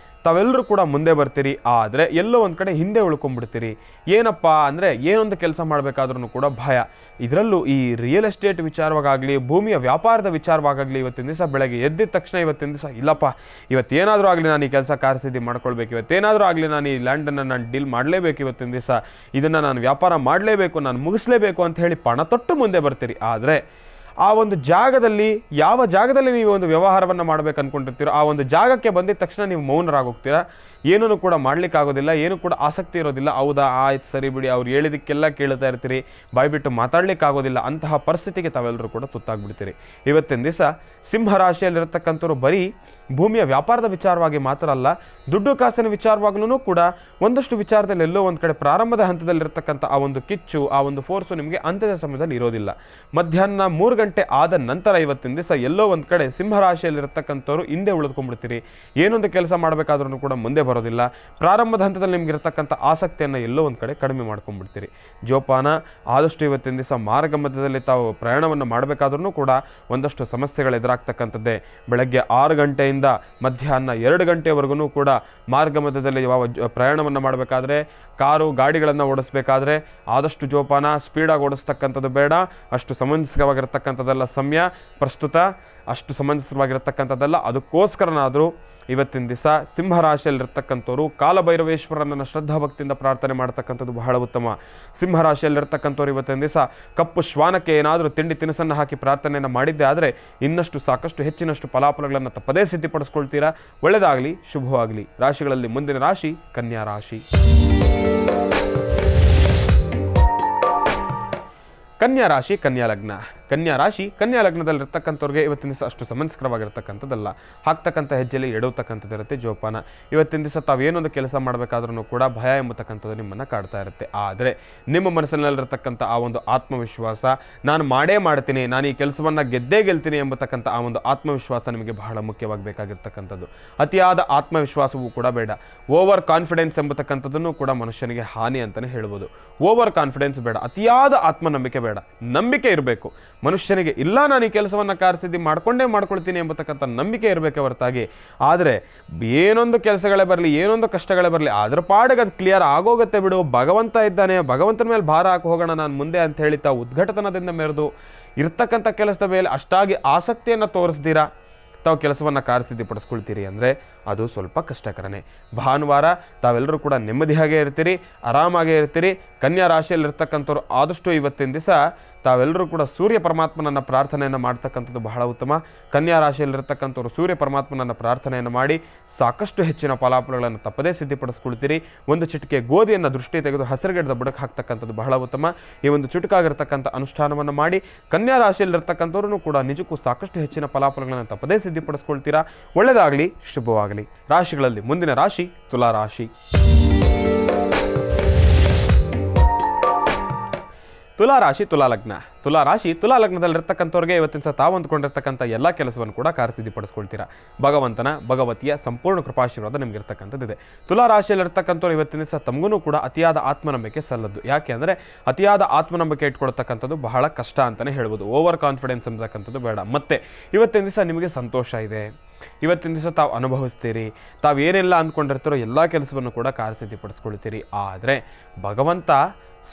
S2: ತಾವೆಲ್ಲರೂ ಕೂಡ ಮುಂದೆ ಬರ್ತೀರಿ. ಆದರೆ ಎಲ್ಲೋ ಒಂದು ಕಡೆ ಹಿಂದೆ ಉಳ್ಕೊಂಡ್ಬಿಡ್ತೀರಿ. ಏನಪ್ಪ ಅಂದರೆ ಏನೊಂದು ಕೆಲಸ ಮಾಡಬೇಕಾದ್ರೂ ಕೂಡ ಭಯ. ಇದರಲ್ಲೂ ಈ ರಿಯಲ್ ಎಸ್ಟೇಟ್ ವಿಚಾರವಾಗಲಿ, ಭೂಮಿಯ ವ್ಯಾಪಾರದ ವಿಚಾರವಾಗಲಿ, ಇವತ್ತಿನ ದಿವಸ ಬೆಳಗ್ಗೆ ಎದ್ದಿದ ತಕ್ಷಣ ಇವತ್ತಿನ ದಿವಸ ಇಲ್ಲಪ್ಪ, ಇವತ್ತೇನಾದರೂ ಆಗಲಿ ನಾನು ಈ ಕೆಲಸ ಕಾರ್ಯಸಿದ್ಧಿ ಮಾಡ್ಕೊಳ್ಬೇಕು, ಇವತ್ತೇನಾದರೂ ಆಗಲಿ ನಾನು ಈ ಲ್ಯಾಂಡನ್ನು ನಾನು ಡೀಲ್ ಮಾಡಲೇಬೇಕು, ಇವತ್ತಿನ ದಿವಸ ಇದನ್ನು ನಾನು ವ್ಯಾಪಾರ ಮಾಡಲೇಬೇಕು, ನಾನು ಮುಗಿಸ್ಲೇಬೇಕು ಅಂತ ಹೇಳಿ ಪಣ ತೊಟ್ಟು ಮುಂದೆ ಬರ್ತೀರಿ. ಆದರೆ ಆ ಒಂದು ಜಾಗದಲ್ಲಿ, ಯಾವ ಜಾಗದಲ್ಲಿ ನೀವು ಒಂದು ವ್ಯವಹಾರವನ್ನು ಮಾಡಬೇಕು ಅಂದ್ಕೊಂಡಿರ್ತೀರೋ ಆ ಒಂದು ಜಾಗಕ್ಕೆ ಬಂದಿದ ತಕ್ಷಣ ನೀವು ಮೌನರಾಗೋಗ್ತೀರಾ. ಏನೂ ಕೂಡ ಮಾಡಲಿಕ್ಕಾಗೋದಿಲ್ಲ, ಏನೂ ಕೂಡ ಆಸಕ್ತಿ ಇರೋದಿಲ್ಲ. ಹೌದಾ, ಆಯ್ತು ಸರಿ ಬಿಡಿ, ಅವ್ರು ಹೇಳಿದಕ್ಕೆಲ್ಲ ಕೇಳ್ತಾ ಇರ್ತೀರಿ, ಬಾಯ್ಬಿಟ್ಟು ಮಾತಾಡಲಿಕ್ಕಾಗೋದಿಲ್ಲ. ಅಂತಹ ಪರಿಸ್ಥಿತಿಗೆ ತಾವೆಲ್ಲರೂ ಕೂಡ ತುತ್ತಾಗ್ಬಿಡ್ತೀರಿ. ಇವತ್ತಿನ ದಿವಸ ಸಿಂಹರಾಶಿಯಲ್ಲಿರತಕ್ಕಂಥವ್ರು ಬರೀ ಭೂಮಿಯ ವ್ಯಾಪಾರದ ವಿಚಾರವಾಗಿ ಮಾತ್ರ ಅಲ್ಲ, ದುಡ್ಡು ಕಾಸಿನ ವಿಚಾರವಾಗ್ಲೂ ಕೂಡ ಒಂದಷ್ಟು ವಿಚಾರದಲ್ಲಿ ಎಲ್ಲೋ ಒಂದು ಕಡೆ ಪ್ರಾರಂಭದ ಹಂತದಲ್ಲಿರ್ತಕ್ಕಂಥ ಆ ಒಂದು ಕಿಚ್ಚು, ಆ ಒಂದು ಫೋರ್ಸು ನಿಮಗೆ ಅಂತ್ಯದ ಸಮಯದಲ್ಲಿ ಇರೋದಿಲ್ಲ. ಮಧ್ಯಾಹ್ನ 3 ಗಂಟೆ ಆದ ನಂತರ ಇವತ್ತಿನ ದಿವಸ ಎಲ್ಲೋ ಒಂದು ಕಡೆ ಸಿಂಹರಾಶಿಯಲ್ಲಿರ್ತಕ್ಕಂಥವ್ರು ಹಿಂದೆ ಉಳಿದುಕೊಂಡ್ಬಿಡ್ತೀರಿ. ಏನೊಂದು ಕೆಲಸ ಮಾಡಬೇಕಾದ್ರೂ ಕೂಡ ಮುಂದೆ ಬರೋದಿಲ್ಲ. ಪ್ರಾರಂಭದ ಹಂತದಲ್ಲಿ ನಿಮಗಿರ್ತಕ್ಕಂಥ ಆಸಕ್ತಿಯನ್ನು ಎಲ್ಲೋ ಒಂದು ಕಡೆ ಕಡಿಮೆ ಮಾಡ್ಕೊಂಡ್ಬಿಡ್ತೀರಿ. ಜೋಪಾನ. ಆದಷ್ಟು ಇವತ್ತಿನ ದಿವಸ ಮಾರ್ಗ ಮಧ್ಯದಲ್ಲಿ ತಾವು ಪ್ರಯಾಣವನ್ನು ಮಾಡಬೇಕಾದ್ರೂ ಕೂಡ ಒಂದಷ್ಟು ಸಮಸ್ಯೆಗಳು ಎದುರಾಗ್ತಕ್ಕಂಥದ್ದೇ. ಬೆಳಗ್ಗೆ 6 ಗಂಟೆಯಿಂದ ಮಧ್ಯಾಹ್ನ 2 ಗಂಟೆವರೆಗೂ ಕೂಡ ಮಾರ್ಗ ಮಧ್ಯದಲ್ಲಿ ಪ್ರಯಾಣವನ್ನು ಮಾಡಬೇಕಾದ್ರೆ, ಕಾರು ಗಾಡಿಗಳನ್ನು ಓಡಿಸ್ಬೇಕಾದ್ರೆ ಆದಷ್ಟು ಜೋಪಾನ. ಸ್ಪೀಡಾಗಿ ಓಡಿಸ್ತಕ್ಕಂಥದ್ದು ಬೇಡ. ಅಷ್ಟು ಸಮಂಜಸವಾಗಿರ್ತಕ್ಕಂಥದ್ದೆಲ್ಲ ಸಮಯ ಪ್ರಸ್ತುತ ಅಷ್ಟು ಸಮಂಜಸವಾಗಿರ್ತಕ್ಕಂಥದ್ದಲ್ಲ. ಅದಕ್ಕೋಸ್ಕರನಾದರೂ ಇವತ್ತಿನ ದಿವಸ ಸಿಂಹರಾಶಿಯಲ್ಲಿರ್ತಕ್ಕಂಥವ್ರು ಕಾಲಭೈರವೇಶ್ವರನನ್ನು ಶ್ರದ್ಧಾಭಕ್ತಿಯಿಂದ ಪ್ರಾರ್ಥನೆ ಮಾಡ್ತಕ್ಕಂಥದ್ದು ಬಹಳ ಉತ್ತಮ. ಸಿಂಹರಾಶಿಯಲ್ಲಿರ್ತಕ್ಕಂಥವ್ರು ಇವತ್ತಿನ ದಿವಸ ಕಪ್ಪು ಶ್ವಾನಕ್ಕೆ ಏನಾದರೂ ತಿಂಡಿ ತಿನಿಸನ್ನು ಹಾಕಿ ಪ್ರಾರ್ಥನೆಯನ್ನು ಮಾಡಿದ್ದೆ ಆದರೆ ಇನ್ನಷ್ಟು ಸಾಕಷ್ಟು ಹೆಚ್ಚಿನಷ್ಟು ಫಲಾಫಲಗಳನ್ನು ತಪ್ಪದೇ ಸಿದ್ಧಿಪಡಿಸ್ಕೊಳ್ತೀರಾ. ಒಳ್ಳೆಯದಾಗಲಿ, ಶುಭವಾಗಲಿ. ರಾಶಿಗಳಲ್ಲಿ ಮುಂದಿನ ರಾಶಿ ಕನ್ಯಾ ರಾಶಿ. ಕನ್ಯಾ ರಾಶಿ ಕನ್ಯಾ ಲಗ್ನ. ಕನ್ಯಾ ಲಗ್ನದಲ್ಲಿರ್ತಕ್ಕಂಥವ್ರಿಗೆ ಇವತ್ತಿನ ದಿವಸ ಅಷ್ಟು ಸಮಂಜಸಕರವಾಗಿರ್ತಕ್ಕಂಥದ್ದಲ್ಲ. ಹಾಕ್ತಕ್ಕಂಥ ಹೆಜ್ಜೆಯಲ್ಲಿ ಎಡವತಕ್ಕಂಥದ್ದು ಇರುತ್ತೆ. ಜೋಪಾನ. ಇವತ್ತಿನ ದಿವಸ ತಾವೇನೊಂದು ಕೆಲಸ ಮಾಡಬೇಕಾದ್ರೂ ಕೂಡ ಭಯ ಎಂಬತಕ್ಕಂಥದ್ದು ನಿಮ್ಮನ್ನು ಕಾಡ್ತಾ ಇರುತ್ತೆ. ಆದರೆ ನಿಮ್ಮ ಮನಸ್ಸಿನಲ್ಲಿರ್ತಕ್ಕಂಥ ಆ ಒಂದು ಆತ್ಮವಿಶ್ವಾಸ, ನಾನು ಮಾಡೇ ಮಾಡ್ತೀನಿ, ನಾನು ಈ ಕೆಲಸವನ್ನು ಗೆದ್ದೇ ಗೆಲ್ತೀನಿ ಎಂಬತಕ್ಕಂಥ ಆ ಒಂದು ಆತ್ಮವಿಶ್ವಾಸ ನಿಮಗೆ ಬಹಳ ಮುಖ್ಯವಾಗಬೇಕಾಗಿರ್ತಕ್ಕಂಥದ್ದು. ಅತಿಯಾದ ಆತ್ಮವಿಶ್ವಾಸವೂ ಕೂಡ ಬೇಡ. ಓವರ್ ಕಾನ್ಫಿಡೆನ್ಸ್ ಎಂಬತಕ್ಕಂಥದ್ದನ್ನು ಕೂಡ ಮನುಷ್ಯನಿಗೆ ಹಾನಿ ಅಂತಲೇ ಹೇಳ್ಬೋದು. ಓವರ್ ಕಾನ್ಫಿಡೆನ್ಸ್ ಬೇಡ, ಅತಿಯಾದ ಆತ್ಮನಂಬಿಕೆ ಬೇಡ. ನಂಬಿಕೆ ಇರಬೇಕು ಮನುಷ್ಯನಿಗೆ. ಇಲ್ಲ, ನಾನು ಈ ಕೆಲಸವನ್ನು ಕಾರ್ಯಸಿದ್ಧಿ ಮಾಡ್ಕೊಳ್ತೀನಿ ಎಂಬತಕ್ಕಂಥ ನಂಬಿಕೆ ಇರಬೇಕೆ ಹೊರತಾಗಿ, ಆದರೆ ಏನೊಂದು ಕೆಲಸಗಳೇ ಬರಲಿ, ಏನೊಂದು ಕಷ್ಟಗಳೇ ಬರಲಿ, ಅದ್ರ ಪಾಡಿಗೆ ಅದು ಕ್ಲಿಯರ್ ಆಗೋಗುತ್ತೆ ಬಿಡು, ಭಗವಂತ ಇದ್ದಾನೆ, ಭಗವಂತನ ಮೇಲೆ ಭಾರ ಹಾಕಿ ಹೋಗೋಣ ನಾನು ಮುಂದೆ ಅಂತ ಹೇಳಿ ತಾವು ಉದ್ಘಟತನದಿಂದ ಮೆರೆದು ಇರ್ತಕ್ಕಂಥ ಕೆಲಸದ ಮೇಲೆ ಅಷ್ಟಾಗಿ ಆಸಕ್ತಿಯನ್ನು ತೋರಿಸ್ತೀರಾ ತಾವು ಕೆಲಸವನ್ನು ಕಾರ್ಯಸಿದ್ಧಿಪಡಿಸ್ಕೊಳ್ತೀರಿ ಅಂದರೆ ಅದು ಸ್ವಲ್ಪ ಕಷ್ಟಕರನೇ. ಭಾನುವಾರ ತಾವೆಲ್ಲರೂ ಕೂಡ ನೆಮ್ಮದಿಯಾಗೇ ಇರ್ತೀರಿ, ಆರಾಮಾಗೇ ಇರ್ತೀರಿ. ಕನ್ಯಾ ರಾಶಿಯಲ್ಲಿರ್ತಕ್ಕಂಥವ್ರು ಆದಷ್ಟು ಇವತ್ತಿನ ದಿವಸ ತಾವೆಲ್ಲರೂ ಕೂಡ ಸೂರ್ಯ ಪರಮಾತ್ಮನನ್ನು ಪ್ರಾರ್ಥನೆಯನ್ನು ಮಾಡ್ತಕ್ಕಂಥದ್ದು ಬಹಳ ಉತ್ತಮ. ಕನ್ಯಾ ರಾಶಿಯಲ್ಲಿರ್ತಕ್ಕಂಥವ್ರು ಸೂರ್ಯ ಪರಮಾತ್ಮನನ್ನು ಪ್ರಾರ್ಥನೆಯನ್ನು ಮಾಡಿ ಸಾಕಷ್ಟು ಹೆಚ್ಚಿನ ಫಲಾಫಲಗಳನ್ನು ತಪ್ಪದೇ ಸಿದ್ಧಿಪಡಿಸ್ಕೊಳ್ತೀರಿ. ಒಂದು ಚಿಟಿಕೆ ಗೋಧಿಯನ್ನು ದೃಷ್ಟಿ ತೆಗೆದು ಹಸಿರುಗಿಡದ ಬುಡಕ್ಕೆ ಹಾಕ್ತಕ್ಕಂಥದ್ದು ಬಹಳ ಉತ್ತಮ. ಈ ಒಂದು ಚುಟುಕಾಗಿರ್ತಕ್ಕಂಥ ಅನುಷ್ಠಾನವನ್ನು ಮಾಡಿ ಕನ್ಯಾ ರಾಶಿಯಲ್ಲಿರ್ತಕ್ಕಂಥವ್ರೂ ಕೂಡ ನಿಜಕ್ಕೂ ಸಾಕಷ್ಟು ಹೆಚ್ಚಿನ ಫಲಾಫಲಗಳನ್ನು ತಪ್ಪದೇ ಸಿದ್ಧಿಪಡಿಸ್ಕೊಳ್ತೀರಾ. ಒಳ್ಳೆಯದಾಗಲಿ, ಶುಭವಾಗಲಿ. ರಾಶಿಗಳಲ್ಲಿ ಮುಂದಿನ ರಾಶಿ ತುಲಾ ರಾಶಿ. ತುಲಾರಾಶಿ ತುಲಾಲಗ್ನ. ತುಲಾರಾಶಿ ತುಲಾಲಗ್ನದಲ್ಲಿರ್ತಕ್ಕಂಥವ್ರಿಗೆ ಇವತ್ತಿನ ಸಹ ತಾವು ಅಂದ್ಕೊಂಡಿರ್ತಕ್ಕಂಥ ಎಲ್ಲ ಕೆಲಸವನ್ನು ಕೂಡ ಕಾರ್ಯಸಿದ್ಧಿಪಡಿಸ್ಕೊಳ್ತೀರಾ. ಭಗವಂತನ ಭಗವತಿಯ ಸಂಪೂರ್ಣ ಕೃಪಾಶೀರ್ವಾದ ನಿಮ್ಗೆ ಇರ್ತಕ್ಕಂಥದ್ದಿದೆ. ತುಲಾರಾಶಿಯಲ್ಲಿರ್ತಕ್ಕಂಥವ್ರು ಇವತ್ತಿನ ಸಹ ತಮಗೂ ಕೂಡ ಅತಿಯಾದ ಆತ್ಮನಂಬಿಕೆ ಸಲ್ಲದ್ದು. ಯಾಕೆ ಅಂದರೆ ಅತಿಯಾದ ಆತ್ಮನಂಬಿಕೆ ಇಟ್ಕೊಳ್ತಕ್ಕಂಥದ್ದು ಬಹಳ ಕಷ್ಟ ಅಂತಲೇ ಹೇಳ್ಬೋದು. ಓವರ್ ಕಾನ್ಫಿಡೆನ್ಸ್ ಅಂತಕ್ಕಂಥದ್ದು ಬೇಡ. ಮತ್ತೆ ಇವತ್ತಿನ ದಿವಸ ನಿಮಗೆ ಸಂತೋಷ ಇದೆ, ಇವತ್ತಿನ ದಿವಸ ತಾವು ಅನುಭವಿಸ್ತೀರಿ, ತಾವು ಏನೆಲ್ಲ ಅಂದ್ಕೊಂಡಿರ್ತಾರೋ ಎಲ್ಲ ಕೆಲಸವನ್ನು ಕೂಡ ಕಾರ್ಯಸಿದ್ಧಿಪಡಿಸ್ಕೊಳ್ತೀರಿ. ಆದರೆ ಭಗವಂತ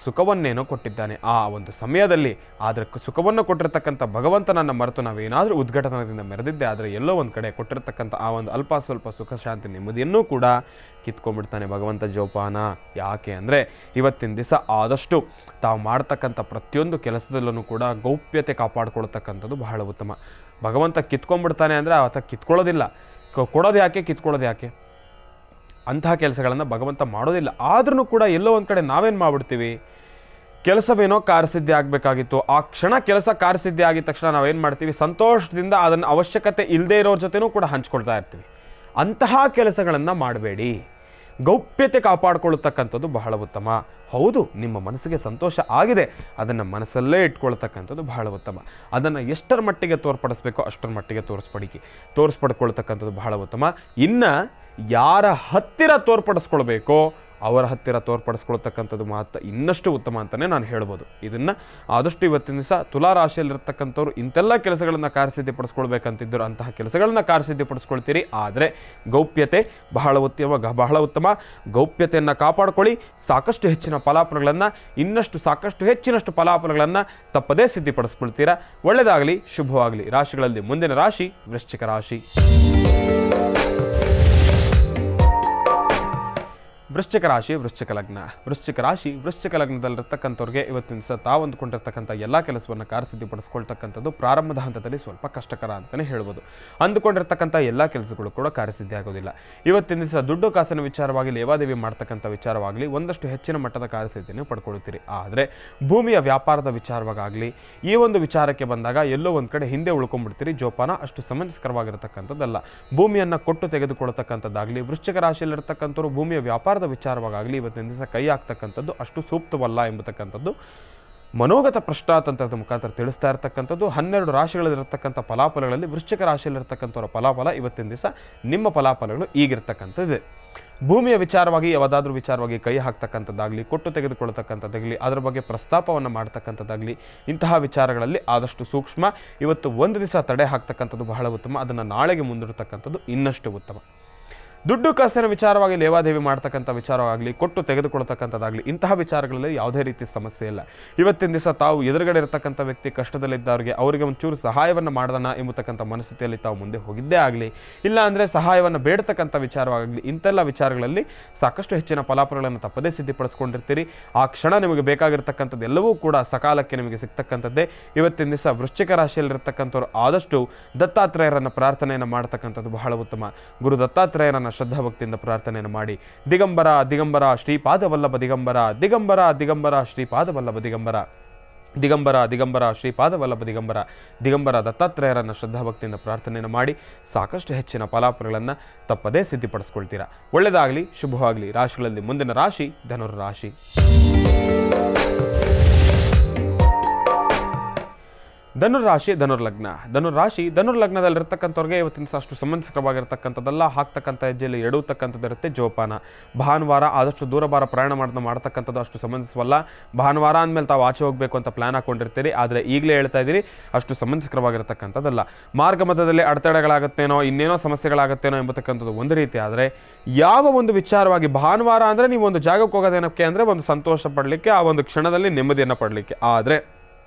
S2: ಸುಖವನ್ನೇನೋ ಕೊಟ್ಟಿದ್ದಾನೆ ಆ ಒಂದು ಸಮಯದಲ್ಲಿ. ಆದರೆ ಸುಖವನ್ನು ಕೊಟ್ಟಿರ್ತಕ್ಕಂಥ ಭಗವಂತನನ್ನು ಮರೆತು ನಾವೇನಾದರೂ ಉದ್ಘಾಟನದಿಂದ ಮೆರೆದಿದ್ದೆ ಆದರೆ ಎಲ್ಲೋ ಒಂದು ಕಡೆ ಕೊಟ್ಟಿರ್ತಕ್ಕಂಥ ಆ ಒಂದು ಅಲ್ಪ ಸ್ವಲ್ಪ ಸುಖ ಶಾಂತಿ ನೆಮ್ಮದಿಯನ್ನೂ ಕೂಡ ಕಿತ್ಕೊಂಡ್ಬಿಡ್ತಾನೆ ಭಗವಂತ ಜೋಪಾನ. ಯಾಕೆ ಅಂದರೆ ಇವತ್ತಿನ ದಿವಸ ಆದಷ್ಟು ತಾವು ಮಾಡ್ತಕ್ಕಂಥ ಪ್ರತಿಯೊಂದು ಕೆಲಸದಲ್ಲೂ ಕೂಡ ಗೌಪ್ಯತೆ ಕಾಪಾಡ್ಕೊಳ್ತಕ್ಕಂಥದ್ದು ಬಹಳ ಉತ್ತಮ. ಭಗವಂತ ಕಿತ್ಕೊಂಡ್ಬಿಡ್ತಾನೆ ಅಂದರೆ ಆತ ಕಿತ್ಕೊಳ್ಳೋದಿಲ್ಲ. ಕೊಡೋದು ಯಾಕೆ, ಕಿತ್ಕೊಳ್ಳೋದು ಯಾಕೆ? ಅಂತಹ ಕೆಲಸಗಳನ್ನು ಭಗವಂತ ಮಾಡೋದಿಲ್ಲ. ಆದ್ರೂ ಕೂಡ ಎಲ್ಲೋ ಒಂದು ಕಡೆ ನಾವೇನು ಮಾಡ್ಬಿಡ್ತೀವಿ, ಕೆಲಸವೇನೋ ಕಾರ್ಯಸಿದ್ಧಿ ಆಗಬೇಕಾಗಿತ್ತು, ಆ ಕ್ಷಣ ಕೆಲಸ ಕಾರ್ಯಸಿದ್ಧಿ ಆಗಿದ ತಕ್ಷಣ ನಾವೇನು ಮಾಡ್ತೀವಿ, ಸಂತೋಷದಿಂದ ಅದನ್ನು ಅವಶ್ಯಕತೆ ಇಲ್ಲದೆ ಇರೋರ ಜೊತೆನೂ ಕೂಡ ಹಂಚ್ಕೊಳ್ತಾ ಇರ್ತೀವಿ. ಅಂತಹ ಕೆಲಸಗಳನ್ನು ಮಾಡಬೇಡಿ. ಗೌಪ್ಯತೆ ಕಾಪಾಡಿಕೊಳ್ಳತಕ್ಕಂಥದ್ದು ಬಹಳ ಉತ್ತಮ. ಹೌದು, ನಿಮ್ಮ ಮನಸ್ಸಿಗೆ ಸಂತೋಷ ಆಗಿದೆ, ಅದನ್ನು ಮನಸ್ಸಲ್ಲೇ ಇಟ್ಕೊಳ್ತಕ್ಕಂಥದ್ದು ಬಹಳ ಉತ್ತಮ. ಅದನ್ನು ಎಷ್ಟರ ಮಟ್ಟಿಗೆ ತೋರ್ಪಡಿಸ್ಬೇಕೋ ಅಷ್ಟರ ಮಟ್ಟಿಗೆ ತೋರಿಸ್ಪಡ್ಕೊಳ್ತಕ್ಕಂಥದ್ದು ಬಹಳ ಉತ್ತಮ. ಇನ್ನು ಯಾರ ಹತ್ತಿರ ತೋರ್ಪಡಿಸ್ಕೊಳ್ಬೇಕೋ ಅವರ ಹತ್ತಿರ ತೋರ್ಪಡಿಸ್ಕೊಳ್ತಕ್ಕಂಥದ್ದು ಮಾತ್ರ ಇನ್ನಷ್ಟು ಉತ್ತಮ ಅಂತಲೇ ನಾನು ಹೇಳ್ಬೋದು. ಇದನ್ನು ಆದಷ್ಟು ಇವತ್ತಿನ ದಿವಸ ತುಲಾರಾಶಿಯಲ್ಲಿರ್ತಕ್ಕಂಥವ್ರು ಇಂತೆಲ್ಲ ಕೆಲಸಗಳನ್ನು ಕಾರ್ಯಸಿದ್ಧಿಪಡಿಸ್ಕೊಳ್ಬೇಕಂತಿದ್ದರು ಅಂತಹ ಕೆಲಸಗಳನ್ನು ಕಾರ್ಯಸಿದ್ಧಿಪಡಿಸ್ಕೊಳ್ತೀರಿ. ಆದರೆ ಗೌಪ್ಯತೆ ಬಹಳ ಉತ್ತಮ. ಗೌಪ್ಯತೆಯನ್ನು ಕಾಪಾಡ್ಕೊಳ್ಳಿ. ಸಾಕಷ್ಟು ಹೆಚ್ಚಿನ ಫಲಾಫಲಗಳನ್ನು ಸಾಕಷ್ಟು ಹೆಚ್ಚಿನಷ್ಟು ಫಲಾಫಲಗಳನ್ನು ತಪ್ಪದೇ ಸಿದ್ಧಿಪಡಿಸ್ಕೊಳ್ತೀರಾ. ಒಳ್ಳೆಯದಾಗಲಿ, ಶುಭವಾಗಲಿ. ರಾಶಿಗಳಲ್ಲಿ ಮುಂದಿನ ರಾಶಿ ವೃಶ್ಚಿಕ ರಾಶಿ. ವೃಶ್ಚಿಕ ರಾಶಿ ವೃಶ್ಚಿಕ ಲಗ್ನ. ವೃಶ್ಚಿಕ ಲಗ್ನದಲ್ಲಿರ್ತಕ್ಕಂಥವ್ರಿಗೆ ಇವತ್ತಿನ ದಿವಸ ತಾವು ಅಂದುಕೊಂಡಿರ್ತಕ್ಕಂಥ ಎಲ್ಲ ಕೆಲಸವನ್ನು ಕಾರ್ಯಸಿದ್ಧಿಪಡಿಸ್ಕೊಳ್ತಕ್ಕಂಥದ್ದು ಪ್ರಾರಂಭದ ಹಂತದಲ್ಲಿ ಸ್ವಲ್ಪ ಕಷ್ಟಕರ ಅಂತಲೇ ಹೇಳ್ಬೋದು. ಅಂದುಕೊಂಡಿರ್ತಕ್ಕಂಥ ಎಲ್ಲ ಕೆಲಸಗಳು ಕೂಡ ಕಾರ್ಯಸಿದ್ಧಿ ಆಗೋದಿಲ್ಲ. ಇವತ್ತಿನ ದಿವಸ ದುಡ್ಡು ಕಾಸಿನ ವಿಚಾರವಾಗಿ ಲೇವಾದೇವಿ ಮಾಡ್ತಕ್ಕಂಥ ವಿಚಾರವಾಗಲಿ ಒಂದಷ್ಟು ಹೆಚ್ಚಿನ ಮಟ್ಟದ ಕಾರ್ಯಸಿದ್ಧಿಯನ್ನು ಪಡ್ಕೊಳ್ತೀರಿ. ಆದರೆ ಭೂಮಿಯ ವ್ಯಾಪಾರದ ವಿಚಾರವಾಗಲಿ ಈ ಒಂದು ವಿಚಾರಕ್ಕೆ ಬಂದಾಗ ಎಲ್ಲೋ ಒಂದು ಕಡೆ ಹಿಂದೆ ಉಳ್ಕೊಂಡ್ಬಿಡ್ತೀರಿ. ಜೋಪಾನ ಅಷ್ಟು ಸಮಂಜಸಕರವಾಗಿರತಕ್ಕಂಥದ್ದಲ್ಲ. ಭೂಮಿಯನ್ನು ಕೊಟ್ಟು ತೆಗೆದುಕೊಳ್ಳತಕ್ಕಂಥದ್ದಾಗಲಿ ವೃಶ್ಚಿಕ ರಾಶಿಯಲ್ಲಿರ್ತಕ್ಕಂಥವ್ರು ಭೂಮಿಯ ವ್ಯಾಪಾರದ ವಿಚಾರವಾಗಲಿ ಇವತ್ತಿನ ದಿವಸ ಕೈ ಹಾಕ್ತಕ್ಕಂಥದ್ದು ಅಷ್ಟು ಸೂಕ್ತವಲ್ಲ ಎಂಬತಕ್ಕಂಥದ್ದು ಮನೋಗತ ಪ್ರಶ್ನಾತಂತ್ರದ ಮುಖಾಂತರ ತಿಳಿಸ್ತಾ ಇರತಕ್ಕಂಥದ್ದು. 12 ರಾಶಿಗಳಲ್ಲಿರತಕ್ಕಂಥ ಫಲಾಫಲಗಳಲ್ಲಿ ವೃಶ್ಚಿಕ ರಾಶಿಯಲ್ಲಿರ್ತಕ್ಕಂಥವರ ಫಲಾಫಲ ಇವತ್ತಿನ ದಿವಸ ನಿಮ್ಮ ಫಲಾಫಲಗಳು ಈಗಿರ್ತಕ್ಕಂಥದ್ದಿದೆ. ಭೂಮಿಯ ವಿಚಾರವಾಗಿ ಯಾವುದಾದ್ರೂ ವಿಚಾರವಾಗಿ ಕೈ ಹಾಕ್ತಕ್ಕಂಥದ್ದಾಗಲಿ ಕೊಟ್ಟು ತೆಗೆದುಕೊಳ್ತಕ್ಕಂಥದ್ದಾಗಲಿ ಅದರ ಬಗ್ಗೆ ಪ್ರಸ್ತಾಪವನ್ನು ಮಾಡ್ತಕ್ಕಂಥದ್ದಾಗಲಿ ಇಂತಹ ವಿಚಾರಗಳಲ್ಲಿ ಆದಷ್ಟು ಸೂಕ್ಷ್ಮ. ಇವತ್ತು ಒಂದು ದಿವಸ ತಡೆ ಹಾಕ್ತಕ್ಕಂಥದ್ದು ಬಹಳ ಉತ್ತಮ. ಅದನ್ನು ನಾಳೆಗೆ ಮುಂದಿಡ್ತಕ್ಕಂಥದ್ದು ಇನ್ನಷ್ಟು ಉತ್ತಮ. ದುಡ್ಡು ಕಾಸಿನ ವಿಚಾರವಾಗಿ ಲೇವಾದೇವಿ ಮಾಡ್ತಕ್ಕಂಥ ವಿಚಾರವಾಗಲಿ ಕೊಟ್ಟು ತೆಗೆದುಕೊಳ್ತಕ್ಕಂಥದ್ದಾಗಲಿ ಇಂತಹ ವಿಚಾರಗಳಲ್ಲಿ ಯಾವುದೇ ರೀತಿ ಸಮಸ್ಯೆ ಇಲ್ಲ. ಇವತ್ತಿನ ದಿವಸ ತಾವು ಎದುರುಗಡೆ ಇರತಕ್ಕಂಥ ವ್ಯಕ್ತಿ ಕಷ್ಟದಲ್ಲಿದ್ದವರಿಗೆ ಅವರಿಗೆ ಒಂಚೂರು ಸಹಾಯವನ್ನು ಮಾಡೋಣ ಎಂಬತಕ್ಕಂಥ ಮನಸ್ಥಿತಿಯಲ್ಲಿ ತಾವು ಮುಂದೆ ಹೋಗಿದ್ದೇ ಆಗಲಿ, ಇಲ್ಲ ಅಂದರೆ ಸಹಾಯವನ್ನು ಬೇಡತಕ್ಕಂಥ ವಿಚಾರವಾಗಲಿ ಇಂತೆಲ್ಲ ವಿಚಾರಗಳಲ್ಲಿ ಸಾಕಷ್ಟು ಹೆಚ್ಚಿನ ಫಲಾಫಲಗಳನ್ನು ತಪ್ಪದೇ ಸಿದ್ಧಿಪಡಿಸ್ಕೊಂಡಿರ್ತೀರಿ. ಆ ಕ್ಷಣ ನಿಮಗೆ ಬೇಕಾಗಿರ್ತಕ್ಕಂಥದ್ದು ಎಲ್ಲವೂ ಕೂಡ ಸಕಾಲಕ್ಕೆ ನಿಮಗೆ ಸಿಗ್ತಕ್ಕಂಥದ್ದೇ. ಇವತ್ತಿನ ದಿವಸ ವೃಶ್ಚಿಕ ರಾಶಿಯಲ್ಲಿರ್ತಕ್ಕಂಥವ್ರು ಆದಷ್ಟು ದತ್ತಾತ್ರೇಯರನ್ನು ಪ್ರಾರ್ಥನೆಯನ್ನು ಮಾಡ್ತಕ್ಕಂಥದ್ದು ಬಹಳ ಉತ್ತಮ. ಗುರು ದತ್ತಾತ್ರೇಯರನ್ನು ಶ್ರದ್ಧಾಭಕ್ತಿಯಿಂದ ಪ್ರಾರ್ಥನೆಯನ್ನು ಮಾಡಿ. ದಿಗಂಬರ ದಿಗಂಬರ ಶ್ರೀಪಾದವಲ್ಲಭ ದಿಗಂಬರ, ದಿಗಂಬರ ದಿಗಂಬರ ಶ್ರೀಪಾದವಲ್ಲಭ ದಿಗಂಬರ, ದಿಗಂಬರ ದಿಗಂಬರ ಶ್ರೀಪಾದವಲ್ಲಭ ದಿಗಂಬರ, ದಿಗಂಬರ ದತ್ತಾತ್ರೇಯರನ್ನು ಶ್ರದ್ಧಾಭಕ್ತಿಯಿಂದ ಪ್ರಾರ್ಥನೆಯನ್ನು ಮಾಡಿ ಸಾಕಷ್ಟು ಹೆಚ್ಚಿನ ಫಲಾಫಲಗಳನ್ನು ತಪ್ಪದೇ ಸಿದ್ಧಿಪಡಿಸ್ಕೊಳ್ತೀರಾ. ಒಳ್ಳೆಯದಾಗಲಿ, ಶುಭವಾಗಲಿ. ರಾಶಿಗಳಲ್ಲಿ ಮುಂದಿನ ರಾಶಿ ಧನುರ್ರಾಶಿ. ಧನುರಾಶಿ ಧನುರ್ಲಗ್ನದಲ್ಲಿರ್ತಕ್ಕಂಥವ್ರಿಗೆ ಇವತ್ತಿನ ಅಷ್ಟು ಸಮಂಜಸಕರವಾಗಿರ್ತಕ್ಕಂಥದ್ದೆಲ್ಲ. ಹಾಕ್ತಕ್ಕಂಥ ಹೆಜ್ಜೆಯಲ್ಲಿ ಎಡುವತಕ್ಕಂಥದ್ದಿರುತ್ತೆ. ಜೋಪಾನ. ಭಾನುವಾರ ಆದಷ್ಟು ದೂರಭಾರ ಪ್ರಯಾಣ ಮಾಡ್ತಕ್ಕಂಥದ್ದು ಅಷ್ಟು ಸಮಂಜಸವಲ್ಲ. ಭಾನುವಾರ ಅಂದಮೇಲೆ ತಾವು ಆಚೆ ಹೋಗಬೇಕು ಅಂತ ಪ್ಲಾನ್ ಹಾಕೊಂಡಿರ್ತೀರಿ. ಆದರೆ ಈಗಲೇ ಹೇಳ್ತಾ ಇದ್ದೀರಿ ಅಷ್ಟು ಸಮಂಜಸಕರವಾಗಿರ್ತಕ್ಕಂಥದ್ದಲ್ಲ. ಮಾರ್ಗ ಮಧ್ಯದಲ್ಲಿ ಅಡೆತಡೆಗಳಾಗುತ್ತೇನೋ ಇನ್ನೇನೋ ಸಮಸ್ಯೆಗಳಾಗುತ್ತೇನೋ ಎಂಬತಕ್ಕಂಥದ್ದು ಒಂದು ರೀತಿ. ಆದರೆ ಯಾವ ಒಂದು ವಿಚಾರವಾಗಿ ಭಾನುವಾರ ಅಂದರೆ ನೀವು ಒಂದು ಜಾಗಕ್ಕೆ ಹೋಗೋದೇನಕ್ಕೆ ಅಂದರೆ ಒಂದು ಸಂತೋಷ ಪಡಲಿಕ್ಕೆ, ಆ ಒಂದು ಕ್ಷಣದಲ್ಲಿ ನೆಮ್ಮದಿಯನ್ನು ಪಡಲಿಕ್ಕೆ. ಆದರೆ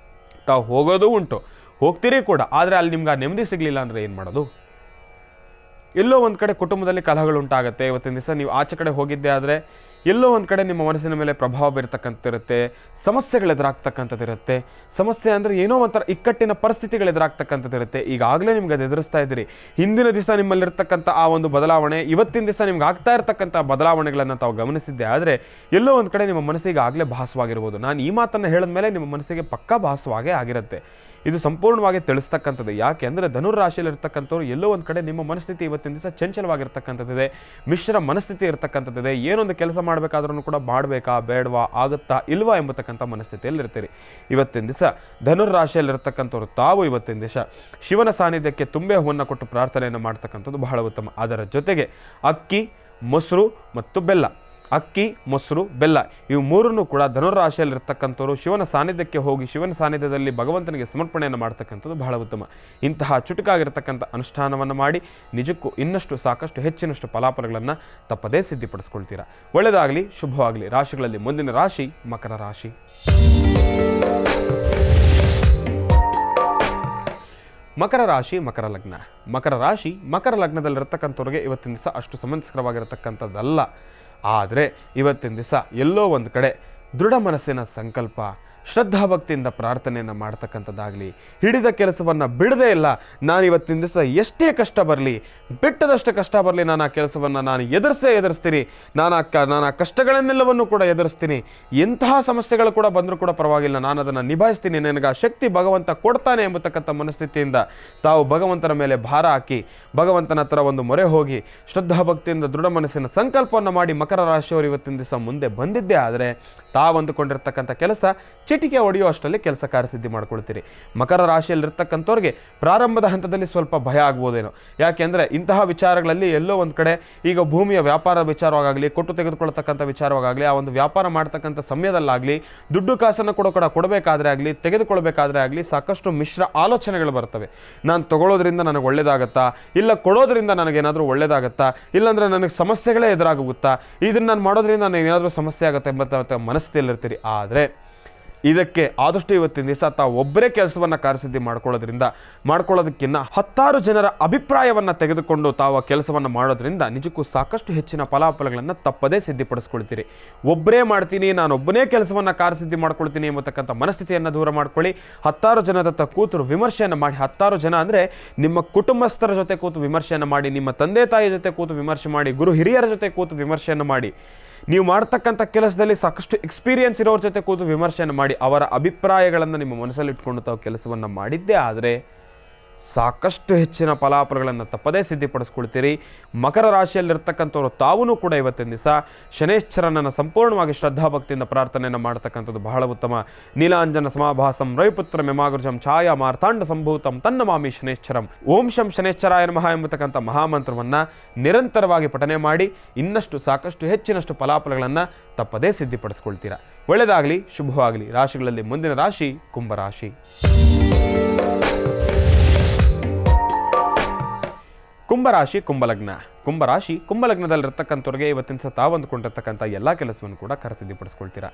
S2: ತಾವು ಹೋಗೋದು ಉಂಟು, ಹೋಗ್ತೀರಿ ಕೂಡ. ಆದರೆ ಅಲ್ಲಿ ನಿಮ್ಗೆ ಆ ನೆಮ್ಮದಿ ಸಿಗಲಿಲ್ಲ ಅಂದರೆ ಏನು ಮಾಡೋದು? ಎಲ್ಲೋ ಒಂದು ಕಡೆ ಕುಟುಂಬದಲ್ಲಿ ಕಲಹಗಳು ಉಂಟಾಗುತ್ತೆ. ಇವತ್ತಿನ ದಿವಸ ನೀವು ಆಚೆ ಕಡೆ ಹೋಗಿದ್ದೆ ಆದರೆ ಎಲ್ಲೋ ಒಂದು ಕಡೆ ನಿಮ್ಮ ಮನಸ್ಸಿನ ಮೇಲೆ ಪ್ರಭಾವ ಬೀರ್ತಕ್ಕಂಥದ್ದಿರುತ್ತೆ, ಸಮಸ್ಯೆಗಳು ಎದುರಾಗ್ತಕ್ಕಂಥದ್ದಿರುತ್ತೆ. ಸಮಸ್ಯೆ ಅಂದರೆ ಏನೋ ಒಂಥರ ಇಕ್ಕಟ್ಟಿನ ಪರಿಸ್ಥಿತಿಗಳು ಎದುರಾಗ್ತಕ್ಕಂಥದ್ದಿರುತ್ತೆ. ಈಗಾಗಲೇ ನಿಮ್ಗೆ ಅದು ಎದುರಿಸ್ತಾ ಇದ್ದೀರಿ. ಹಿಂದಿನ ದಿವಸ ನಿಮ್ಮಲ್ಲಿರ್ತಕ್ಕಂಥ ಆ ಒಂದು ಬದಲಾವಣೆ ಇವತ್ತಿನ ದಿವಸ ನಿಮ್ಗೆ ಆಗ್ತಾ ಇರ್ತಕ್ಕಂಥ ಬದಲಾವಣೆಗಳನ್ನು ತಾವು ಗಮನಿಸಿದ್ದೆ. ಆದರೆ ಎಲ್ಲೋ ಒಂದು ಕಡೆ ನಿಮ್ಮ ಮನಸ್ಸಿಗೆ ಆಗಲೇ ಭಾಸವಾಗಿರ್ಬೋದು. ನಾನು ಈ ಮಾತನ್ನು ಹೇಳಿದ ಮೇಲೆ ನಿಮ್ಮ ಮನಸ್ಸಿಗೆ ಪಕ್ಕಾ ಭಾಸವಾಗೇ ಆಗಿರುತ್ತೆ. ಇದು ಸಂಪೂರ್ಣವಾಗಿ ತಿಳಿಸ್ತಕ್ಕಂಥದ್ದು. ಯಾಕೆ ಅಂದರೆ ಧನುರಾಶಿಯಲ್ಲಿ ಇರ್ತಕ್ಕಂಥವ್ರು ಎಲ್ಲೋ ಒಂದು ಕಡೆ ನಿಮ್ಮ ಮನಸ್ಥಿತಿ ಇವತ್ತಿನ ದಿವಸ ಚಂಚಲವಾಗಿರ್ತಕ್ಕಂಥದ್ದಿದೆ, ಮಿಶ್ರ ಮನಸ್ಥಿತಿ ಇರ್ತಕ್ಕಂಥದ್ದಿದೆ. ಏನೊಂದು ಕೆಲಸ ಮಾಡಬೇಕಾದ್ರೂ ಕೂಡ ಮಾಡಬೇಕಾ ಬೇಡವಾ ಆಗುತ್ತಾ ಇಲ್ವಾ ಎಂಬತಕ್ಕಂಥ ಮನಸ್ಥಿತಿಯಲ್ಲಿ ಇರ್ತೀರಿ. ಇವತ್ತಿನ ದಿವಸ ಧನುರಾಶಿಯಲ್ಲಿರ್ತಕ್ಕಂಥವ್ರು ತಾವು ಇವತ್ತಿನ ದಿವಸ ಶಿವನ ಸಾನ್ನಿಧ್ಯಕ್ಕೆ ತುಂಬೆ ಹೂವನ್ನು ಕೊಟ್ಟು ಪ್ರಾರ್ಥನೆಯನ್ನು ಮಾಡ್ತಕ್ಕಂಥದ್ದು ಬಹಳ ಉತ್ತಮ. ಅದರ ಜೊತೆಗೆ ಅಕ್ಕಿ, ಮೊಸರು ಮತ್ತು ಬೆಲ್ಲ, ಅಕ್ಕಿ, ಮೊಸರು, ಬೆಲ್ಲ ಇವು ಮೂರನ್ನು ಕೂಡ ಧನುರಾಶಿಯಲ್ಲಿರ್ತಕ್ಕಂಥವ್ರು ಶಿವನ ಸಾನ್ನಿಧ್ಯಕ್ಕೆ ಹೋಗಿ ಶಿವನ ಸಾನ್ನಿಧ್ಯದಲ್ಲಿ ಭಗವಂತನಿಗೆ ಸಮರ್ಪಣೆಯನ್ನು ಮಾಡ್ತಕ್ಕಂಥದ್ದು ಬಹಳ ಉತ್ತಮ. ಇಂತಹ ಚುಟುಕಾಗಿರ್ತಕ್ಕಂಥ ಅನುಷ್ಠಾನವನ್ನು ಮಾಡಿ ನಿಜಕ್ಕೂ ಇನ್ನಷ್ಟು ಸಾಕಷ್ಟು ಹೆಚ್ಚಿನಷ್ಟು ಫಲಾಫಲಗಳನ್ನು ತಪ್ಪದೇ ಸಿದ್ಧಿಪಡಿಸ್ಕೊಳ್ತೀರಾ. ಒಳ್ಳೆಯದಾಗಲಿ, ಶುಭವಾಗಲಿ. ರಾಶಿಗಳಲ್ಲಿ ಮುಂದಿನ ರಾಶಿ ಮಕರ ರಾಶಿ. ಮಕರ ರಾಶಿ, ಮಕರ ಲಗ್ನ. ಮಕರ ರಾಶಿ ಮಕರ ಲಗ್ನದಲ್ಲಿರ್ತಕ್ಕಂಥವ್ರಿಗೆ ಇವತ್ತಿನ ದಿವಸ ಅಷ್ಟು ಸಮಂಜಸಕರವಾಗಿರತಕ್ಕಂಥದ್ದಲ್ಲ. ಆದರೆ ಇವತ್ತಿನ ದಿವಸ ಎಲ್ಲೋ ಒಂದು ಕಡೆ ದೃಢ ಮನಸ್ಸಿನ ಸಂಕಲ್ಪ, ಶ್ರದ್ಧಾಭಕ್ತಿಯಿಂದ ಪ್ರಾರ್ಥನೆಯನ್ನು ಮಾಡ್ತಕ್ಕಂಥದ್ದಾಗಲಿ, ಹಿಡಿದ ಕೆಲಸವನ್ನು ಬಿಡದೇ ಇಲ್ಲ, ನಾನು ಇವತ್ತಿನ ದಿವಸ ಎಷ್ಟೇ ಕಷ್ಟ ಬರಲಿ, ಬಿಟ್ಟದಷ್ಟು ಕಷ್ಟ ಬರಲಿ, ನಾನು ಆ ಕೆಲಸವನ್ನು ನಾನು ಎದುರಿಸ್ತೀನಿ, ನಾನು ಆ ಕಷ್ಟಗಳನ್ನೆಲ್ಲವನ್ನು ಕೂಡ ಎದುರಿಸ್ತೀನಿ, ಎಂತಹ ಸಮಸ್ಯೆಗಳು ಕೂಡ ಬಂದರೂ ಕೂಡ ಪರವಾಗಿಲ್ಲ, ನಾನು ಅದನ್ನು ನಿಭಾಯಿಸ್ತೀನಿ, ನನಗೆ ಆ ಶಕ್ತಿ ಭಗವಂತ ಕೊಡ್ತಾನೆ ಎಂಬತಕ್ಕಂಥ ಮನಸ್ಥಿತಿಯಿಂದ ತಾವು ಭಗವಂತನ ಮೇಲೆ ಭಾರ ಹಾಕಿ ಭಗವಂತನ ಹತ್ರ ಒಂದು ಮೊರೆ ಹೋಗಿ ಶ್ರದ್ಧಾಭಕ್ತಿಯಿಂದ ದೃಢ ಮನಸ್ಸಿನ ಸಂಕಲ್ಪವನ್ನು ಮಾಡಿ ಮಕರ ರಾಶಿಯವರು ಇವತ್ತಿನ ದಿವಸ ಮುಂದೆ ಬಂದಿದ್ದೇ ಆದರೆ ತಾವು ಅಂದುಕೊಂಡಿರ್ತಕ್ಕಂಥ ಕೆಲಸ ಚಿಟಿಕೆ ಹೊಡೆಯೋ ಅಷ್ಟರಲ್ಲಿ ಕೆಲಸ ಕಾರ್ಯಸಿದ್ಧಿ ಮಾಡ್ಕೊಳ್ತೀರಿ. ಮಕರ ರಾಶಿಯಲ್ಲಿರ್ತಕ್ಕಂಥವ್ರಿಗೆ ಪ್ರಾರಂಭದ ಹಂತದಲ್ಲಿ ಸ್ವಲ್ಪ ಭಯ ಆಗ್ಬೋದೇನೋ. ಯಾಕೆಂದರೆ ಇಂತಹ ವಿಚಾರಗಳಲ್ಲಿ ಎಲ್ಲೋ ಒಂದು ಕಡೆ ಈಗ ಭೂಮಿಯ ವ್ಯಾಪಾರ ವಿಚಾರವಾಗಲಿ, ಕೊಟ್ಟು ತೆಗೆದುಕೊಳ್ತಕ್ಕಂಥ ವಿಚಾರವಾಗಲಿ, ಆ ಒಂದು ವ್ಯಾಪಾರ ಮಾಡ್ತಕ್ಕಂಥ ಸಮಯದಲ್ಲಾಗಲಿ, ದುಡ್ಡು ಕಾಸನ್ನು ಕೊಡಬೇಕಾದ್ರೆ ಆಗಲಿ, ತೆಗೆದುಕೊಳ್ಬೇಕಾದ್ರೆ ಆಗಲಿ ಸಾಕಷ್ಟು ಮಿಶ್ರ ಆಲೋಚನೆಗಳು ಬರ್ತವೆ. ನಾನು ತಗೊಳ್ಳೋದ್ರಿಂದ ನನಗೆ ಒಳ್ಳೇದಾಗತ್ತಾ, ಇಲ್ಲ ಕೊಡೋದ್ರಿಂದ ನನಗೇನಾದರೂ ಒಳ್ಳೇದಾಗತ್ತಾ, ಇಲ್ಲಾಂದರೆ ನನಗೆ ಸಮಸ್ಯೆಗಳೇ ಎದುರಾಗುತ್ತಾ, ಇದನ್ನು ನಾನು ಮಾಡೋದ್ರಿಂದ ನನಗೇನಾದರೂ ಸಮಸ್ಯೆ ಆಗುತ್ತೆ ಎಂಬ ಮನಸ್ಥಿತಿಯಲ್ಲಿರ್ತೀರಿ. ಆದರೆ ಇದಕ್ಕೆ ಆದಷ್ಟು ಇವತ್ತಿನ ದಿವಸ ತಾವು ಒಬ್ಬರೇ ಕೆಲಸವನ್ನು ಕಾರ್ಯಸಿದ್ಧಿ ಮಾಡ್ಕೊಳ್ಳೋದಕ್ಕಿಂತ 10 ಜನರ ಅಭಿಪ್ರಾಯವನ್ನು ತೆಗೆದುಕೊಂಡು ತಾವು ಕೆಲಸವನ್ನು ಮಾಡೋದ್ರಿಂದ ನಿಜಕ್ಕೂ ಸಾಕಷ್ಟು ಹೆಚ್ಚಿನ ಫಲಾಫಲಗಳನ್ನು ತಪ್ಪದೇ ಸಿದ್ಧಿಪಡಿಸ್ಕೊಳ್ತೀರಿ. ಒಬ್ಬರೇ ಮಾಡ್ತೀನಿ, ನಾನು ಒಬ್ಬನೇ ಕೆಲಸವನ್ನು ಕಾರ್ಯಸಿದ್ಧಿ ಮಾಡ್ಕೊಳ್ತೀನಿ ಎಂಬತಕ್ಕಂಥ ಮನಸ್ಥಿತಿಯನ್ನು ದೂರ ಮಾಡ್ಕೊಳ್ಳಿ. 10 ಜನದ ಕೂತು ವಿಮರ್ಶೆಯನ್ನು ಮಾಡಿ, 10 ಜನ ಅಂದರೆ ನಿಮ್ಮ ಕುಟುಂಬಸ್ಥರ ಜೊತೆ ಕೂತು ವಿಮರ್ಶೆಯನ್ನು ಮಾಡಿ, ನಿಮ್ಮ ತಂದೆ ತಾಯಿ ಜೊತೆ ಕೂತು ವಿಮರ್ಶೆ ಮಾಡಿ, ಗುರು ಹಿರಿಯರ ಜೊತೆ ಕೂತು ವಿಮರ್ಶೆಯನ್ನು ಮಾಡಿ, ನೀವು ಮಾಡ್ತಕ್ಕಂಥ ಕೆಲಸದಲ್ಲಿ ಸಾಕಷ್ಟು ಎಕ್ಸ್ಪೀರಿಯನ್ಸ್ ಇರೋರ ಜೊತೆ ಕೂತು ವಿಮರ್ಶೆಯನ್ನು ಮಾಡಿ, ಅವರ ಅಭಿಪ್ರಾಯಗಳನ್ನು ನಿಮ್ಮ ಮನಸ್ಸಲ್ಲಿ ಇಟ್ಕೊಂಡು ತಾವು ಕೆಲಸವನ್ನು ಮಾಡಿದ್ದೇ ಆದರೆ ಸಾಕಷ್ಟು ಹೆಚ್ಚಿನ ಫಲಾಫಲಗಳನ್ನು ತಪ್ಪದೇ ಸಿದ್ಧಿಪಡಿಸ್ಕೊಳ್ತೀರಿ. ಮಕರ ರಾಶಿಯಲ್ಲಿರ್ತಕ್ಕಂಥವ್ರು ತಾವೂ ಕೂಡ ಇವತ್ತಿನ ದಿವಸ ಶನೇಶ್ವರನನ್ನು ಸಂಪೂರ್ಣವಾಗಿ ಶ್ರದ್ಧಾಭಕ್ತಿಯಿಂದ ಪ್ರಾರ್ಥನೆಯನ್ನು ಮಾಡ್ತಕ್ಕಂಥದ್ದು ಬಹಳ ಉತ್ತಮ. ನೀಲಾಂಜನ ಸಮಾಭಾಸಂ ರವಿಪುತ್ರ ಮೆಮಾಗೃಜಂ ಛಾಯಾ ಮಾರ್ತಾಂಡ ಸಂಭೂತಂ ತನ್ನಮಾಮಿ ಶನೇಶ್ವರಂ ಓಂ ಶಂ ಶನೇಶ್ವರಾಯ ನಮಃ ಎಂಬತಕ್ಕಂಥ ಮಹಾಮಂತ್ರವನ್ನು ನಿರಂತರವಾಗಿ ಪಠನೆ ಮಾಡಿ ಇನ್ನಷ್ಟು ಸಾಕಷ್ಟು ಹೆಚ್ಚಿನಷ್ಟು ಫಲಾಫಲಗಳನ್ನು ತಪ್ಪದೇ ಸಿದ್ಧಿಪಡಿಸ್ಕೊಳ್ತೀರಾ. ಒಳ್ಳೆಯದಾಗಲಿ, ಶುಭವಾಗಲಿ. ರಾಶಿಗಳಲ್ಲಿ ಮುಂದಿನ ರಾಶಿ ಕುಂಭರಾಶಿ. ಕುಂಭರಾಶಿ, ಕುಂಭಲಗ್ನ. ಕುಂಭರಾಶಿ ಕುಂಭಲಗ್ನದಲ್ಲಿರ್ತಕ್ಕಂಥವ್ರಿಗೆ ಇವತ್ತಿನ ಸಹ ತಾವು ಅಂದುಕೊಂಡಿರ್ತಕ್ಕಂಥ ಎಲ್ಲ ಕೆಲಸವನ್ನು ಕೂಡ ಕರಸಿದ್ಧಿಪಡಿಸ್ಕೊಳ್ತೀರಾ.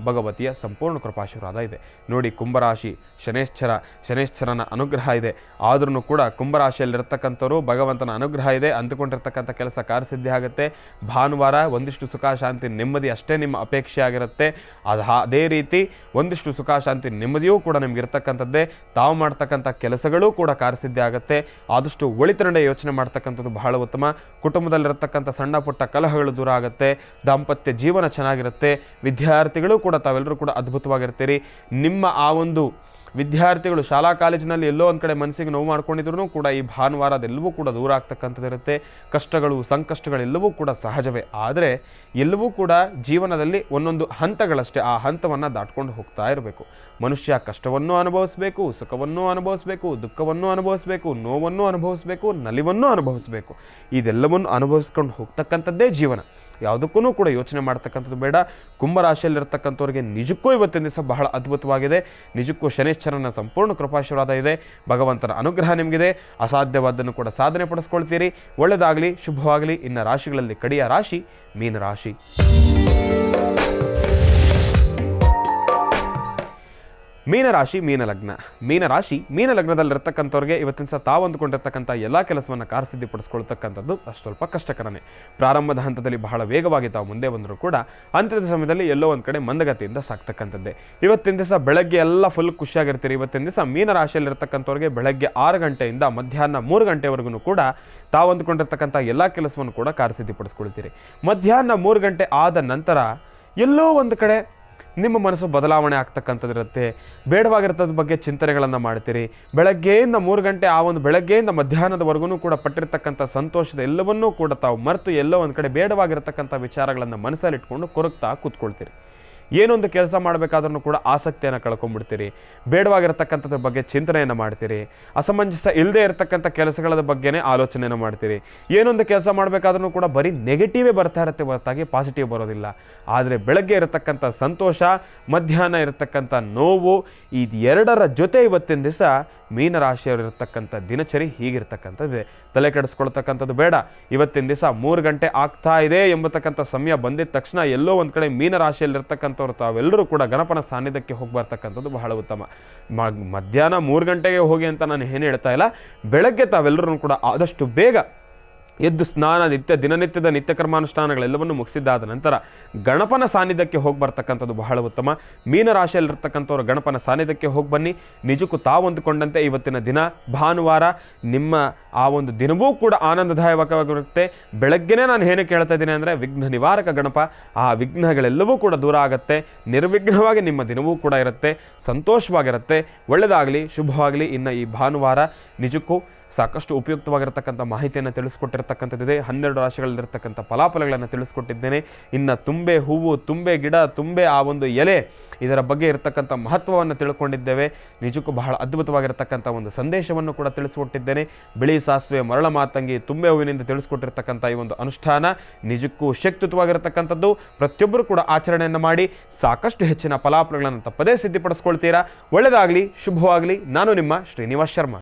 S2: ಭಗವತಿಯ ಸಂಪೂರ್ಣ ಕೃಪಾಶೀರ್ವಾದ ಇದೆ. ನೋಡಿ, ಕುಂಭರಾಶಿ ಶನೇಶ್ವರನ ಅನುಗ್ರಹ ಇದೆ. ಆದ್ರೂ ಕೂಡ ಕುಂಭರಾಶಿಯಲ್ಲಿರ್ತಕ್ಕಂಥವ್ರು ಭಗವಂತನ ಅನುಗ್ರಹ ಇದೆ, ಅಂದುಕೊಂಡಿರ್ತಕ್ಕಂಥ ಕೆಲಸ ಕಾರ್ಯಸಿದ್ಧಿ ಆಗುತ್ತೆ. ಭಾನುವಾರ ಒಂದಿಷ್ಟು ಸುಖ ಶಾಂತಿ ನೆಮ್ಮದಿ ಅಷ್ಟೇ ನಿಮ್ಮ ಅಪೇಕ್ಷೆ ಆಗಿರುತ್ತೆ. ಅದೇ ರೀತಿ ಒಂದಿಷ್ಟು ಸುಖ ಶಾಂತಿ ನೆಮ್ಮದಿಯೂ ಕೂಡ ನಿಮ್ಗೆ ಇರ್ತಕ್ಕಂಥದ್ದೇ. ತಾವು ಮಾಡ್ತಕ್ಕಂಥ ಕೆಲಸಗಳೂ ಕೂಡ ಕಾರ್ಯಸಿದ್ಧಿ ಆಗುತ್ತೆ. ಆದಷ್ಟು ಒಳಿತರಡೆ ಯೋಚನೆ ಮಾಡ್ತಕ್ಕಂಥದ್ದು ಬಹಳ ಉತ್ತಮ. ಕುಟುಂಬದಲ್ಲಿರತಕ್ಕಂಥ ಸಣ್ಣ ಪುಟ್ಟ ಕಲಹಗಳು ದೂರ ಆಗುತ್ತೆ. ದಾಂಪತ್ಯ ಜೀವನ ಚೆನ್ನಾಗಿರುತ್ತೆ. ವಿದ್ಯಾರ್ಥಿಗಳು ಕೂಡ ತಾವೆಲ್ಲರೂ ಕೂಡ ಅದ್ಭುತವಾಗಿರ್ತೀರಿ. ನಿಮ್ಮ ಆ ಒಂದು ವಿದ್ಯಾರ್ಥಿಗಳು ಶಾಲಾ ಕಾಲೇಜಿನಲ್ಲಿ ಎಲ್ಲೋ ಒಂದು ಕಡೆ ಮನಸ್ಸಿಗೆ ನೋವು ಮಾಡ್ಕೊಂಡಿದ್ರು ಕೂಡ ಈ ಭಾನುವಾರ ಅದೆಲ್ಲವೂ ಕೂಡ ದೂರ ಆಗ್ತಕ್ಕಂಥದ್ದಿರುತ್ತೆ. ಕಷ್ಟಗಳು ಸಂಕಷ್ಟಗಳೆಲ್ಲವೂ ಕೂಡ ಸಹಜವೇ. ಆದರೆ ಎಲ್ಲವೂ ಕೂಡ ಜೀವನದಲ್ಲಿ ಒಂದೊಂದು ಹಂತಗಳಷ್ಟೇ. ಆ ಹಂತವನ್ನು ದಾಟ್ಕೊಂಡು ಹೋಗ್ತಾ ಇರಬೇಕು. ಮನುಷ್ಯ ಕಷ್ಟವನ್ನು ಅನುಭವಿಸಬೇಕು, ಸುಖವನ್ನು ಅನುಭವಿಸಬೇಕು, ದುಃಖವನ್ನು ಅನುಭವಿಸಬೇಕು, ನೋವನ್ನು ಅನುಭವಿಸಬೇಕು, ನಲಿವನ್ನು ಅನುಭವಿಸಬೇಕು. ಇದೆಲ್ಲವನ್ನು ಅನುಭವಿಸ್ಕೊಂಡು ಹೋಗ್ತಕ್ಕಂಥದ್ದೇ ಜೀವನ. ಯಾವುದಕ್ಕೂ ಕೂಡ ಯೋಚನೆ ಮಾಡ್ತಕ್ಕಂಥದ್ದು ಬೇಡ. ಕುಂಭರಾಶಿಯಲ್ಲಿರ್ತಕ್ಕಂಥವ್ರಿಗೆ ನಿಜಕ್ಕೂ ಇವತ್ತಿನ ದಿವಸ ಬಹಳ ಅದ್ಭುತವಾಗಿದೆ. ನಿಜಕ್ಕೂ ಶನೇಶ್ವರನ ಸಂಪೂರ್ಣ ಕೃಪಾಶೀರ್ವಾದ ಇದೆ. ಭಗವಂತನ ಅನುಗ್ರಹ ನಿಮಗಿದೆ. ಅಸಾಧ್ಯವಾದನ್ನು ಕೂಡ ಸಾಧನೆ ಪಡಿಸ್ಕೊಳ್ತೀರಿ. ಒಳ್ಳೆಯದಾಗಲಿ, ಶುಭವಾಗಲಿ. ಇನ್ನು ರಾಶಿಗಳಲ್ಲಿ ಕಡೆಯ ರಾಶಿ ಮೀನರಾಶಿ. ಮೀನರಾಶಿ ಮೀನಲಗ್ನ. ಮೀನಲಗ್ನದಲ್ಲಿರ್ತಕ್ಕಂಥವ್ರಿಗೆ ಇವತ್ತಿನ ಸಹ ತಾವು ಅಂದುಕೊಂಡಿರ್ತಕ್ಕಂಥ ಎಲ್ಲ ಕೆಲಸವನ್ನು ಕಾರ್ಯಸಿದ್ಧಿಪಡಿಸ್ಕೊಳ್ತಕ್ಕಂಥದ್ದು ಅಷ್ಟು ಸ್ವಲ್ಪ ಕಷ್ಟಕರನೇ. ಪ್ರಾರಂಭದ ಹಂತದಲ್ಲಿ ಬಹಳ ವೇಗವಾಗಿ ತಾವು ಮುಂದೆ ಬಂದರೂ ಕೂಡ ಅಂತ್ಯದ ಸಮಯದಲ್ಲಿ ಎಲ್ಲೋ ಒಂದು ಕಡೆ ಮಂದಗತಿಯಿಂದ ಸಾಕ್ತಕ್ಕಂಥದ್ದೇ. ಇವತ್ತಿನ ದಿವಸ ಬೆಳಗ್ಗೆ ಎಲ್ಲ ಫುಲ್ ಖುಷಿಯಾಗಿರ್ತೀರಿ. ಇವತ್ತಿನ ದಿವಸ ಮೀನರಾಶಿಯಲ್ಲಿರ್ತಕ್ಕಂಥವ್ರಿಗೆ ಬೆಳಗ್ಗೆ 6 ಗಂಟೆಯಿಂದ ಮಧ್ಯಾಹ್ನ 3 ಗಂಟೆವರೆಗೂ ಕೂಡ ತಾವು ಅಂದುಕೊಂಡಿರ್ತಕ್ಕಂಥ ಎಲ್ಲ ಕೆಲಸವನ್ನು ಕೂಡ ಕಾರ್ಯಸಿದ್ಧಿಪಡಿಸ್ಕೊಳ್ತೀರಿ. ಮಧ್ಯಾಹ್ನ 3 ಗಂಟೆ ಆದ ನಂತರ ಎಲ್ಲೋ ಒಂದು ಕಡೆ ನಿಮ್ಮ ಮನಸ್ಸು ಬದಲಾವಣೆ ಆಗ್ತಕ್ಕಂಥದ್ದಿರುತ್ತೆ. ಬೇಡವಾಗಿರ್ತದ ಬಗ್ಗೆ ಚಿಂತನೆಗಳನ್ನು ಮಾಡ್ತೀರಿ. ಬೆಳಗ್ಗೆಯಿಂದ 3 ಗಂಟೆ ಆ ಒಂದು ಬೆಳಗ್ಗೆಯಿಂದ ಮಧ್ಯಾಹ್ನದವರೆಗೂ ಕೂಡ ಪಟ್ಟಿರ್ತಕ್ಕಂಥ ಸಂತೋಷದ ಎಲ್ಲವನ್ನೂ ಕೂಡ ತಾವು ಮರೆತು ಎಲ್ಲೋ ಒಂದು ಕಡೆ ಬೇಡವಾಗಿರ್ತಕ್ಕಂಥ ವಿಚಾರಗಳನ್ನು ಮನಸ್ಸಲ್ಲಿಟ್ಕೊಂಡು ಕೊರಗ್ತಾ ಕೂತ್ಕೊಳ್ತೀರಿ. ಏನೊಂದು ಕೆಲಸ ಮಾಡಬೇಕಾದ್ರೂ ಕೂಡ ಆಸಕ್ತಿಯನ್ನು ಕಳ್ಕೊಂಡ್ಬಿಡ್ತೀರಿ. ಬೇಡವಾಗಿರತಕ್ಕಂಥದ್ರ ಬಗ್ಗೆ ಚಿಂತನೆಯನ್ನು ಮಾಡ್ತೀರಿ. ಅಸಮಂಜಸ ಇಲ್ಲದೆ ಇರತಕ್ಕಂಥ ಕೆಲಸಗಳ ಬಗ್ಗೆನೇ ಆಲೋಚನೆಯನ್ನು ಮಾಡ್ತೀರಿ. ಏನೊಂದು ಕೆಲಸ ಮಾಡಬೇಕಾದ್ರೂ ಕೂಡ ಬರೀ ನೆಗೆಟಿವೇ ಬರ್ತಾ ಇರುತ್ತೆ ಹೊರತಾಗಿ ಪಾಸಿಟಿವ್ ಬರೋದಿಲ್ಲ. ಆದರೆ ಬೆಳಗ್ಗೆ ಇರತಕ್ಕಂಥ ಸಂತೋಷ, ಮಧ್ಯಾಹ್ನ ಇರತಕ್ಕಂಥ ನೋವು, ಇದೆರಡರ ಜೊತೆ ಇವತ್ತಿನ ದಿವಸ ಮೀನರಾಶಿಯವರಿರ್ತಕ್ಕಂಥ ದಿನಚರಿ ಹೀಗಿರ್ತಕ್ಕಂಥದ್ದಿದೆ. ತಲೆ ಕೆಡಿಸ್ಕೊಳ್ತಕ್ಕಂಥದ್ದು ಬೇಡ. ಇವತ್ತಿನ ದಿವಸ 3 ಗಂಟೆ ಆಗ್ತಾ ಇದೆ ಎಂಬತಕ್ಕಂಥ ಸಮಯ ಬಂದಿದ್ದ ತಕ್ಷಣ ಎಲ್ಲೋ ಒಂದು ಕಡೆ ಮೀನರಾಶಿಯಲ್ಲಿರ್ತಕ್ಕಂಥವ್ರು ತಾವೆಲ್ಲರೂ ಕೂಡ ಗಣಪನ ಸಾನ್ನಿಧ್ಯಕ್ಕೆ ಹೋಗಿ ಬರ್ತಕ್ಕಂಥದ್ದು ಬಹಳ ಉತ್ತಮ. ಮಧ್ಯಾಹ್ನ 3 ಗಂಟೆಗೆ ಹೋಗಿ ಅಂತ ನಾನು ಏನು ಹೇಳ್ತಾ ಇಲ್ಲ. ಬೆಳಗ್ಗೆ ತಾವೆಲ್ಲರೂ ಕೂಡ ಆದಷ್ಟು ಬೇಗ ಎದ್ದು ಸ್ನಾನ, ದಿನನಿತ್ಯದ ನಿತ್ಯ ಕರ್ಮಾನುಷ್ಠಾನಗಳೆಲ್ಲವನ್ನು ಮುಗಿಸಿದ್ದಾದ ನಂತರ ಗಣಪನ ಸಾನ್ನಿಧ್ಯಕ್ಕೆ ಹೋಗಿ ಬರ್ತಕ್ಕಂಥದ್ದು ಬಹಳ ಉತ್ತಮ. ಮೀನರಾಶಿಯಲ್ಲಿರ್ತಕ್ಕಂಥವ್ರು ಗಣಪನ ಸಾನ್ನಿಧ್ಯಕ್ಕೆ ಹೋಗಿ ಬನ್ನಿ. ನಿಜಕ್ಕೂ ತಾವಂದುಕೊಂಡಂತೆ ಇವತ್ತಿನ ದಿನ ಭಾನುವಾರ ನಿಮ್ಮ ಆ ಒಂದು ದಿನವೂ ಕೂಡ ಆನಂದದಾಯಕವಾಗಿರುತ್ತೆ. ಬೆಳಗ್ಗೆನೇ ನಾನು ಏನಕ್ಕೆ ಹೇಳ್ತಾ ಇದ್ದೀನಿ ಅಂದರೆ ವಿಘ್ನ ನಿವಾರಕ ಗಣಪ, ಆ ವಿಘ್ನಗಳೆಲ್ಲವೂ ಕೂಡ ದೂರ ಆಗುತ್ತೆ. ನಿರ್ವಿಘ್ನವಾಗಿ ನಿಮ್ಮ ದಿನವೂ ಕೂಡ ಇರುತ್ತೆ, ಸಂತೋಷವಾಗಿರುತ್ತೆ. ಒಳ್ಳೆಯದಾಗಲಿ, ಶುಭವಾಗಲಿ. ಇನ್ನು ಈ ಭಾನುವಾರ ನಿಜಕ್ಕೂ ಸಾಕಷ್ಟು ಉಪಯುಕ್ತವಾಗಿರತಕ್ಕಂಥ ಮಾಹಿತಿಯನ್ನು ತಿಳಿಸ್ಕೊಟ್ಟಿರ್ತಕ್ಕಂಥದ್ದಿದೆ. 12 ರಾಶಿಗಳಲ್ಲಿರ್ತಕ್ಕಂಥ ಫಲಾಫಲಗಳನ್ನು ತಿಳಿಸ್ಕೊಟ್ಟಿದ್ದೇನೆ. ಇನ್ನು ತುಂಬೆ ಹೂವು, ತುಂಬೆ ಗಿಡ, ತುಂಬೆ ಆ ಒಂದು ಎಲೆ, ಇದರ ಬಗ್ಗೆ ಇರತಕ್ಕಂಥ ಮಹತ್ವವನ್ನು ತಿಳ್ಕೊಂಡಿದ್ದೇವೆ. ನಿಜಕ್ಕೂ ಬಹಳ ಅದ್ಭುತವಾಗಿರತಕ್ಕಂಥ ಒಂದು ಸಂದೇಶವನ್ನು ಕೂಡ ತಿಳಿಸ್ಕೊಟ್ಟಿದ್ದೇನೆ. ಬಿಳಿ ಸಾಸಿವೆ, ಮರಳ ಮಾತಂಗಿ, ತುಂಬೆ ಹೂವಿನಿಂದ ತಿಳಿಸ್ಕೊಟ್ಟಿರ್ತಕ್ಕಂಥ ಈ ಒಂದು ಅನುಷ್ಠಾನ ನಿಜಕ್ಕೂ ಶಕ್ತಿಯುತವಾಗಿರತಕ್ಕಂಥದ್ದು. ಪ್ರತಿಯೊಬ್ಬರು ಕೂಡ ಆಚರಣೆಯನ್ನು ಮಾಡಿ ಸಾಕಷ್ಟು ಹೆಚ್ಚಿನ ಫಲಾಫಲಗಳನ್ನು ತಪ್ಪದೇ ಸಿದ್ಧಿಪಡಿಸ್ಕೊಳ್ತೀರಾ. ಒಳ್ಳೆಯದಾಗಲಿ, ಶುಭವಾಗಲಿ. ನಾನು ನಿಮ್ಮ ಶ್ರೀನಿವಾಸ್ ಶರ್ಮಾ.